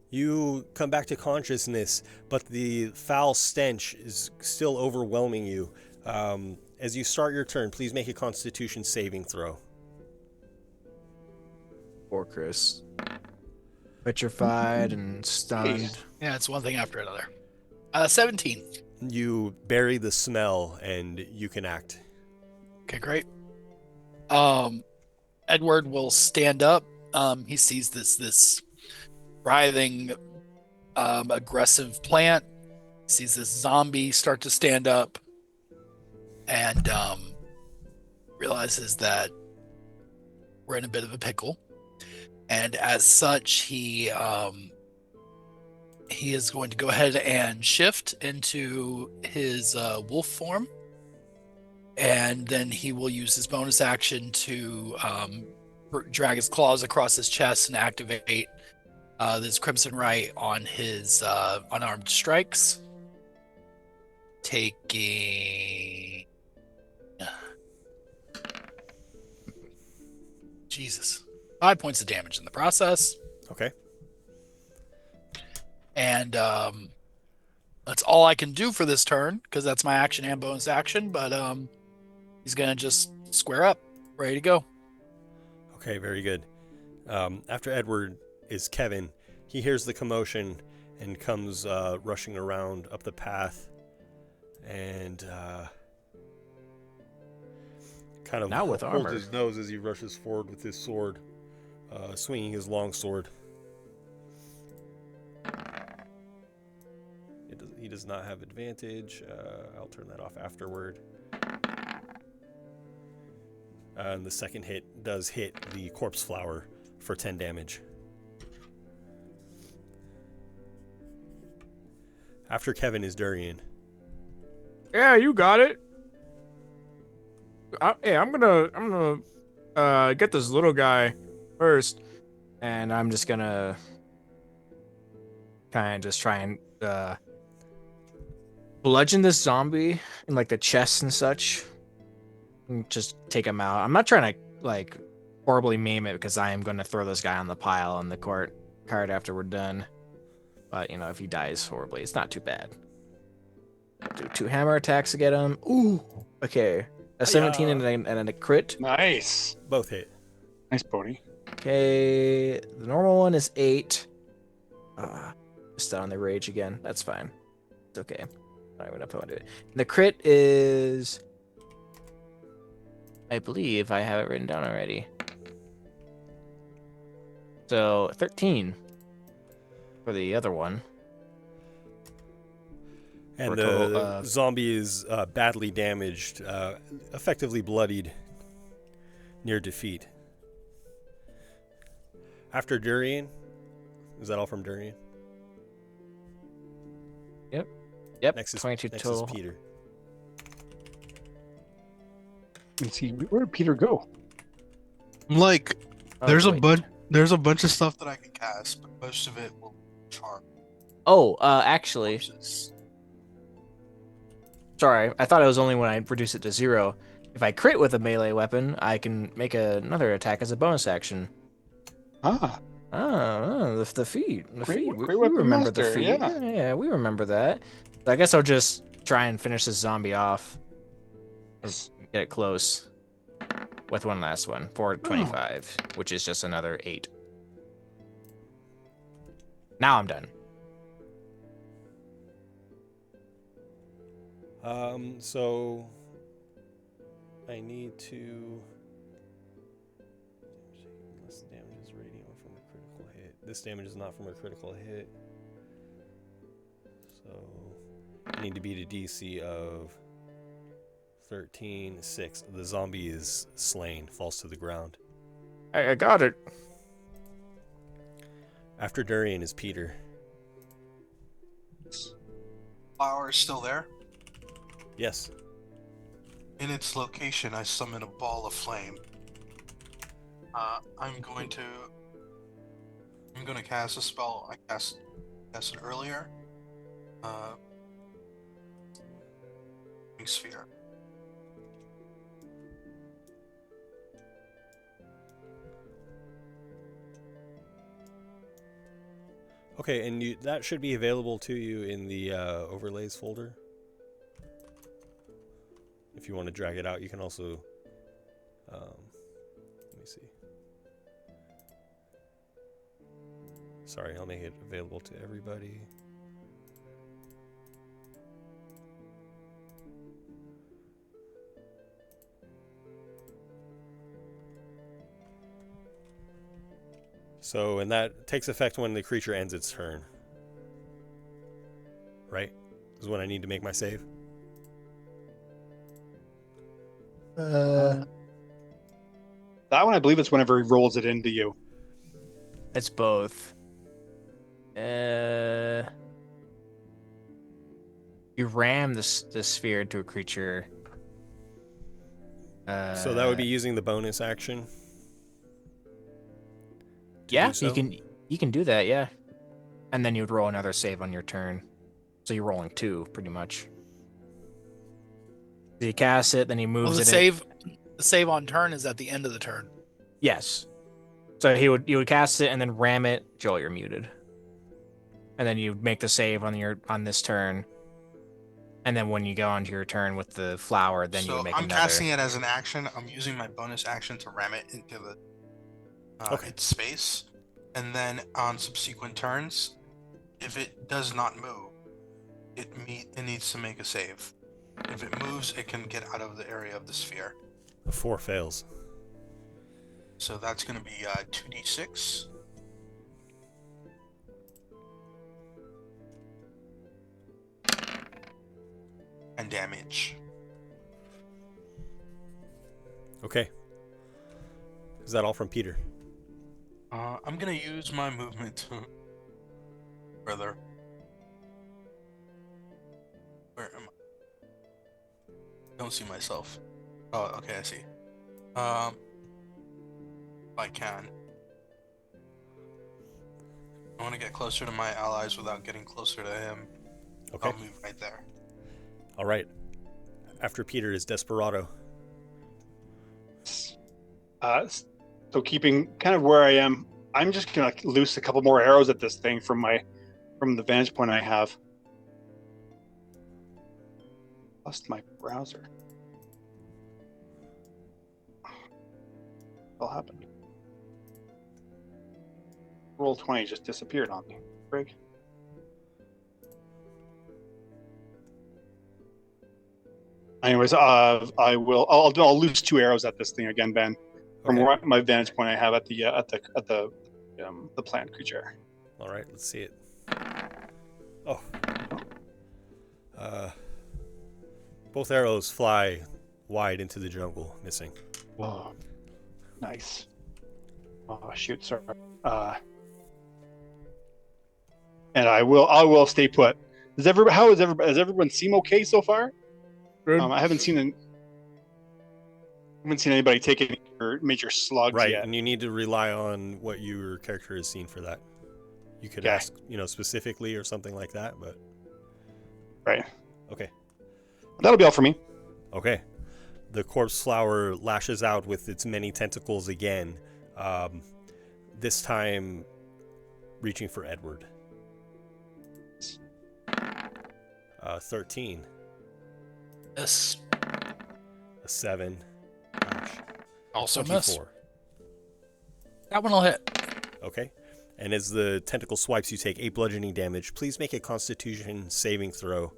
you come back to consciousness, but the foul stench is still overwhelming you. As you start your turn, please make a Constitution saving throw. Poor Chris. Petrified and stunned. Yeah, it's one thing after another. 17. You bury the smell, and you can act. Okay, great. Edward will stand up. He sees this writhing, aggressive plant. Sees this zombie start to stand up, and realizes that we're in a bit of a pickle. And as such, he is going to go ahead and shift into his wolf form, and then he will use his bonus action to drag his claws across his chest and activate this Crimson Right on his unarmed strikes, taking Jesus. 5 points of damage in the process. Okay. And that's all I can do for this turn, because that's my action and bonus action, but he's going to just square up, ready to go. Okay, very good. After Edward is Kevin. He hears the commotion and comes rushing around up the path, and kind of now with holds armor. his nose as he rushes forward with his sword, swinging his long sword. He does not have advantage. I'll turn that off afterward. And the second hit does hit the corpse flower for 10 damage. After Kevin is Durian. Yeah, you got it. I'm gonna get this little guy first, and I'm just gonna kind of just try and bludgeon this zombie in like the chest and such, and just take him out. I'm not trying to like horribly maim it, because I am going to throw this guy on the pile on the cart after we're done. But you know, if he dies horribly, it's not too bad. Do 2 hammer attacks to get him. Ooh, okay. A 17 and a crit. Nice. Both hit. Nice, Bodhi. Okay, the normal one is 8. Just on the rage again. That's fine. It's okay. I don't even know if I want to do it. And the crit is, I believe I have it written down already. So 13 for the other one. And the zombie is badly damaged, effectively bloodied, near defeat. After Durian, is that all from Durian? Yep. Next is 22 next total. is Peter. Let's see, where did Peter go? Like, Oh, there's wait. there's a bunch of stuff that I can cast, but most of it will charm. Oh, actually, Sorry, I thought it was only when I reduce it to 0. If I crit with a melee weapon, I can make another attack as a bonus action. The feat. The Great- feat. great We weapon remember the master, feat. yeah. Yeah, we remember that. So I guess I'll just try and finish this zombie off. Just get it close. With one last one. 425, which is just another 8. Now I'm done. So I need to less damage is radiant from a critical hit. This damage is not from a critical hit. So I need to beat a DC of 13, 6. The zombie is slain, falls to the ground. I got it. After Durian is Peter. Flower is still there. Yes. In its location, I summon a ball of flame. I'm going to cast a spell I casted earlier. Sphere. Okay, and that should be available to you in the overlays folder. If you want to drag it out, you can also, let me see. Sorry, I'll make it available to everybody. So, and that takes effect when the creature ends its turn. Right? Is when I need to make my save. That one, I believe it's whenever he rolls it into you. It's both. You ram the sphere into a creature. So that would be using the bonus action. Yeah, so? you can do that, yeah. And then you'd roll another save on your turn. So you're rolling 2, pretty much. So you cast it, then he moves The save on turn is at the end of the turn. Yes. So you would cast it and then ram it. Joel, you're muted. And then you make the save on this turn. And then when you go onto your turn with the flower, then you would make I'm another. casting it as an action. I'm using my bonus action to ram it into the its space, and then on subsequent turns, if it does not move, it needs to make a save. If it moves, it can get out of the area of the sphere. 4 fails. So that's going to be 2d6. And damage. Okay. Is that all from Peter? I'm going to use my movement to further. Where am I? Don't see myself. Oh, okay, I see. If I can. I want to get closer to my allies without getting closer to him. Okay. I'll move right there. All right. After Peter is Desperado. So keeping kind of where I am, I'm just gonna loose a couple more arrows at this thing from the vantage point I have. Lost my browser. What happened? Roll 20 just disappeared on me. Break. Anyways, I'll loose 2 arrows at this thing again, Ben, from my vantage point I have at the plant creature. All right, let's see it. Oh. Both arrows fly wide into the jungle, missing. Whoa. Nice. Oh shoot, sorry. And I will stay put. Does everyone seem okay so far? I haven't seen anybody take any major slugs right, yet. And you need to rely on what your character has seen for that. You could ask, specifically or something like that, but right. Okay. that'll be all for me. Okay. The corpse flower lashes out with its many tentacles again, this time reaching for Edward. 13. Yes. A 7. Also 24. miss. That one will hit. Okay. And as the tentacle swipes, you take 8 bludgeoning damage. Please make a Constitution saving throw.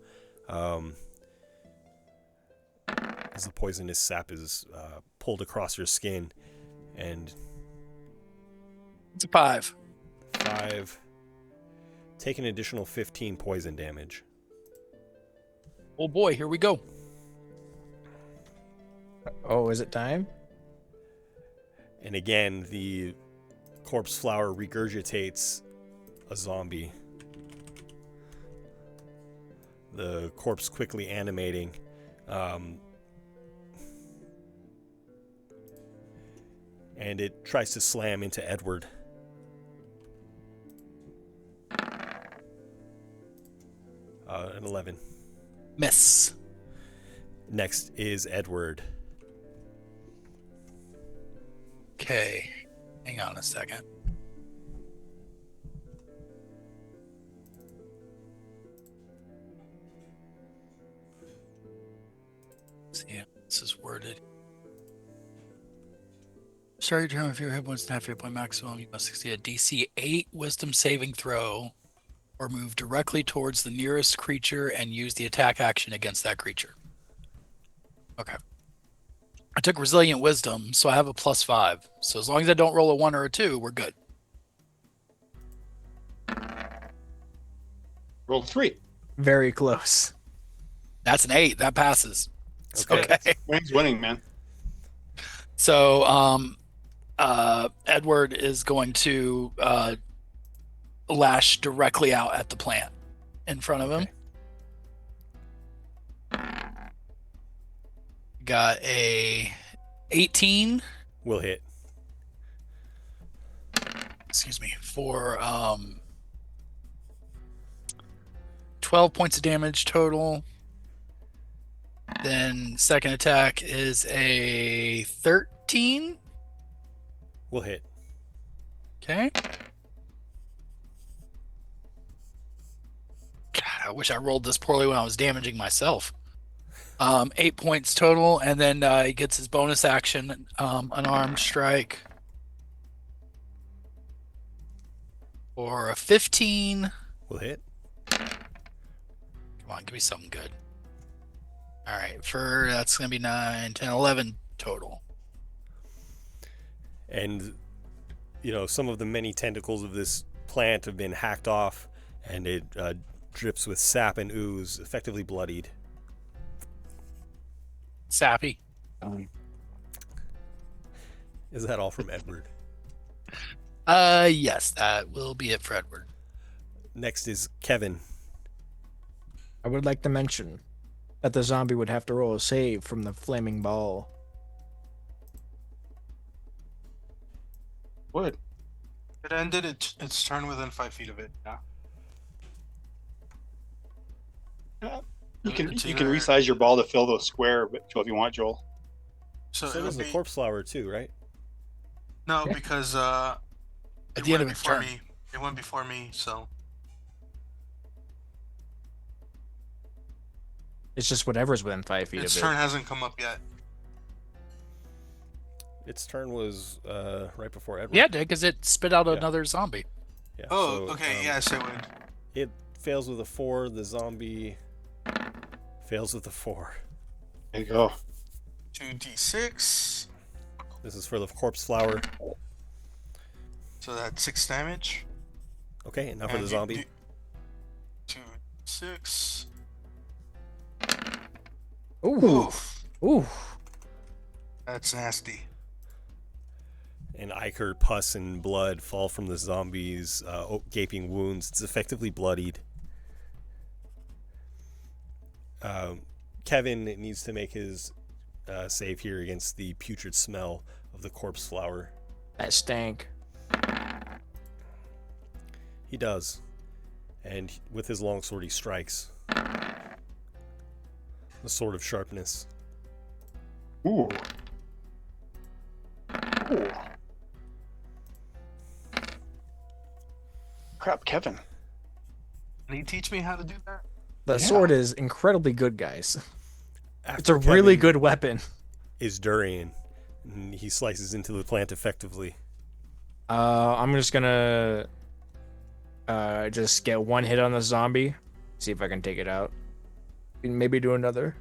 As the poisonous sap is pulled across your skin. And it's a 5. 5. Take an additional 15 poison damage. Oh boy, here we go. Oh, is it time? And again, the corpse flower regurgitates a zombie. The corpse quickly animating. And it tries to slam into Edward. An 11. Miss. Next is Edward. Okay. Hang on a second. Let's see how this is worded. Start your turn with your hit points and half your point maximum. You must succeed a DC 8 wisdom saving throw or move directly towards the nearest creature and use the attack action against that creature. Okay. I took resilient wisdom, so I have a +5. So as long as I don't roll a 1 or a 2, we're good. Rolled 3. Very close. That's an 8. That passes. Okay. Wayne's winning, man. So, Edward is going to lash directly out at the plant in front of him. Got a 18. Will hit. Excuse me. For 12 points of damage total. Then second attack is a 13. Will hit. Okay. God, I wish I rolled this poorly when I was damaging myself. 8 points total, and then he gets his bonus action, unarmed strike. For a 15. Will hit. Come on, give me something good. All right, that's going to be 9, 10, 11 total. And, some of the many tentacles of this plant have been hacked off, and it drips with sap and ooze, effectively bloodied. Sappy. Is that all from Edward? Yes, that will be it for Edward. Next is Kevin. I would like to mention that the zombie would have to roll a save from the flaming ball. Would. It ended its turn within 5 feet of it. Yeah. You can resize your ball to fill the square, Joel, if you want, Joel. So does the corpse flower too, right? No, because at the end of its turn. It went before me, so It's just whatever's within 5 feet its of turn it. hasn't come up yet. Its turn was right before Edward. Yeah, it did, because it spit out another zombie. Yeah, Oh, okay, yes, it would. It fails with a 4. The zombie fails with a 4. There you go. 2d6. This is for the corpse flower. So that's 6 damage. Okay, and now for the zombie. 2d6. Ooh. Ooh. That's nasty. And ichor, pus, and blood fall from the zombie's gaping wounds. It's effectively bloodied. Kevin needs to make his save here against the putrid smell of the corpse flower. That stank. He does. And with his longsword, he strikes. The sword of sharpness. Ooh. Ooh. Crap, Kevin. Can you teach me how to do that? The sword is incredibly good, guys. It's After a really Kevin good weapon. Is Durian. And he slices into the plant effectively. I'm just gonna just get one hit on the zombie. See if I can take it out. Maybe do another.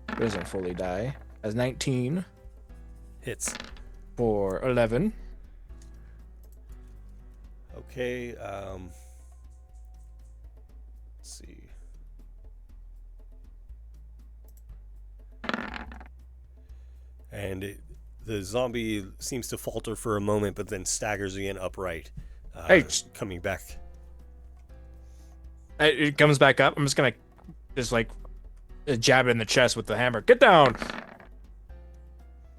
It doesn't fully die. As 19. Hits. For 11. Okay, let's see. And the zombie seems to falter for a moment, but then staggers again upright. Hey. Coming back. It comes back up. I'm just gonna like jab it in the chest with the hammer. Get down.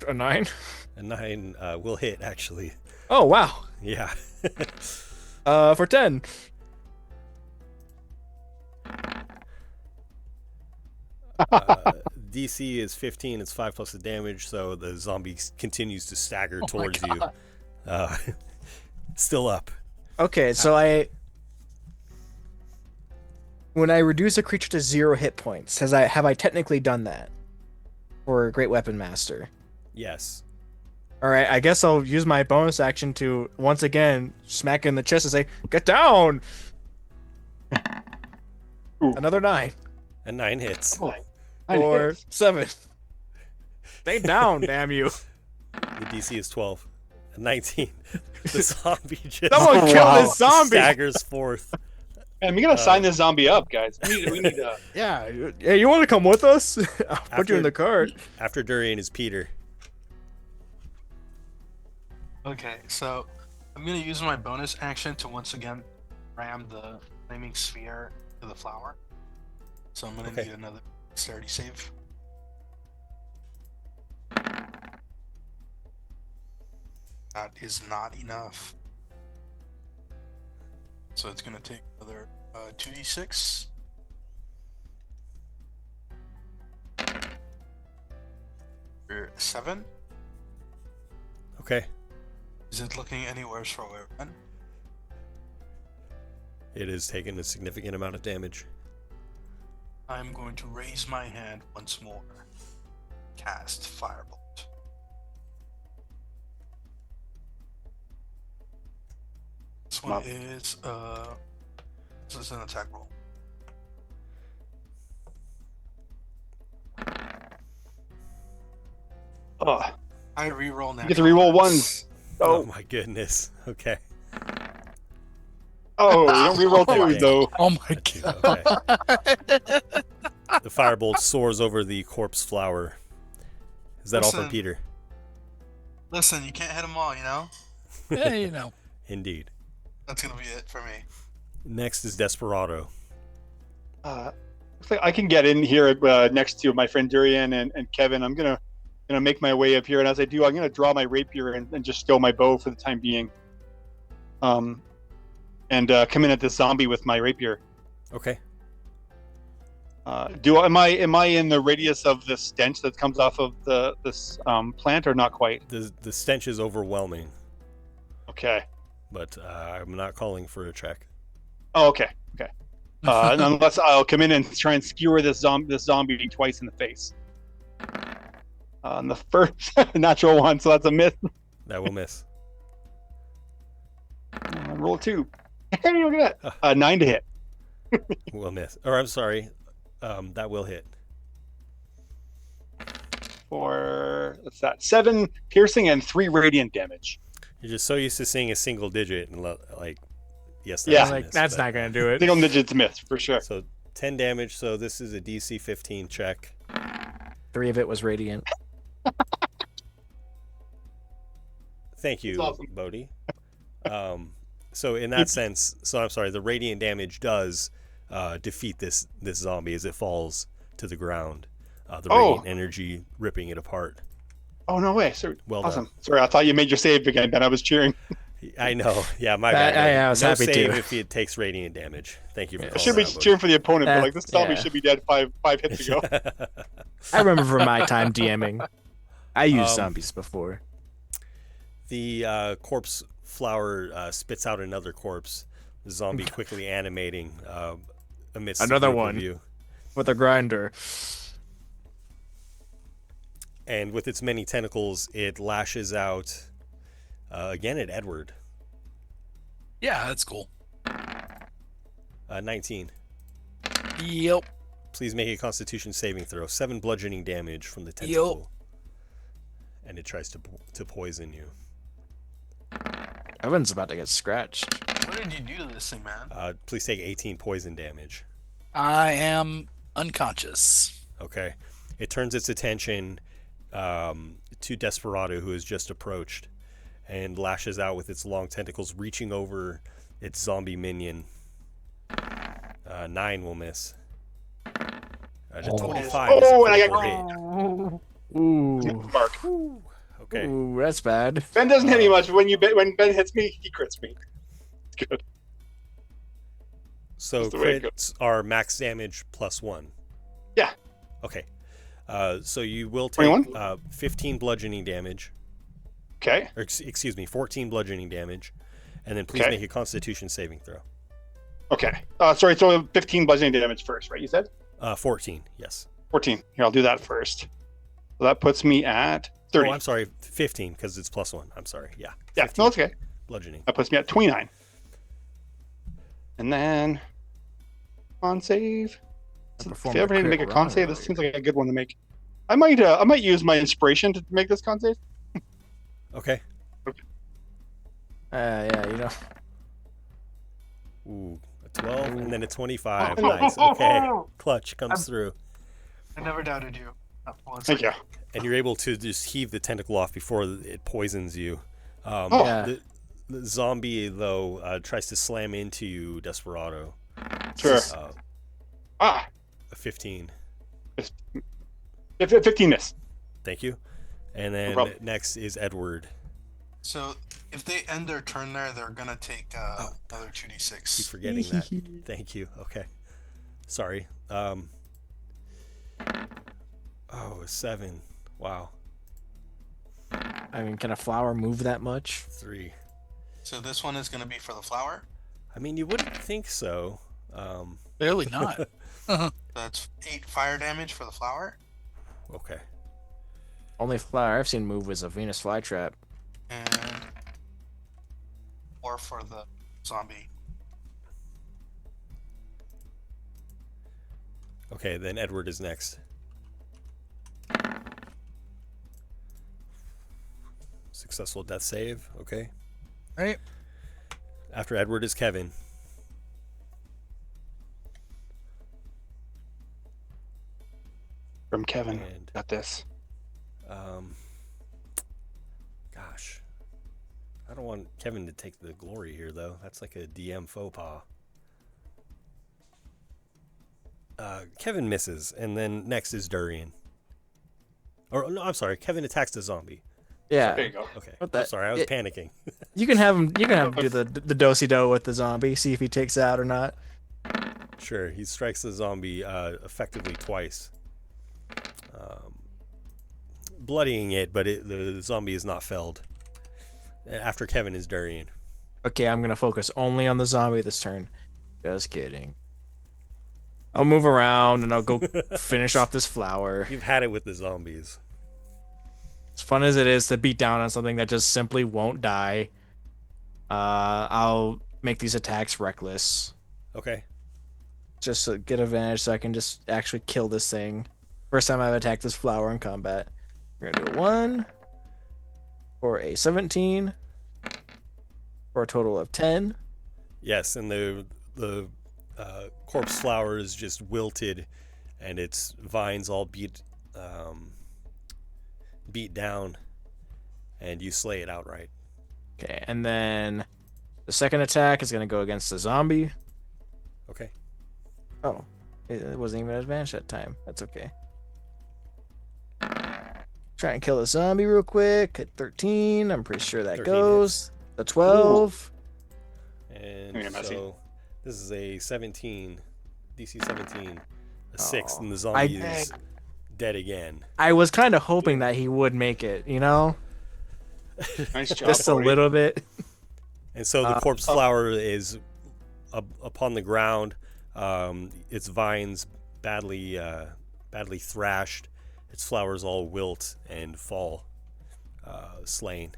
A 9. A 9 will hit, actually. Oh wow. Yeah. For 10. DC is 15. It's 5 plus the damage, so the zombie continues to stagger Oh my towards you. God. Still up. Okay, so when I reduce a creature to 0 hit points, have I technically done that for Great Weapon Master? Yes. All right, I guess I'll use my bonus action to once again smack it in the chest and say, "Get down!" Another 9. And 9 hits. Or 7. Stay down, damn you! The DC is 12. A 19. The zombie just Someone kill this zombie! Staggers forth. Man, we gotta sign this zombie up, guys. We need to. Yeah, you want to come with us? I'll put you in the cart. After Durian is Peter. Okay, so I'm gonna use my bonus action to once again ram the flaming sphere to the flower. So I'm gonna need another dexterity save. That is not enough. So it's gonna take another 2d6. For 7. Okay. Is it looking any worse for Werewolf? It has taken a significant amount of damage. I'm going to raise my hand once more. Cast Firebolt. This one is this is an attack roll. Oh. I reroll now. You get to reroll ones. Oh my goodness. Okay. Oh, you don't reroll twos though. Oh my god. The firebolt soars over the corpse flower. Is that all for Peter? Listen, you can't hit them all, you know? Yeah, you know. Indeed. That's gonna be it for me. Next is Desperado. Looks like I can get in here next to my friend Durian and Kevin. I'm gonna make my way up here, and as I do, I'm gonna draw my rapier and just stow my bow for the time being. And come in at this zombie with my rapier. Okay. Am I in the radius of the stench that comes off of this plant, or not quite? The stench is overwhelming. Okay. But I'm not calling for a check. Oh, okay. Okay. Unless I'll come in and try and skewer this zombie twice in the face. On the first natural one, so that's a miss. That will miss. Roll 2. Hey, look at that. 9 to hit. Will miss. Or I'm sorry. That will hit. For what's that? 7 piercing and 3 radiant damage. You're just so used to seeing a single digit and like, yes, that's like that's not gonna do it. Single digits miss for sure. So 10 damage. So this is a DC 15 check. 3 of it was radiant. Thank you, awesome. Bodhi. So in that sense, so I'm sorry, the radiant damage does defeat this zombie as it falls to the ground. The radiant energy ripping it apart. Oh, no way. So, well awesome. done. Sorry, I thought you made your save again, but I was cheering. I know. Yeah, my bad. I was no happy save to. if it takes radiant damage. Thank you for I calling should be that out, cheering for the opponent, but like this zombie yeah. should be dead five hits ago. I remember from my time DMing. I used Um, zombies before. The corpse flower spits out another corpse. The zombie quickly animating amidst Another the group one. of you. With a grinder. And with its many tentacles, it lashes out again at Edward. Yeah, that's cool. 19. Yep. Please make a Constitution saving throw. 7 bludgeoning damage from the tentacle. And it tries to poison you. Evan's about to get scratched. What did you do to this thing, man? Please take 18 poison damage. I am unconscious. Okay. It turns its attention to Desperado, who has just approached, and lashes out with its long tentacles, reaching over its zombie minion. 9 will miss. 25 is a critical hit. Ooh. Mark. Okay. Ooh, that's bad. Ben doesn't hit me much, but when Ben hits me, he crits me. It's good. So That's the way it crits are max damage plus 1. Yeah. Okay. So you will take 15 bludgeoning damage. Okay. Or excuse me, 14 bludgeoning damage, and then please Okay. make a Constitution saving throw. Okay. Sorry, so 15 bludgeoning damage first, right? You said? 14. Yes. 14. Here, I'll do that first. So that puts me at 30. Oh, I'm sorry, 15 because it's plus 1. I'm sorry. Yeah. Yeah. 15 No, it's okay. bludgeoning. That puts me at 29. And then con save. If you ever need to make a con save, this seems like a good one to make. I might use my inspiration to make this con save. Okay. Yeah, you know. Ooh, a 12 and then a 25. Nice. Okay. Clutch comes through. I never doubted you. Thank you. And you're able to just heave the tentacle off before it poisons you. Yeah. The zombie, though, tries to slam into you, Desperado. Sure. A 15. 15 miss. Thank you. And then problem. next is Edward. So if they end their turn there, they're gonna take another 2d6. Keep forgetting that. Thank you. Okay. Sorry. Oh, a 7. Wow. I mean, can a flower move that much? 3. So this one is gonna be for the flower. I mean, you wouldn't think so. Clearly not. That's 8 fire damage for the flower. Okay. Only flower I've seen move was a Venus flytrap. And 4 for the zombie. Okay, then Edward is next. Successful death save. Okay. Right. After Edward is Kevin. From Kevin. And, Got this. Gosh. I don't want Kevin to take the glory here, though. That's like a DM faux pas. Kevin misses, and then next is Durian. Or, no, I'm sorry. Kevin attacks the zombie. Yeah. There you go. Okay. What I'm the- sorry. I was panicking. You can have him. You can have him do the do-si-do with the zombie. See if he takes it out or not. Sure. He strikes the zombie effectively twice. Bloodying it, but the zombie is not felled. After Kevin is Durian. Okay, I'm gonna focus only on the zombie this turn. Just kidding. I'll move around and I'll go finish off this flower. You've had it with the zombies. As fun as it is to beat down on something that just simply won't die, I'll make these attacks reckless. Okay. Just to get advantage so I can just actually kill this thing. First time I've attacked this flower in combat. We're gonna do a 1 for a 17 for a total of 10. Yes, and the corpse flower is just wilted, and its vines all beat down, and you slay it outright. Okay, and then the second attack is gonna go against the zombie. Okay. Oh, it wasn't even an advantage that time. That's okay. Try and kill the zombie real quick at 13. I'm pretty sure that 13 goes. The 12. And so this is a 17, DC 17, a 6, and the zombie is dead again. I was kind of hoping that he would make it, you know? Nice job, Just a little bit. And so the corpse flower is upon the ground. Its vines badly thrashed. Its flowers all wilt and fall, slain.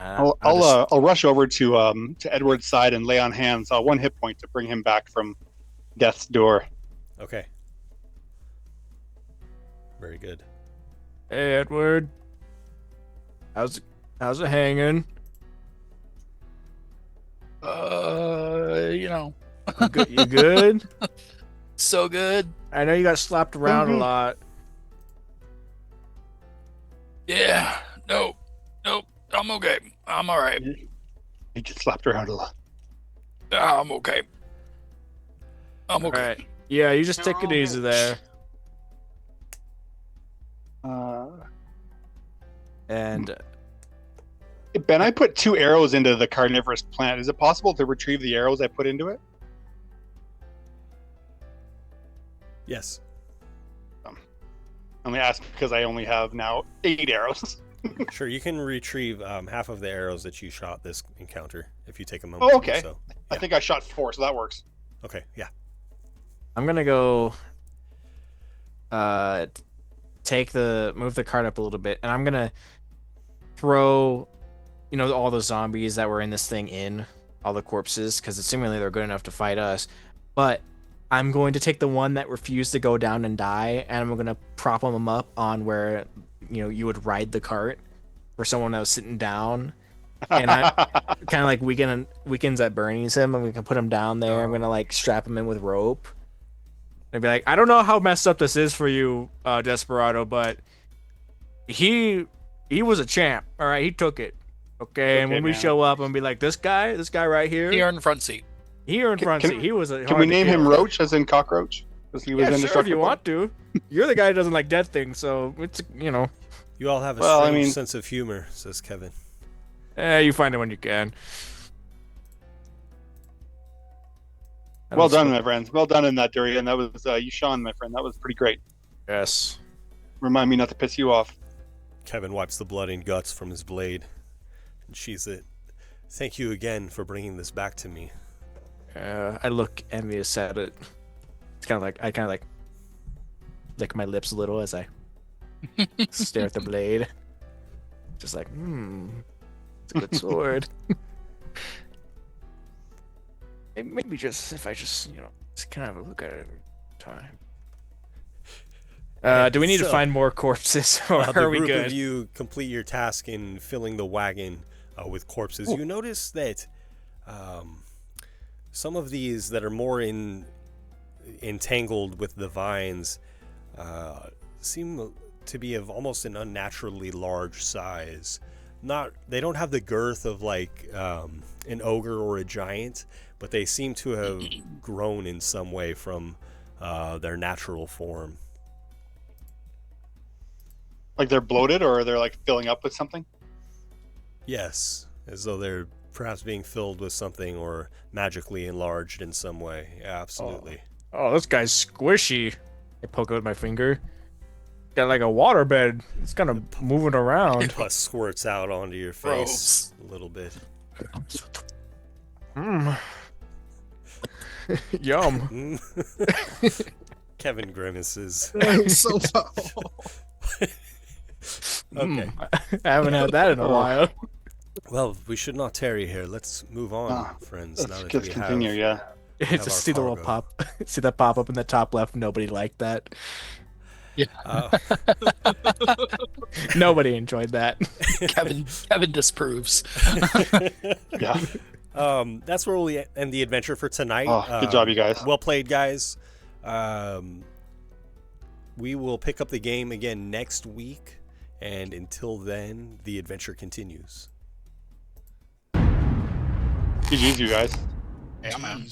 I'll rush over to Edward's side and lay on hands 1 hit point to bring him back from death's door. Okay. Very good. Hey, Edward. How's it hanging? You know. You good? So good. I know you got slapped around a lot. Yeah. Nope. I'm okay. I'm all right. He gets slapped around a lot. I'm okay. I'm okay. Right. Yeah, you just take it easy there. And Ben, I put 2 arrows into the carnivorous plant. Is it possible to retrieve the arrows I put into it? Yes. I'm only asking because I only have now 8 arrows. Sure, you can retrieve half of the arrows that you shot this encounter if you take a moment. Oh, okay. So, yeah. I think I shot 4, so that works. Okay, yeah. I'm gonna go move the cart up a little bit, and I'm gonna throw, all the zombies that were in this thing in, all the corpses, because seemingly they're good enough to fight us. But I'm going to take the one that refused to go down and die, and I'm gonna prop them up on where, you would ride the cart for someone that was sitting down. And I kind of like weekends at Bernie's him, and we can put him down there. I'm gonna strap him in with rope. I'd be like, I don't know how messed up this is for you, Desperado, but he was a champ. All right, he took it. Okay, and when we show up, and be like, this guy right here, He earned front seat. He earned front seat. He was a. Can we name him Roach, as in cockroach? Because he was Yeah, sure, if you want to. You're the guy who doesn't like dead things, so it's You all have a strange sense of humor, says Kevin. You find it when you can. Well done, my friends. Well done in that, Durian. That was Yushan, my friend. That was pretty great. Yes. Remind me not to piss you off. Kevin wipes the blood and guts from his blade and sheathes it. Thank you again for bringing this back to me. I look envious at it. It's kind of like I lick my lips a little as I stare at the blade. Just like, it's a good sword. Maybe just if I just kind of look at it every time. Do we need to find more corpses, or the are we group good? of you complete your task in filling the wagon with corpses. You notice that some of these that are more entangled with the vines seem to be of almost an unnaturally large size. They don't have the girth of an ogre or a giant, but they seem to have grown in some way from their natural form. Like they're bloated, or they're filling up with something? Yes, as though they're perhaps being filled with something or magically enlarged in some way. Yeah, absolutely. Oh, this guy's squishy. I poke it with my finger. Got like a waterbed. It's kind of moving around. Plus squirts out onto your face a little bit. Yum. Kevin grimaces. So foul. Okay. I haven't had that in a while. Well, we should not tarry here. Let's move on, friends. Now that Let's continue, yeah. Just see the little pop. See that pop up in the top left. Nobody liked that. Yeah. Nobody enjoyed that. Kevin disproves. Yeah. That's where we'll end the adventure for tonight. Good job, you guys. Well played, guys. We will pick up the game again next week, and until then, the adventure continues. GG's, you guys. Yeah, man.